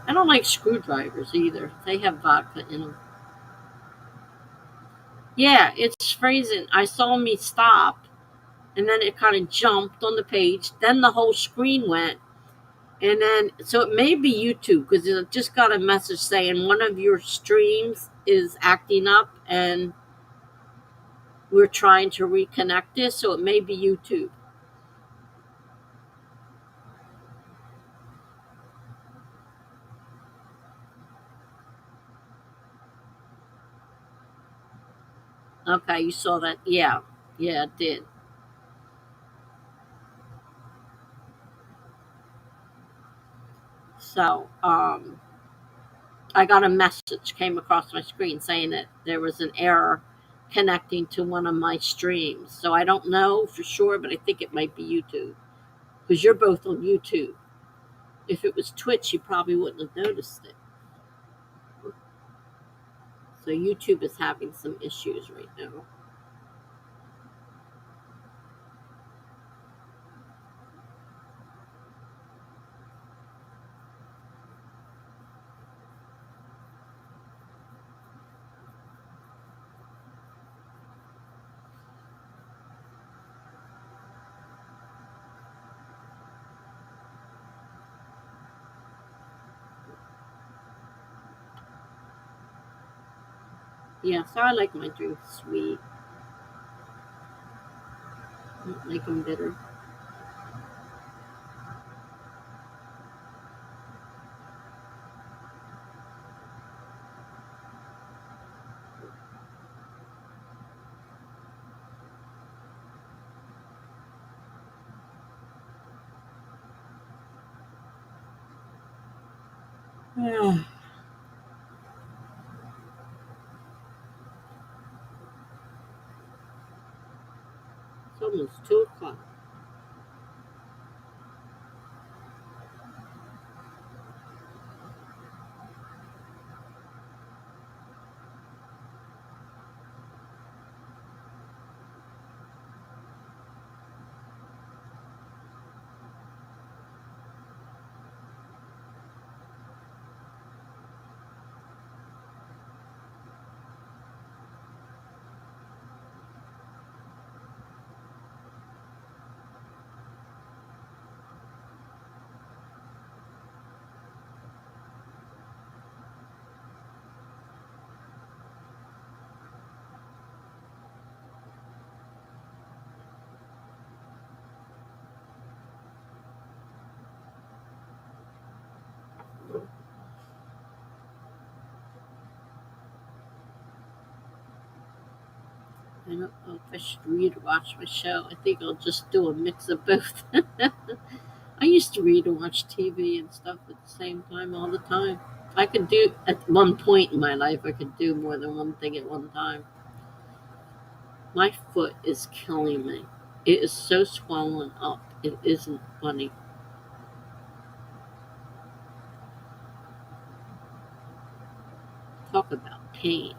I don't like screwdrivers either. They have vodka in them. Yeah, it's freezing. I saw me stop, and then it kind of jumped on the page. Then the whole screen went. And then, so it may be YouTube because I just got a message saying one of your streams is acting up and we're trying to reconnect this. So it may be YouTube. Okay, you saw that? Yeah. Yeah, it did. So, I got a message came across my screen saying that there was an error connecting to one of my streams. So I don't know for sure, but I think it might be YouTube because you're both on YouTube. If it was Twitch, you probably wouldn't have noticed it. So YouTube is having some issues right now. Yeah, so I like my drinks sweet. I don't like them bitter. It's almost 2 o'clock. I don't know if I should read or watch my show. I think I'll just do a mix of both. I used to read and watch TV and stuff at the same time all the time. I could do, at one point in my life, I could do more than one thing at one time. My foot is killing me. It is so swollen up. It isn't funny. Talk about pain.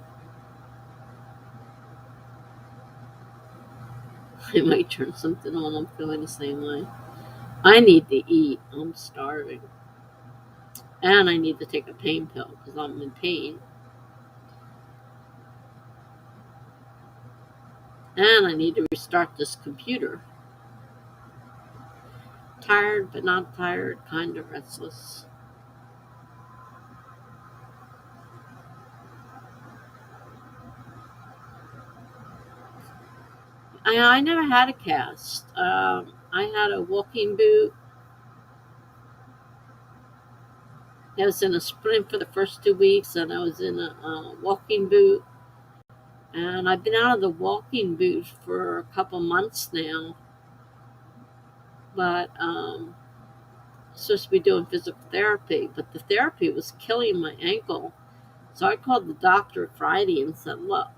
I might turn something on. I'm feeling the same way. I need to eat. I'm starving. And I need to take a pain pill because I'm in pain. And I need to restart this computer. Tired, but not tired. Kind of restless. I never had a cast. I had a walking boot. I was in a sprint for the first 2 weeks, and I was in a walking boot. And I've been out of the walking boot for a couple months now. But supposed to be doing physical therapy, but the therapy was killing my ankle. So I called the doctor Friday and said, look,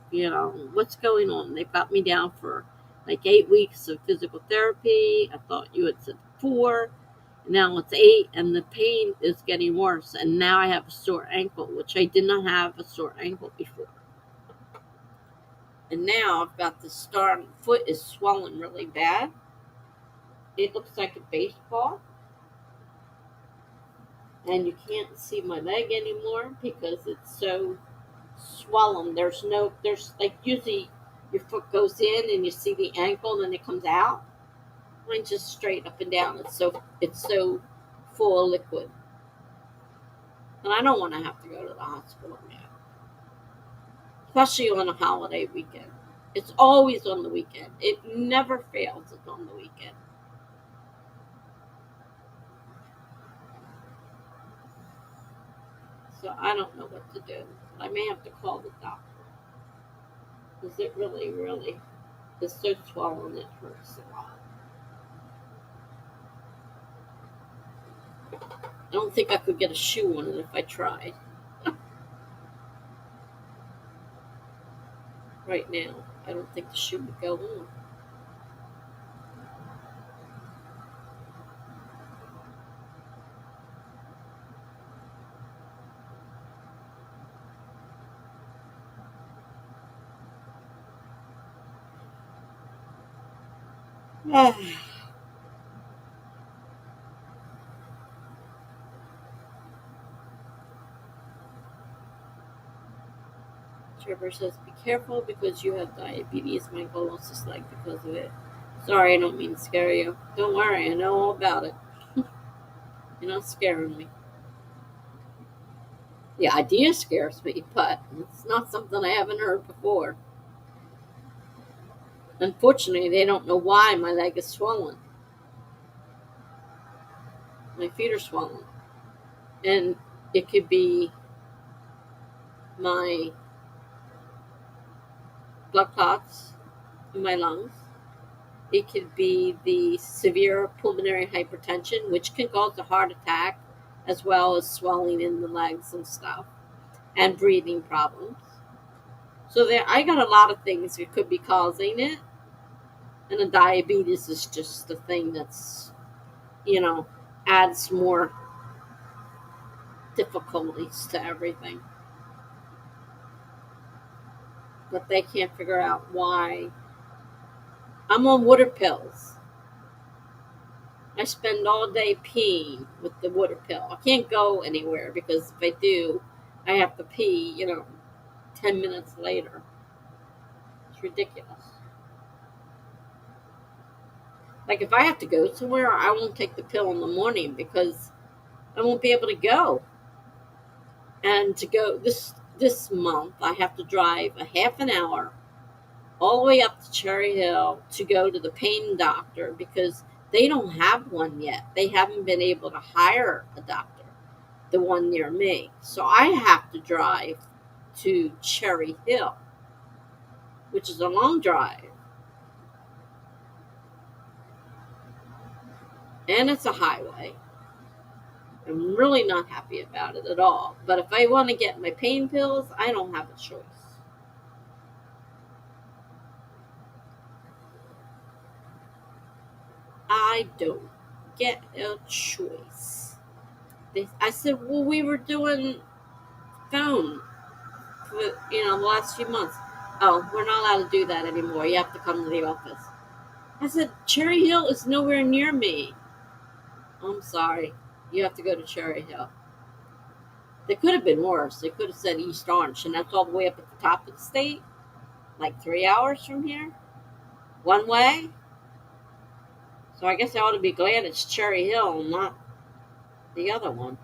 what's going on? They've got me down for like 8 weeks of physical therapy. I thought you had said 4. Now it's 8, and the pain is getting worse. And now I have a sore ankle, which I did not have a sore ankle before. And now I've got the star foot is swollen really bad. It looks like a baseball, and you can't see my leg anymore because it's so swollen. There's like usually your foot goes in and you see the ankle and then it comes out. Mine's just straight up and down. It's so full of liquid, and I don't want to have to go to the hospital now, especially on a holiday weekend. It's always on the weekend. It never fails. It's on the weekend. So I don't know what to do. I may have to call the doctor. Because it really, really is so swollen it hurts a lot. I don't think I could get a shoe on it if I tried right now. I don't think the shoe would go on. Trevor says, be careful because you have diabetes. My goals is like because of it. Sorry, I don't mean to scare you. Don't worry, I know all about it. You're not scaring me. The idea scares me, but it's not something I haven't heard before. Unfortunately, they don't know why my leg is swollen. My feet are swollen. And it could be my blood clots in my lungs. It could be the severe pulmonary hypertension, which can cause a heart attack, as well as swelling in the legs and stuff, and breathing problems. So there, I got a lot of things that could be causing it, and the diabetes is just the thing that's, you know, adds more difficulties to everything. But they can't figure out why. I'm on water pills. I spend all day peeing with the water pill. I can't go anywhere because if I do, I have to pee, 10 minutes later. It's ridiculous. Like if I have to go somewhere, I won't take the pill in the morning because I won't be able to go. And to go this month, I have to drive a half an hour all the way up to Cherry Hill to go to the pain doctor because they don't have one yet. They haven't been able to hire a doctor, the one near me. So I have to drive to Cherry Hill, which is a long drive. And it's a highway. I'm really not happy about it at all. But if I want to get my pain pills, I don't have a choice. I don't get a choice. I said, well, we were doing phone for, the last few months. Oh, we're not allowed to do that anymore. You have to come to the office. I said, Cherry Hill is nowhere near me. I'm sorry. You have to go to Cherry Hill. They could have been worse. They could have said East Orange, and that's all the way up at the top of the state, like 3 hours from here, one way. So I guess I ought to be glad it's Cherry Hill and not the other one.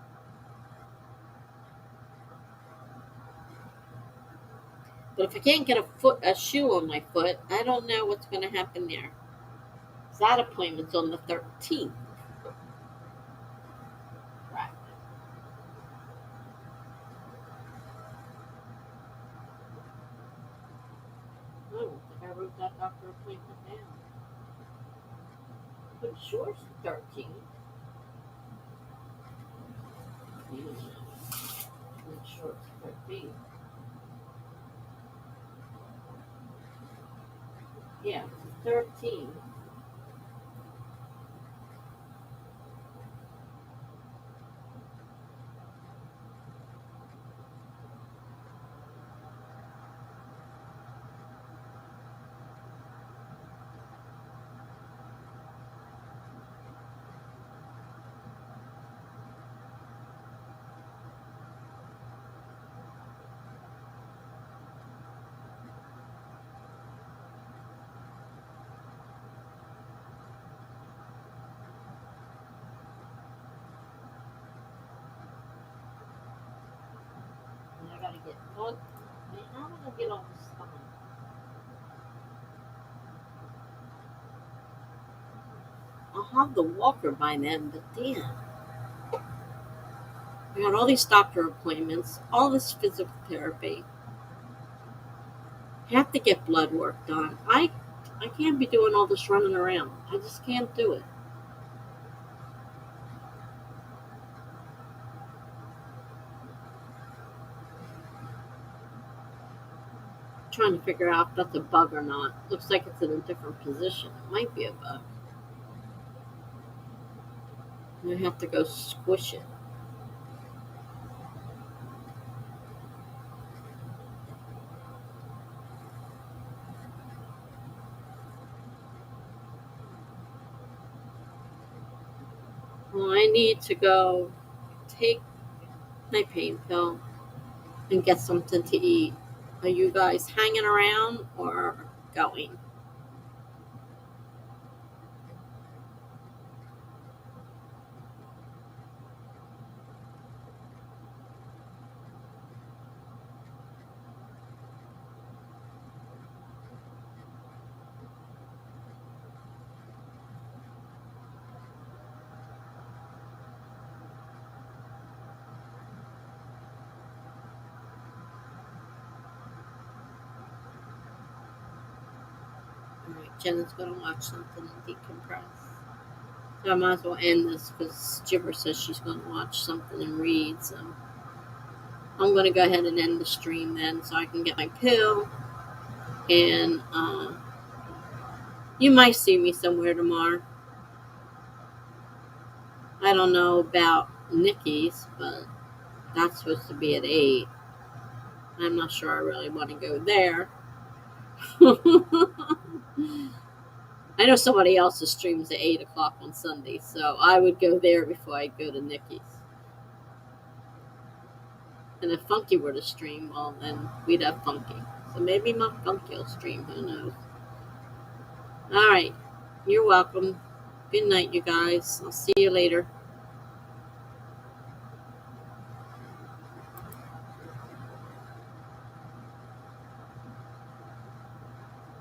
But if I can't get a shoe on my foot, I don't know what's going to happen there. That appointment's on the 13th. Right. Oh, I wrote that doctor appointment down. But sure it's the 13th. I'm sure it's 13th. Yeah, it's 13th. Yeah. Well, how am I gonna get all this stuff? I'll have the walker by then, but damn. I got all these doctor appointments, all this physical therapy. Have to get blood work done. I can't be doing all this running around. I just can't do it. Trying to figure out if that's a bug or not. Looks like it's in a different position. It might be a bug. I have to go squish it. Well, I need to go take my pain pill and get something to eat. Are you guys hanging around or going? Alright, Jenna's going to watch something and decompress. So I might as well end this because Gibber says she's going to watch something and read. So I'm going to go ahead and end the stream then so I can get my pill. And you might see me somewhere tomorrow. I don't know about Nikki's, but that's supposed to be at 8. I'm not sure I really want to go there. I know somebody else's streams at 8 o'clock on Sunday, so I would go there before I go to Nikki's. And if Funky were to stream, well, then we'd have Funky. So maybe my Funky will stream, who knows. Alright, you're welcome. Good night, you guys. I'll see you later.